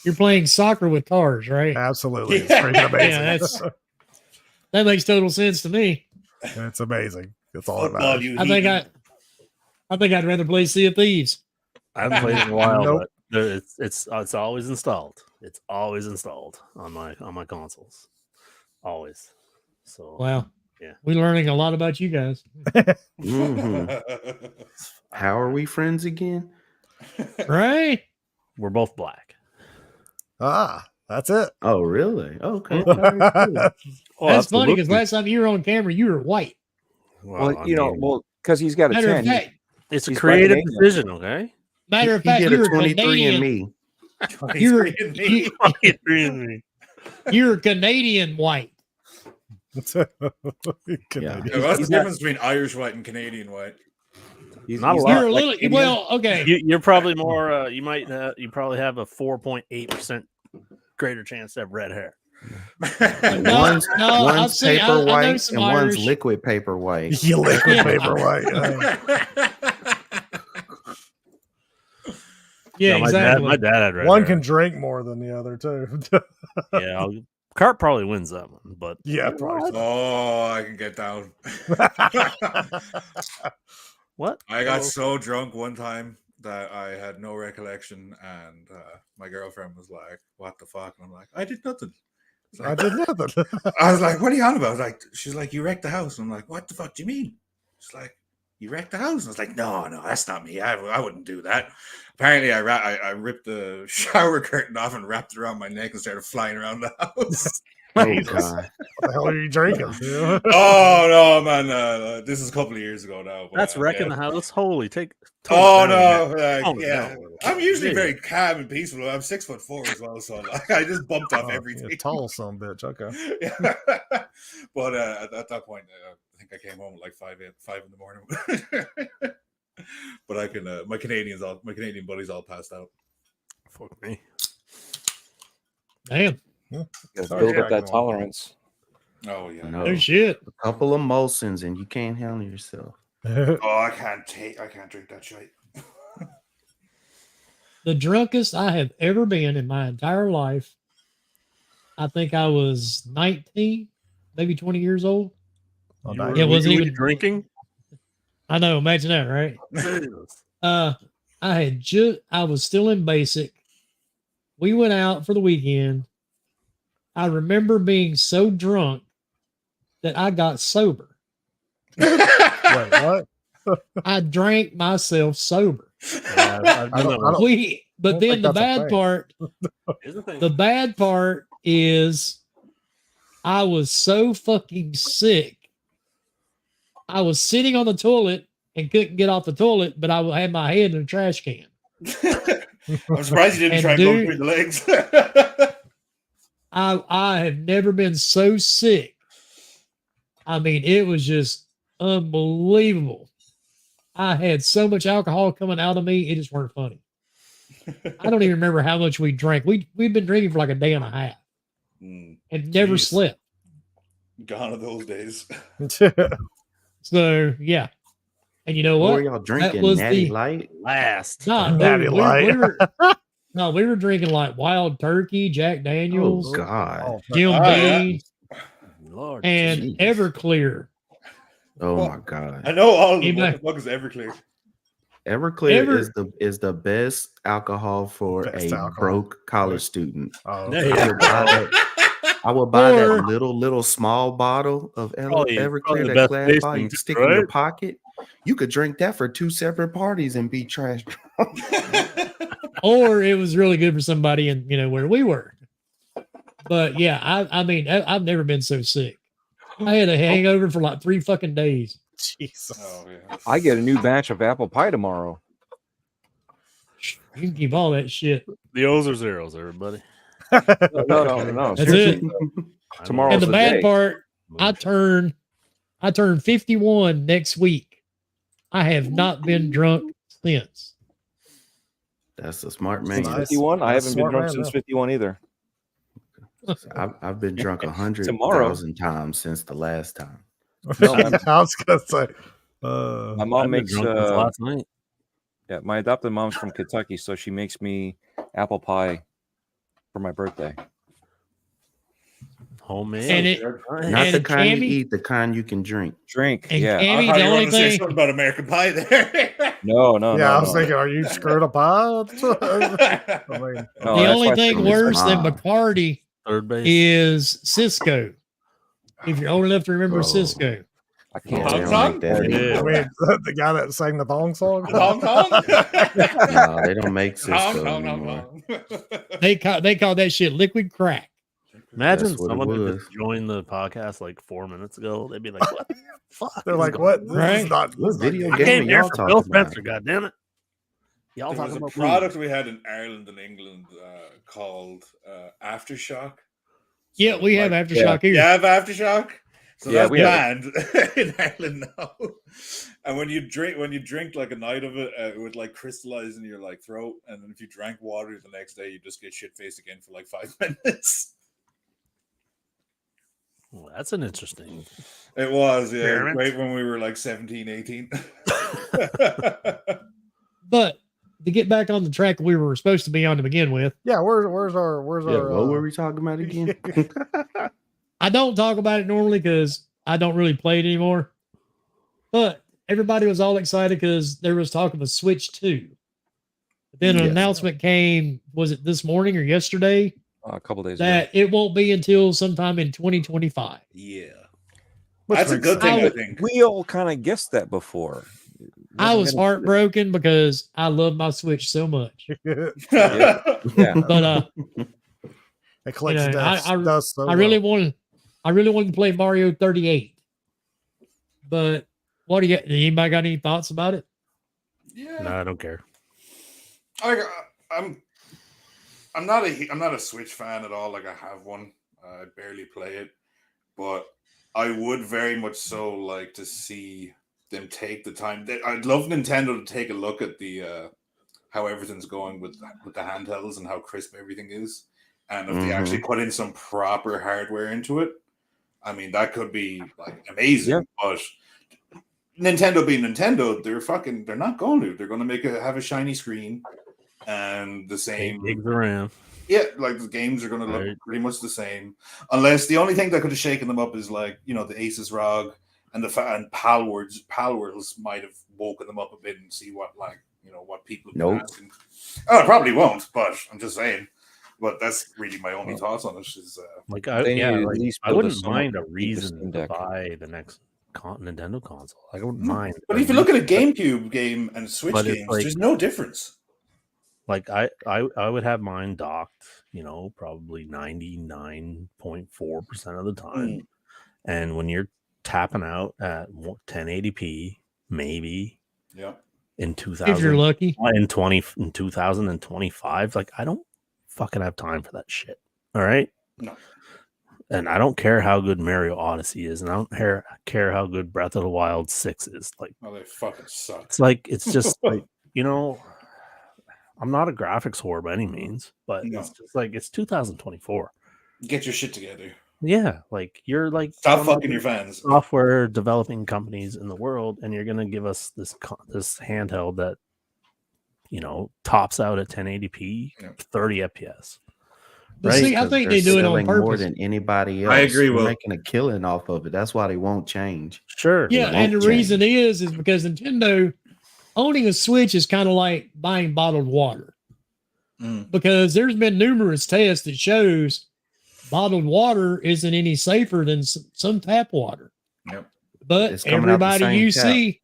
S1: You're playing soccer with cars, right?
S5: Absolutely, it's
S4: Yeah.
S5: freaking amazing.
S1: Yeah, that makes total sense to me.
S5: It's amazing. That's all that
S4: Football,
S5: matters.
S4: you
S1: I think
S4: heathen.
S1: I think I'd rather play Sea of Thieves.
S3: I haven't played it in a while,
S5: Nope.
S3: but it's always installed. It's always installed on my consoles. Always. So
S1: Wow.
S3: Yeah.
S1: We're learning a lot about you guys.
S2: Mhm. How are we friends again?
S1: Right?
S3: we're both black.
S5: That's it.
S2: Oh, really? Okay.
S3: Oh,
S1: That's funny because
S3: absolutely.
S1: last time you were on camera, you were white.
S3: Well,
S6: Well, you know,
S3: mean,
S6: well, because he's got a
S1: Matter of
S6: 10. he-
S1: fact,
S3: it's a
S6: he's
S3: creative
S6: fucking
S3: decision, okay?
S1: matter of
S2: He
S1: fact,
S2: did
S1: you
S2: a
S1: were
S2: 23 and
S1: Canadian.
S2: me.
S1: You're Canadian white.
S5: Canadian.
S4: Yeah, what's
S6: He's
S4: the
S6: not-
S4: difference between Irish white and Canadian white?
S6: he's
S3: Not a
S6: he's
S3: lot.
S1: You're a
S6: like
S1: little
S6: Canadian.
S1: well, okay.
S3: You're probably more. You probably have a 4.8% greater chance to have red hair.
S1: No,
S2: One's
S1: I've seen- I
S2: paper
S1: know
S2: white
S1: some
S2: and one's
S1: Irish.
S2: liquid paper white.
S5: You liquid
S1: Yeah.
S5: paper white.
S1: Yeah,
S3: No,
S1: exactly.
S3: My dad had red
S5: One
S3: hair.
S5: can drink more than the other too.
S3: Cart probably wins that one, but
S5: Yeah, probably.
S4: Oh, I can get down.
S3: what?
S4: I got so drunk one time that I had no recollection, and my girlfriend was like, "What the fuck?" And I'm like, "I did nothing." It's
S5: I
S4: like-
S5: did nothing.
S4: I was like, "What are you on about?" I was like, "She's like, you wrecked the house." And I'm like, "What the fuck do you mean?" She's like, "You wrecked the house." And I was like, "No, that's not me. I wouldn't do that." Apparently, I ripped the shower curtain off and wrapped it around my neck and started flying around the house.
S2: Oh,
S5: Jesus.
S2: God.
S5: What the hell are you drinking?
S4: Oh no, man! This is a couple of years ago now.
S3: That's wrecking
S4: yeah.
S3: the house. Holy, tone
S4: Oh
S3: it down,
S4: no!
S3: man.
S4: Like,
S3: Tone it
S4: yeah,
S3: down a little.
S4: I'm usually
S3: Yeah.
S4: very calm and peaceful. I'm 6'4" as well, so like, I just bumped off
S5: Oh,
S4: everything.
S5: you're tall son bitch. Okay.
S4: Yeah. But at that point, I think I came home at like 5 in the morning. But I can. My Canadian buddies all passed out.
S3: Fuck me.
S1: Damn.
S6: You gotta
S5: Sorry,
S6: build
S5: yeah,
S6: up that
S5: go on.
S6: tolerance.
S4: Oh yeah.
S2: No.
S1: Oh shit.
S2: A couple of Molsons and you can't handle yourself.
S4: Oh, I can't drink that shit.
S1: The drunkest I have ever been in my entire life. I think I was 19, maybe 20 years old.
S5: Oh,
S3: You
S5: nice.
S3: were-
S1: It wasn't
S3: were you
S1: even-
S3: drinking.
S1: I know, imagine that, right? I was still in basic. We went out for the weekend. I remember being so drunk that I got sober.
S5: Wait, what?
S1: I drank myself sober.
S3: Yeah, I've
S5: I
S3: done
S5: don't-
S3: that
S5: I
S3: once.
S5: don't-
S1: But
S5: don't
S1: then
S5: think
S1: the
S5: that's a
S1: bad
S5: thing.
S1: part,
S3: Here's the thing.
S1: the bad part is I was so fucking sick I was sitting on the toilet and couldn't get off the toilet, but I had my head in a trash can.
S4: I'm surprised you didn't
S1: And
S4: try and go
S1: dude-
S4: between the legs.
S1: I have never been so sick. I mean, it was just unbelievable. I had so much alcohol coming out of me, it just weren't funny. I don't even remember how much we drank. We've been drinking for like a day and a half and never
S4: Jeez.
S1: slept.
S4: Gone are those days.
S1: So yeah. And you know
S2: What
S1: what?
S2: were y'all drinking?
S1: was
S2: Natty
S1: the-
S2: Light?
S3: Last.
S1: Nah,
S5: Natty
S1: we
S5: Light.
S1: were drinking like Wild Turkey, Jack Daniels,
S2: Oh God!
S1: Jim
S4: Ah, yeah.
S1: Beam,
S3: Lord.
S1: and
S2: jeez.
S1: Everclear.
S2: Oh
S4: Well,
S2: my God!
S4: I know all of them.
S1: Anybody-
S4: What the fuck is Everclear?
S2: Everclear is the best alcohol for
S5: Best
S2: a
S5: alcohol.
S2: broke college student.
S5: Oh,
S3: Yeah,
S5: okay.
S3: yeah.
S2: I will buy
S1: Or-
S2: that little small bottle of
S3: Probably the
S2: Everclear, that
S3: best
S2: glass bottle you
S3: tasting,
S2: can stick in your
S3: right?
S2: pocket. You could drink that for 2 separate parties and be trash drunk.
S1: Or it was really good for somebody in where we were. But yeah, I mean, I've never been so sick. I had a hangover for like 3 fucking days.
S5: Jesus.
S4: Oh, yeah.
S6: I get a new batch of apple pie tomorrow.
S1: You can keep all that shit.
S3: The O's are zeros, everybody.
S6: No.
S1: That's
S6: Seriously,
S1: it.
S6: Tomorrow's
S1: And the
S6: the
S1: bad
S6: day.
S1: part, I turn 51 next week. I have not been drunk since.
S2: That's a smart
S6: Since
S2: man.
S5: Nice.
S6: 51, I
S5: That's
S6: haven't been
S5: smart
S6: drunk
S5: man,
S6: since
S5: yeah.
S6: 51 either.
S2: I've been drunk
S6: Tomorrow.
S2: 100,000 times since the last time.
S6: No,
S5: I was gonna say.
S6: my mom
S3: I've been
S6: makes
S3: drunk since last night.
S6: yeah, my adopted mom's from Kentucky, so she makes me apple pie for my birthday.
S3: Homemade.
S1: And it,
S2: Not the
S1: and
S2: kind
S1: Cammy-
S2: you eat, the kind you can drink.
S6: Drink,
S1: And
S6: yeah.
S4: I
S1: Cammy,
S4: thought
S1: the
S4: you were
S1: only
S4: going to say
S1: thing,
S4: something about American Pie there.
S6: No.
S5: Yeah, I was
S6: no.
S5: thinking, are you screwed up pie? I mean,
S6: No,
S1: the
S6: that's
S1: only
S6: why I
S1: thing
S2: said
S1: worse than
S2: Mom.
S1: Bacardi
S3: Third base.
S1: is Cisco. If you're old enough to remember
S2: Oh.
S1: Cisco.
S6: I
S2: Yeah,
S6: can't.
S2: they
S4: Tom
S2: don't
S4: Tom?
S2: make that
S3: Yeah.
S5: I
S2: anymore.
S5: mean, the guy that sang the thong song.
S4: Tom Tom?
S2: No, they don't make Cisco
S4: Tom
S2: anymore.
S1: They call that shit liquid crack.
S3: Imagine
S2: That's what it
S3: someone who
S2: was.
S3: just joined the podcast like 4 minutes ago. They'd be like, "What the fuck?"
S5: They're
S3: is
S5: like,
S3: going
S5: what?
S3: on?"
S5: This
S1: Right.
S5: is not.
S2: What
S5: This is
S2: video
S5: not
S3: I
S2: game
S3: came
S2: are
S3: here
S2: y'all
S3: for
S2: talking
S3: Bill
S2: about?
S3: Spencer. God damn it! Y'all
S4: There was
S3: talking
S4: a
S3: about
S4: product we had in Ireland and England called Aftershock.
S1: Yeah,
S4: So,
S1: we have
S4: like,
S1: Aftershock here.
S4: You have Aftershock? So
S6: Yeah,
S4: that's
S6: we have
S4: banned in Ireland now. And when you drink like a night of it, it would like crystallize in your like throat. And then if you drank water the next day, you just get shit faced again for like 5 minutes.
S3: Well, that's an interesting.
S4: It was, yeah.
S3: Experiment.
S4: Great when we were like 17, 18.
S1: But to get back on the track we were supposed to be on to begin with,
S5: Yeah, where's our
S2: What were we talking about again?
S1: I don't talk about it normally because I don't really play it anymore. But everybody was all excited because there was talk of a Switch 2. But then an
S2: Yes.
S1: announcement came, was it this morning or yesterday,
S6: a couple days ago.
S1: that it won't be until sometime in 2025.
S4: Yeah.
S5: Which
S4: That's a
S5: makes
S4: good
S5: sense.
S4: thing, I
S1: I-
S4: think.
S6: We all kind of guessed that before.
S1: I was
S6: Wasn't gonna-
S1: heartbroken because I love my Switch so much.
S6: Yeah.
S1: But
S5: It collects
S1: You know,
S5: dust.
S1: I
S5: dust so
S1: I really
S5: well.
S1: wanted to play Mario 38. But what do you anybody got any thoughts about it?
S4: Yeah.
S3: No, I don't care.
S4: I'm not a Switch fan at all. Like I have one. I barely play it. But I would very much so like to see them take the time. I'd love Nintendo to take a look at the how everything's going with the handhelds and how crisp everything is. And if they actually put in some proper hardware into it, I mean that could be like amazing.
S6: Yeah.
S4: But Nintendo being Nintendo, they're not going to. They're going to have a shiny screen and the
S3: 8
S4: same.
S3: gigs of RAM.
S4: Yeah, like the games are going to look
S3: Right.
S4: pretty much the same, unless the only thing that could have shaken them up is like the Aces ROG and and Palworlds might have woken them up a bit and see what what people have been
S2: Nope.
S4: asking. Oh, it probably won't, but I'm just saying. But that's really my only thoughts on it. Is
S3: Like
S6: They need to at
S3: like,
S6: least
S3: I
S6: build a
S3: wouldn't mind a
S6: somewhat
S3: reason
S6: Steam
S3: to
S6: Deck.
S3: buy the next Nintendo console. Like, I wouldn't mind.
S4: But if you look at a GameCube game and Switch
S3: But it's
S4: games,
S3: like-
S4: there's no difference.
S3: Like I would have mine docked, probably 99.4% of the time. And when you're tapping out at 1080p, maybe
S4: Yeah.
S3: in
S1: If you're
S3: 2000,
S1: lucky.
S3: in 2025. Like, I don't fucking have time for that shit. All right.
S4: No.
S3: And I don't care how good Mario Odyssey is, and I don't care how good Breath of the Wild 6 is. Like,
S4: Oh, they fucking suck.
S3: it's like, it's just like, you know, I'm not a graphics whore by any means, but
S4: No.
S3: it's just like, it's 2024.
S4: Get your shit together.
S3: Yeah, like, you're like,
S4: Stop
S3: one of
S4: fucking
S3: the
S4: your fans.
S3: software developing companies in the world, and you're gonna give us this handheld that, you know, tops out at 1080p,
S4: Yeah.
S3: 30 FPS.
S1: But
S3: Right?
S1: see, I think they
S2: They're
S1: do it on
S2: selling more
S1: purpose.
S2: than anybody else.
S4: I agree,
S2: They're
S4: Will.
S2: making a killing off of it. That's why they won't change.
S3: Sure.
S1: Yeah,
S2: won't
S1: and the reason
S2: change.
S1: is because Nintendo owning a Switch is kind of like buying bottled water. Because there's been numerous tests that shows bottled water isn't any safer than some tap water.
S4: Yep.
S1: But
S2: It's coming out the
S1: everybody
S2: same
S1: you
S2: tap.
S1: see,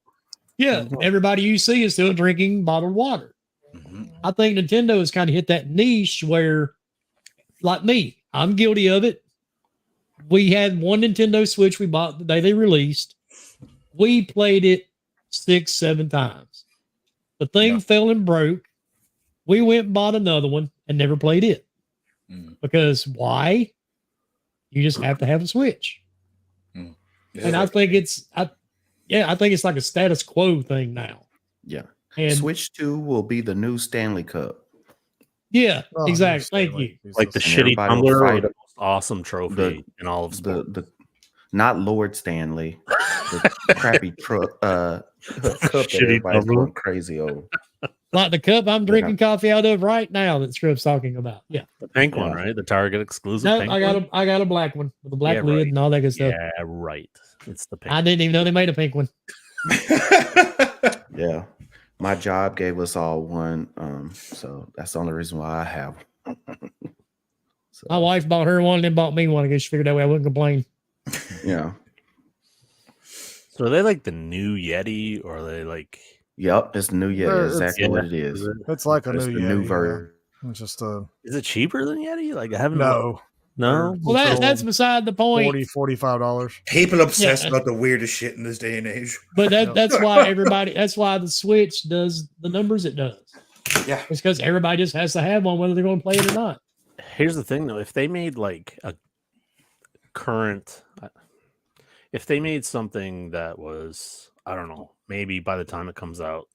S1: everybody you see is still drinking bottled water. I think Nintendo has kind of hit that niche where, like me, I'm guilty of it. We had one Nintendo Switch we bought the day they released. We played it 6-7 times. The thing fell and broke. We went and bought another one and never played it. Because why? You just have to have a Switch. And I think I think it's like a status quo thing now.
S2: Yeah.
S1: And
S2: Switch 2 will be the new Stanley Cup.
S1: yeah,
S5: Oh,
S1: exactly. Thank
S5: Stanley.
S1: you.
S3: Like the
S2: And
S3: shitty
S2: everybody will
S3: tumbler or
S2: fight
S3: the most awesome trophy
S2: the-
S3: in all of sports.
S2: The not Lord Stanley, the crappy cup that
S3: Shitty
S2: everybody's
S3: tumbler.
S2: going crazy over.
S1: Like the cup I'm drinking coffee out of right now that Scrub's talking about. Yeah.
S3: The pink one,
S2: Yeah.
S3: right? The Target exclusive.
S1: No,
S3: pink
S1: I got
S3: one?
S1: I got a black one with a black
S3: Yeah,
S1: lid
S3: right.
S1: and all that good stuff.
S3: Yeah, right. It's the pink.
S1: I didn't even know they made a pink one.
S2: Yeah. My job gave us all one. So that's the only reason why I have one. So,
S1: My wife bought her one and then bought me one. I guess she figured that way I wouldn't complain.
S2: yeah.
S3: So are they like the new Yeti, or are they like?
S2: Yep, it's the new Yeti.
S5: It's-
S2: Exactly what it is.
S5: It's like a
S2: It's
S5: new
S2: the new
S5: Yeti,
S2: version.
S5: yeah. It's just
S3: Is it cheaper than Yeti? Like, I haven't.
S5: no
S3: No.
S1: Well, that's beside the point.
S5: $40-$45.
S4: People obsessed
S1: Yeah.
S4: about the weirdest shit in this day and age.
S1: But that's why that's why the Switch does the numbers it does.
S4: Yeah.
S1: It's because everybody just has to have one, whether they're going to play it or not.
S3: Here's the thing, though. If they made like a current, if they made something that was, I don't know, maybe by the time it comes out,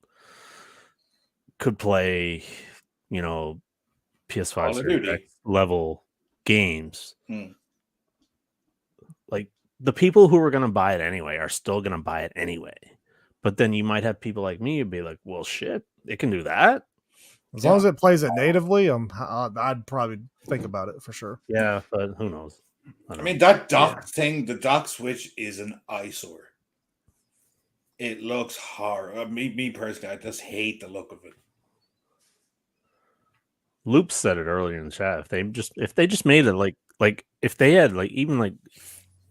S3: could play, you know, PS5
S4: Call of
S3: Series
S4: Duty.
S3: X level games,
S4: Hmm.
S3: like the people who are going to buy it anyway are still going to buy it anyway. But then you might have people like me who'd be like, well, shit, it can do that.
S5: As long as it plays it natively, I'd probably think about it for sure.
S3: Yeah, but who knows?
S4: I mean, that dock thing, the dock Switch is an eyesore. It looks horrible. Me personally, I just hate the look of it.
S3: Loop said it earlier in the chat. If they just made it like if they had like even like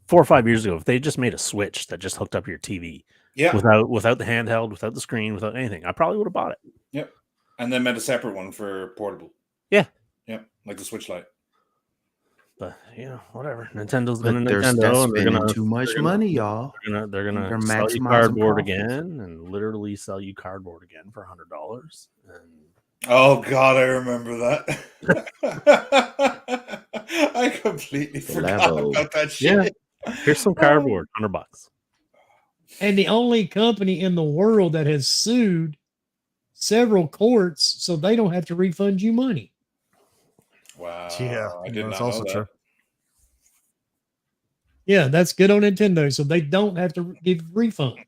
S3: 4 or 5 years ago, if they just made a Switch that just hooked up your TV,
S4: Yeah.
S3: without the handheld, without the screen, without anything, I probably would have bought it.
S4: Yep. And then made a separate one for portable.
S3: Yeah.
S4: Yep. Like the Switch Lite.
S3: But you know, whatever. Nintendo's
S2: But
S3: been a
S2: they're
S3: Nintendo, and they're
S2: spending
S3: gonna
S2: too much
S3: they're gonna-
S2: money, y'all.
S3: They're gonna
S2: They're
S3: sell you
S2: maximizing
S3: cardboard
S2: profits.
S3: again, and literally sell you cardboard again for $100. And
S4: Oh God, I remember that. I completely forgot
S2: Labo.
S4: about that shit.
S3: here's some cardboard, $100.
S1: And the only company in the world that has sued several courts so they don't have to refund you money.
S4: Wow.
S5: Yeah,
S4: I did
S5: that's
S4: not
S5: also
S4: know that.
S5: true.
S1: Yeah, that's good on Nintendo. So they don't have to give refunds.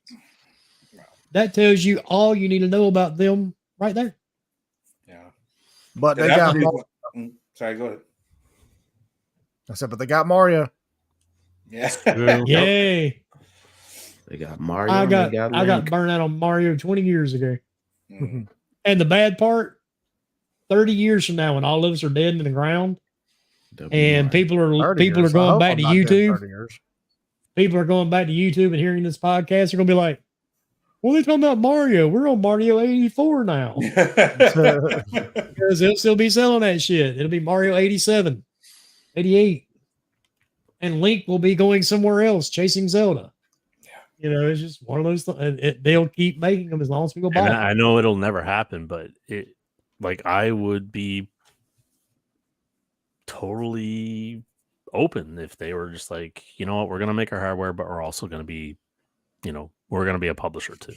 S1: That tells you all you need to know about them right there.
S4: Yeah.
S5: But they
S4: That
S5: got.
S4: produced- Sorry, go ahead.
S5: I said, but they got Mario.
S4: Yeah.
S1: Yay.
S2: They got Mario.
S1: I
S2: and
S1: got
S2: they got
S1: I got
S2: Link.
S1: burned out on Mario 20 years ago.
S4: Mm.
S1: And the bad part, 30 years from now, when all of us are dead in the ground,
S2: They'll be
S1: and
S2: Mario.
S1: people are
S5: 30 years. I
S1: going
S5: hope
S1: back
S5: I'm
S1: to
S5: not dead
S1: YouTube.
S5: 30 years.
S1: People are going back to YouTube and hearing this podcast. They're gonna be like, "What are they talking about Mario? We're on Mario 84 now." Because they'll still be selling that shit. It'll be Mario 87, 88. And Link will be going somewhere else chasing Zelda. It's just one of those. They'll keep making them as long as people buy.
S3: And
S1: them.
S3: I know it'll never happen, but I would be totally open if they were just like, you know what, we're gonna make our hardware, but we're also gonna be, we're gonna be a publisher too.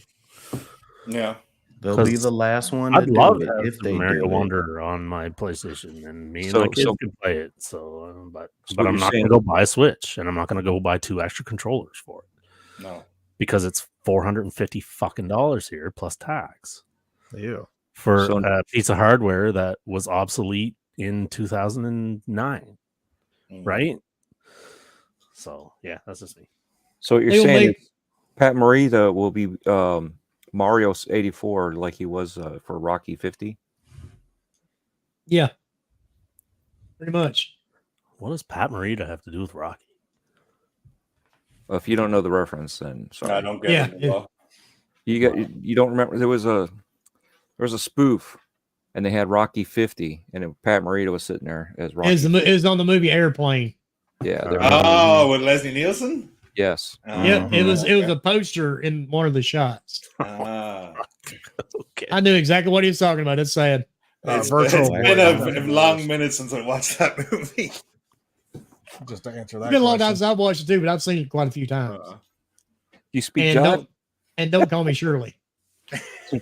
S4: Yeah.
S2: They'll be the last one
S3: I'd
S2: to
S3: love
S2: do
S3: to
S2: it
S3: have
S2: if
S3: Super
S2: they
S3: Mario
S2: do it.
S3: Wonder on my PlayStation, and me and
S6: So-
S3: my kids
S6: so-
S3: can play it. So, but
S6: what
S3: I'm
S6: you're
S3: not
S6: saying-
S3: gonna go buy a Switch, and I'm not gonna go buy 2 extra controllers for it
S4: No.
S3: because it's $450 fucking dollars here plus tax
S5: Yeah.
S3: for
S6: So-
S3: a piece of hardware that was obsolete in 2009, right? So yeah, that's just me.
S6: So what you're
S1: They'll
S6: saying
S1: make-
S6: is Pat Morita will be Mario 84 like he was for Rocky 50.
S1: Yeah, pretty much.
S3: What does Pat Morita have to do with Rocky?
S6: Well, if you don't know the reference, then sorry.
S4: I don't get
S1: Yeah,
S4: it. Well,
S6: You don't remember there was a spoof, and they had Rocky 50, and Pat Morita was sitting there as Rocky.
S1: It was on the movie Airplane.
S6: Yeah.
S4: Oh, with Leslie Nielsen?
S6: Yes.
S1: Yep, it was
S4: okay.
S1: a poster in one of the shots.
S4: Ah.
S3: Okay.
S1: I knew exactly what he was talking about. It's sad.
S4: It's
S5: virtual
S4: been
S5: world.
S4: a long minute since I watched that movie.
S5: Just to answer that.
S1: It's been a long time
S5: question.
S1: since I've watched it too, but I've seen it quite a few times.
S6: You speak
S1: And
S6: John?
S1: don't call me Shirley.
S6: Hold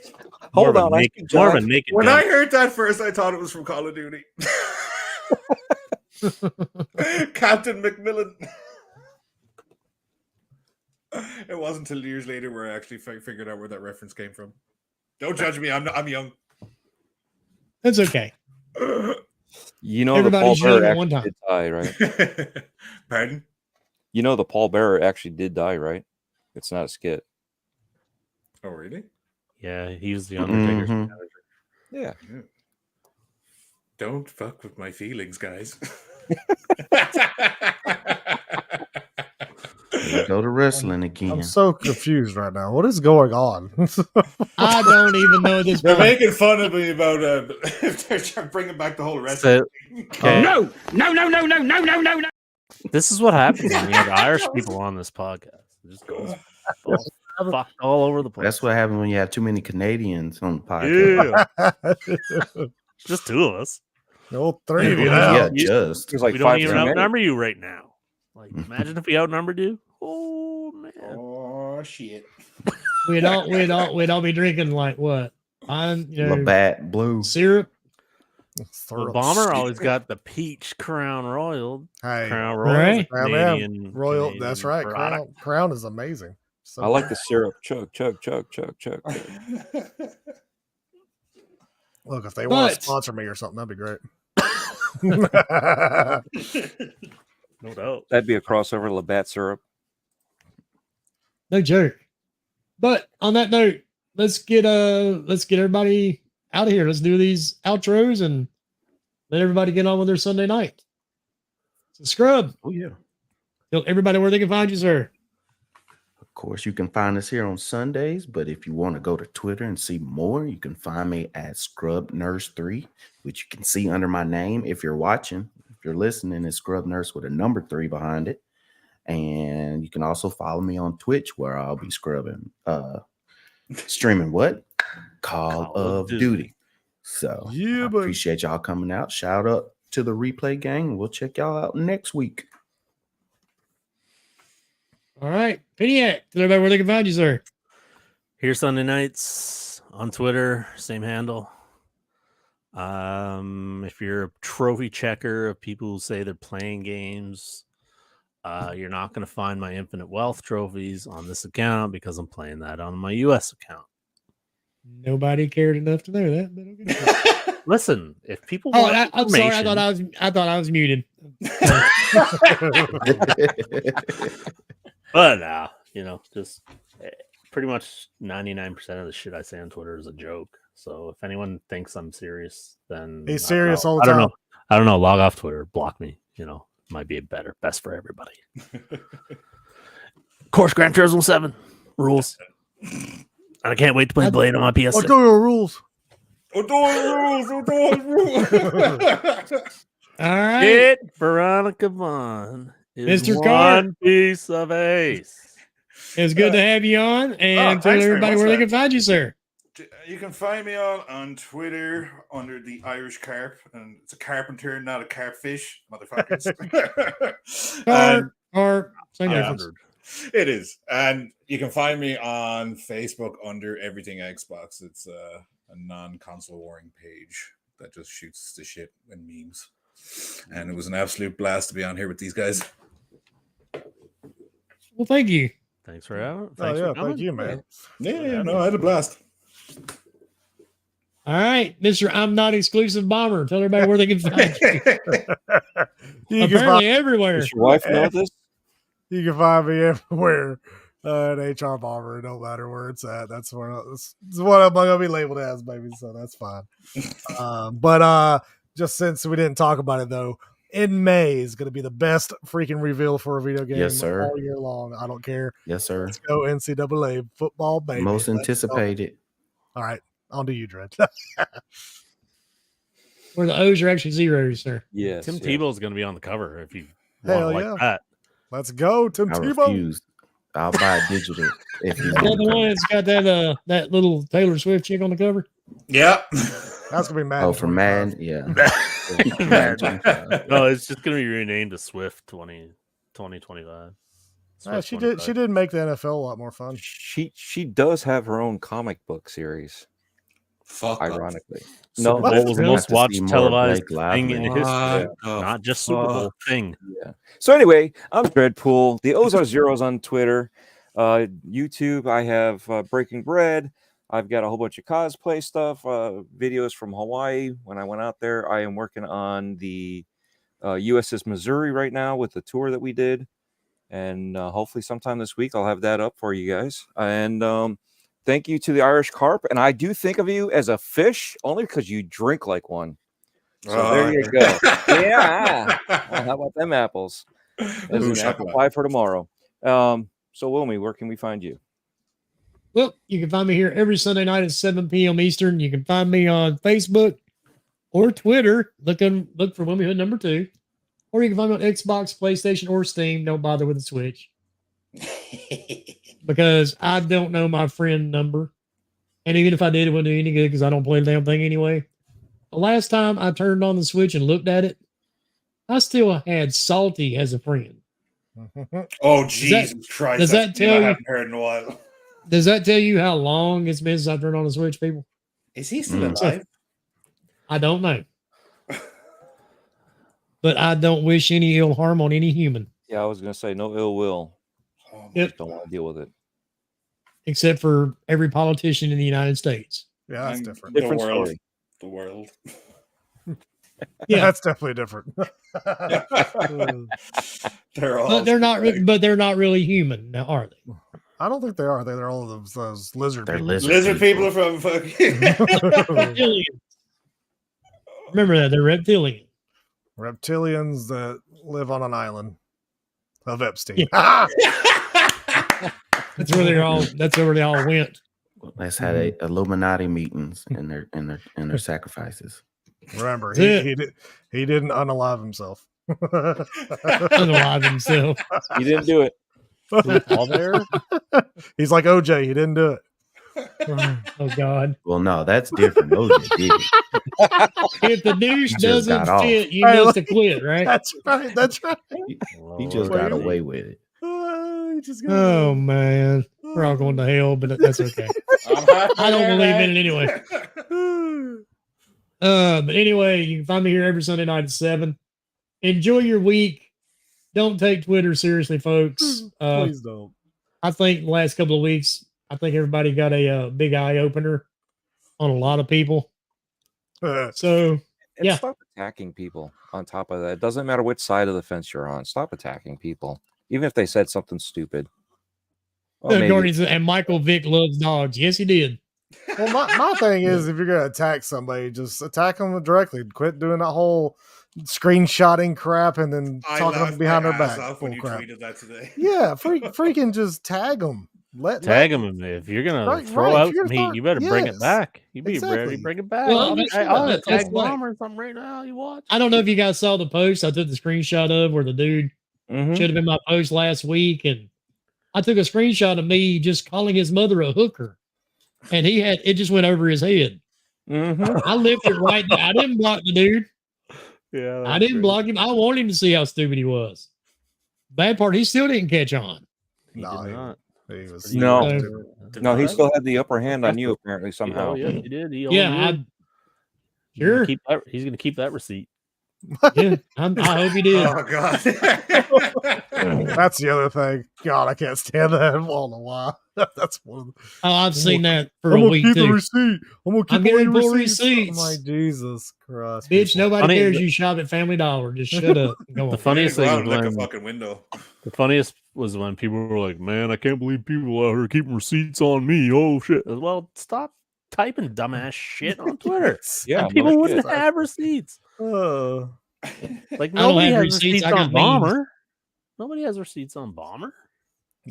S3: More
S6: on,
S3: of a
S6: I
S3: naked,
S6: speak
S3: more of a
S6: John.
S3: naked.
S4: When
S3: man.
S4: I heard that first, I thought it was from Call of Duty. Captain Macmillan. It wasn't until years later where I actually figured out where that reference came from. Don't judge me. I'm young.
S1: That's okay.
S6: You know
S1: Everybody's
S6: the Paul
S1: young
S6: Bearer
S1: at one
S6: actually did die, right?
S4: Pardon?
S6: You know the Paul Bearer actually did die, right? It's not a skit.
S4: Oh, really?
S3: Yeah, he was the Undertaker's
S2: Mhm.
S3: manager.
S6: Yeah.
S4: Don't fuck with my feelings, guys.
S2: Here we go to wrestling again.
S5: I'm so confused right now. What is going on?
S1: I don't even know this.
S4: They're making fun of me about they're bringing back the whole wrestling.
S3: So, okay. No. This is what happens when you have Irish people on this podcast. It just goes fucked all over the place.
S2: That's what happens when you have too many Canadians on the podcast.
S3: Yeah, just 2 of us.
S5: No, 3 of you
S3: Yeah.
S5: now.
S2: Yeah,
S3: You-
S2: just.
S6: There's like
S3: We don't
S6: 5
S3: even
S6: too many.
S3: outnumber you right now. Like, imagine if we outnumbered you. Oh man.
S4: Oh shit.
S1: We'd all be drinking like what?
S2: Labatt Blue.
S1: Syrup.
S3: Well, Bomber always got the peach Crown Royal.
S5: Hey,
S3: Crown Royal,
S1: Right.
S3: Canadian,
S5: Royal.
S3: Canadian
S5: That's right.
S3: product.
S5: Crown is amazing. So
S6: I like the syrup. Chug, chug, chug, chug, chug.
S5: Look, if they want to
S1: But-
S5: sponsor me or something, that'd be great.
S3: No doubt.
S6: That'd be a crossover to Labatt syrup.
S1: No joke. But on that note, let's get everybody out of here. Let's do these outros and let everybody get on with their Sunday night. So Scrub,
S2: Oh, yeah.
S1: tell everybody where they can find you, sir.
S2: Of course, you can find us here on Sundays, but if you want to go to Twitter and see more, you can find me at Scrub Nurse 3, which you can see under my name if you're watching. If you're listening, it's Scrub Nurse with a number 3 behind it. And you can also follow me on Twitch where I'll be streaming what? Call of Duty. So
S5: Yeah,
S2: I
S5: buddy.
S2: appreciate y'all coming out. Shout out to the replay gang. We'll check y'all out next week.
S1: All right. Piniac, tell everybody where they can find you, sir.
S3: Here Sunday nights on Twitter, same handle. If you're a trophy checker of people who say they're playing games, you're not going to find my Infinite Wealth trophies on this account because I'm playing that on my US account.
S1: Nobody cared enough to know that. But okay.
S3: Listen, if people
S1: Oh,
S3: want
S1: I'm sorry.
S3: information,
S1: I thought I was muted.
S3: but just pretty much 99% of the shit I say on Twitter is a joke. So if anyone thinks I'm serious, then
S5: He's
S3: I
S5: serious all the
S3: I don't
S5: time.
S3: know. I don't know. Log off Twitter, block me. Might be best for everybody. Of course, Gran Turismo 7 rules. And I can't wait to play Blade on my PS.
S5: What are your rules?
S4: O'Doyle rules.
S1: All right.
S3: It Veronica Vaughn is
S1: Mr.
S3: one
S1: Carr.
S3: piece of ace.
S1: It's good to have you on, and tell
S4: thanks very
S1: everybody
S4: much,
S1: where they
S4: man.
S1: can find you, sir.
S4: You can find me on Twitter under the Irish Carp, and it's a carpenter, not a carpfish, motherfuckers.
S1: Carp, same
S4: Yeah.
S1: difference.
S4: It is. And you can find me on Facebook under Everything Xbox. It's a non-console warring page that just shoots the shit and memes. And it was an absolute blast to be on here with these guys.
S1: Well, thank you.
S3: Thanks for having.
S5: Oh
S3: Thanks
S5: yeah,
S3: for coming.
S5: thank you, man.
S4: Yeah, no, I had a blast.
S1: All right, Mr. I'm Not Exclusive Bomber. Tell everybody where they can find you.
S5: You can
S1: Apparently
S5: find,
S1: everywhere.
S6: Does your wife know this?
S5: you can find me everywhere. An HR bomber, no matter where it's at. That's what I'm gonna be labeled as, baby. So that's fine. But just since we didn't talk about it though, in May is gonna be the best freaking reveal for a video game
S2: Yes, sir.
S5: all year long. I don't care.
S2: Yes, sir.
S5: Let's go NCAA football, baby.
S2: Most
S5: Let's go.
S2: anticipated.
S5: All right, on to you, Dred.
S1: Where the O's are actually zeros, sir.
S6: Yes.
S3: Tim
S6: yeah.
S3: Tebow's going to be on the cover if you
S5: Hell
S3: want like
S5: yeah.
S3: that.
S5: Let's go, Tim
S2: I
S5: Tebow.
S2: refuse. I'll buy it digital if he's
S1: Is that the one that's got that little Taylor Swift chick on the cover?
S4: Yeah.
S5: That's gonna be Madden.
S2: Oh, for
S5: 25.
S2: Madden, yeah.
S3: Madden. No, it's just going to be renamed to Swift 2025.
S5: Yeah, she did make the NFL a lot more fun.
S6: She does have her own comic book series.
S4: Fuck.
S6: Ironically,
S3: Super
S6: no,
S3: Bowl was the
S2: Really?
S3: most
S2: Have to see
S3: watched
S2: more
S3: televised
S2: Blake Lively.
S3: thing in history. Not just Super Bowl thing.
S6: Yeah. So anyway, I'm Dreadpool. The O's are zeros on Twitter. YouTube, I have Breaking Bread. I've got a whole bunch of cosplay stuff, videos from Hawaii when I went out there. I am working on the USS Missouri right now with the tour that we did. And hopefully sometime this week I'll have that up for you guys. And thank you to the Irish Carp. And I do think of you as a fish only because you drink like one. So there you go. Yeah. Well, how about them apples? As an apple pie for tomorrow. So Wilmy, where can we find you?
S1: Well, you can find me here every Sunday night at 7 p.m. Eastern. You can find me on Facebook or Twitter. Look for Womanhood number 2. Or you can find me on Xbox, PlayStation, or Steam. Don't bother with the Switch. Because I don't know my friend number. And even if I did, it wouldn't do any good because I don't play the damn thing anyway. The last time I turned on the Switch and looked at it, I still had Salty as a friend.
S4: Oh, Jesus Christ.
S1: Does that tell
S4: I
S1: you?
S4: haven't heard in a while.
S1: Does that tell you how long it's been since I turned on the Switch, people?
S4: Is he still alive?
S1: I don't know. But I don't wish any ill harm on any human.
S6: Yeah, I was going to say no ill will.
S1: Yep.
S6: Just don't want to deal with it.
S1: Except for every politician in the United States.
S5: Yeah, that's different.
S6: Different
S4: the world.
S6: story.
S4: The world.
S1: Yeah,
S5: That's definitely different.
S4: They're all.
S1: but they're not. But they're not really human, now, are they?
S5: I don't think they are. They're all those lizard
S2: They're
S5: people.
S2: lizard
S4: people are from fucking.
S1: Reptilians. Remember that they're reptilian.
S5: Reptilians that live on an island of Epstein.
S1: Yeah. That's where they all. That's where they all went.
S2: Let's have a Illuminati meetings and their sacrifices.
S5: Remember,
S1: That's
S5: he didn't unalive himself.
S1: Unalive himself.
S6: You didn't do it.
S3: All there?
S5: He's like OJ. He didn't do it.
S1: Oh God!
S2: Well, no, that's different. OJ did it.
S1: If the douche
S2: He just
S1: doesn't
S2: got off.
S1: fit, you
S5: Hey,
S1: must
S5: look-
S1: have quit, right?
S5: That's right. That's right.
S2: He just got away with it.
S5: He just got
S1: Oh man, we're all going to hell, but that's okay. I don't believe in it anyway. But anyway, you can find me here every Sunday night at 7. Enjoy your week. Don't take Twitter seriously, folks.
S5: Please don't.
S1: I think the last couple of weeks, I think everybody got a big eye opener on a lot of people. So
S6: And
S1: Yeah.
S6: stop attacking people on top of that. It doesn't matter which side of the fence you're on. Stop attacking people. Even if they said something stupid. Well, maybe-
S1: Guardians and Michael Vick loves dogs. Yes, he did.
S5: Well, my thing is, if you're gonna attack somebody, just attack them directly. Quit doing that whole screenshotting crap and then talking them behind their back.
S4: When
S5: Bull
S4: you
S5: crap.
S4: tweeted that today.
S5: Yeah, freaking just tag them.
S3: Tag him if you're gonna
S5: Right,
S3: throw
S5: right,
S3: out
S5: if you're
S3: some
S5: gonna
S3: heat. You better
S5: throw-
S3: bring
S5: yes,
S3: it back. You be
S5: exactly.
S3: ready to bring it back.
S1: Well,
S3: I'll
S1: that's
S3: tag
S1: like-
S3: bomb or something right now. You watch.
S1: I don't know if you guys saw the post I took the screenshot of where the dude
S6: Mhm.
S1: should have been my post last week, and I took a screenshot of me just calling his mother a hooker, and it just went over his head.
S6: Mm-hmm.
S1: I left it right there. I didn't block the dude.
S3: Yeah,
S1: I didn't block him. I wanted him to see how stupid he was. Bad part, he still didn't catch on.
S3: He
S5: No,
S3: did not.
S5: he was
S6: No.
S3: Did
S6: No, he
S3: not.
S6: still had the upper hand on you apparently somehow.
S3: Oh, yeah, he did. He
S1: Yeah,
S3: owned you.
S1: sure.
S3: He's gonna keep that receipt.
S1: Yeah, I hope he did.
S4: Oh God.
S5: That's the other thing. God, I can't stand that. I don't know why. That's one of the,
S1: Oh, I've seen that for
S5: I'm
S1: a
S5: gonna
S1: week
S5: keep a
S1: too.
S5: receipt. I'm gonna keep
S1: I'm getting
S5: away
S1: full
S5: receipts.
S1: receipts.
S5: I'm like, Jesus Christ.
S1: Bitch,
S5: people.
S1: nobody
S3: Funny,
S1: cares
S3: the-
S1: you shop at Family Dollar. Just shut up. and Go
S3: The
S1: on.
S3: funniest
S4: Go
S3: thing
S4: out
S3: is
S4: and lick a
S3: when
S4: fucking window.
S3: the funniest was when people were like, "Man, I can't believe people out here keeping receipts on me." Oh shit! Well, stop typing dumbass shit on Twitter.
S6: Yeah,
S3: And people
S6: no
S3: wouldn't
S6: shit.
S3: have receipts.
S5: Uh,
S3: Like
S1: I don't
S3: nobody
S1: have
S3: has
S1: receipts,
S3: receipts
S1: I got
S3: on
S1: memes.
S3: Bomber. Nobody has receipts on Bomber.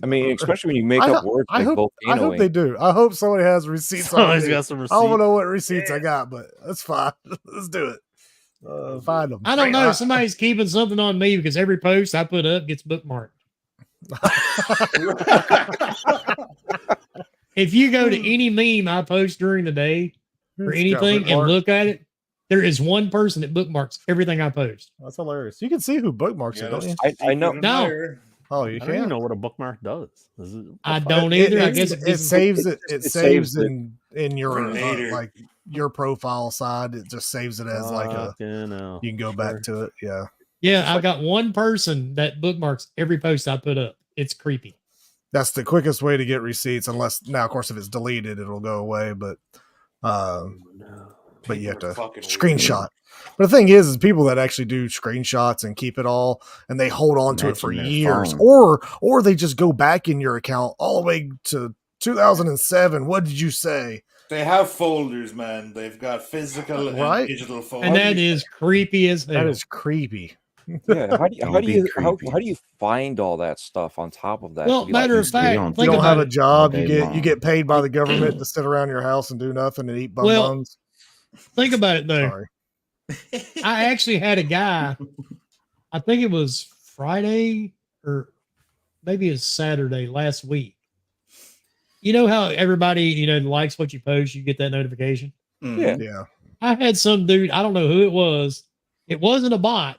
S6: I mean, especially when you make
S5: I
S6: up
S5: ho-
S6: words
S5: I
S6: like
S5: hope
S6: volcanoing.
S5: they do. I hope somebody has receipts on
S3: Somebody's
S5: me.
S3: got some
S5: I don't
S3: receipts.
S5: know what receipts I got, but that's fine. Let's do it. Find them.
S1: I don't know. Somebody's keeping something on me because every post I put up gets bookmarked. If you go to any meme I post during the day or anything and look at it, there is one person that bookmarks everything I post.
S5: That's hilarious. You can see who bookmarks it, don't you?
S6: I know.
S1: No.
S5: Oh, you
S3: I don't even
S5: can.
S3: know what a bookmark does. Is it,
S1: I don't either. I guess
S5: it
S1: gives
S5: saves it.
S6: it
S5: It
S6: saves
S5: saves
S6: it.
S5: in your
S4: For later.
S5: like your profile side. It just saves it as like a.
S3: Fucking hell.
S5: You can go back to it. Yeah.
S1: Yeah, I've got one person that bookmarks every post I put up. It's creepy.
S5: That's the quickest way to get receipts. Unless now, of course, if it's deleted, it'll go away. But you have to screenshot. But the thing is people that actually do screenshots and keep it all, and they hold on to it for
S2: Imagine their
S5: years,
S2: phone.
S5: or they just go back in your account all the way to 2007. What did you say?
S4: They have folders, man. They've got physical
S5: Right.
S4: and digital folders.
S1: And that is creepy as hell.
S5: That is creepy.
S6: Yeah, how do
S2: Don't be
S6: you
S2: creepy.
S6: find all that stuff on top of that?
S1: Well,
S6: to be
S1: matter
S6: like,
S1: of
S2: stay
S1: fact,
S2: on
S5: You
S1: think
S5: don't
S1: about
S5: have a
S1: it.
S5: job.
S2: all
S5: You
S2: day
S5: get
S2: long.
S5: paid by the government to sit around your house and do nothing and eat bum
S1: Well,
S5: buns.
S1: Think about it though.
S5: Sorry.
S1: I actually had a guy, I think it was Friday or maybe it's Saturday last week. You know how everybody, likes what you post, you get that notification?
S6: Yeah.
S5: Yeah.
S1: I had some dude, I don't know who it was. It wasn't a bot.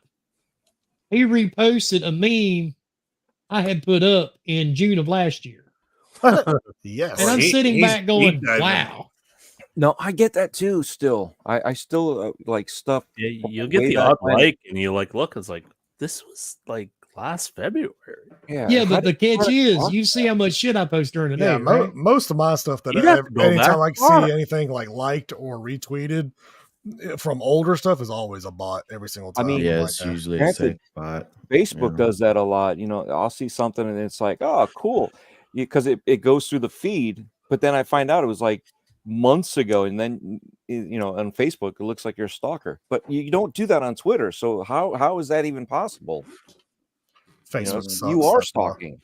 S1: He reposted a meme I had put up in June of last year.
S5: Yes.
S1: And I'm
S4: He-
S1: sitting
S4: he's
S1: back going,
S4: deep diving.
S1: wow.
S6: No, I get that too. Still, I still like stuff.
S3: Yeah, you'll
S6: way
S3: get the
S6: back
S3: odd
S6: when.
S3: like, and you look. It's like this was like last February.
S6: Yeah,
S1: Yeah,
S6: how
S1: but the
S6: do you
S1: catch
S6: find
S1: is
S6: stuff?
S1: you see how much shit I post during the
S5: Yeah,
S1: day, right?
S5: most of my stuff that
S3: You'd have to go
S5: anytime
S3: back
S5: I
S3: far.
S5: see anything like liked or retweeted from older stuff is always a bot every single
S6: I
S5: time.
S6: mean,
S5: I'm
S2: Yeah,
S5: like,
S2: it's
S5: eh.
S2: usually a
S6: Granted,
S2: safe spot.
S6: Facebook
S2: Yeah.
S6: does that a lot. I'll see something and it's like, oh, cool, because it goes through the feed. But then I find out it was like months ago, and then on Facebook it looks like you're a stalker. But you don't do that on Twitter. So how is that even possible?
S5: Facebook sucks.
S6: You are
S5: That's why.
S6: stalking.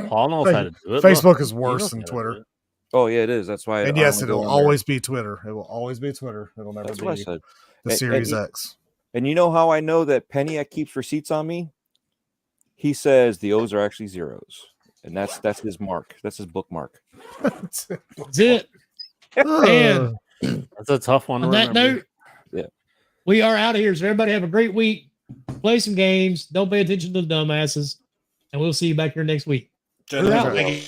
S3: Paul knows how to do it.
S5: Facebook
S3: Look,
S5: is
S3: he
S5: worse
S3: knows
S5: than
S3: how to
S5: Twitter.
S3: do it.
S6: Oh yeah, it is. That's why.
S5: And
S6: I
S5: yes,
S6: only go
S5: it'll
S6: on there.
S5: always be Twitter. It will always be Twitter. It'll never
S6: That's
S5: be
S6: what I said.
S5: the
S6: And-
S5: Series
S6: and-
S5: X.
S6: And you know how I know that Peniak keeps receipts on me? He says the O's are actually zeros, and that's his mark. That's his bookmark.
S1: That's it. And
S3: That's a tough one.
S1: on
S3: to
S1: that
S3: remember.
S1: note,
S6: Yeah.
S1: we are out of here. So everybody have a great week. Play some games. Don't pay attention to the dumbasses. And we'll see you back here next week.
S4: Gentlemen,
S1: out.
S4: thank you.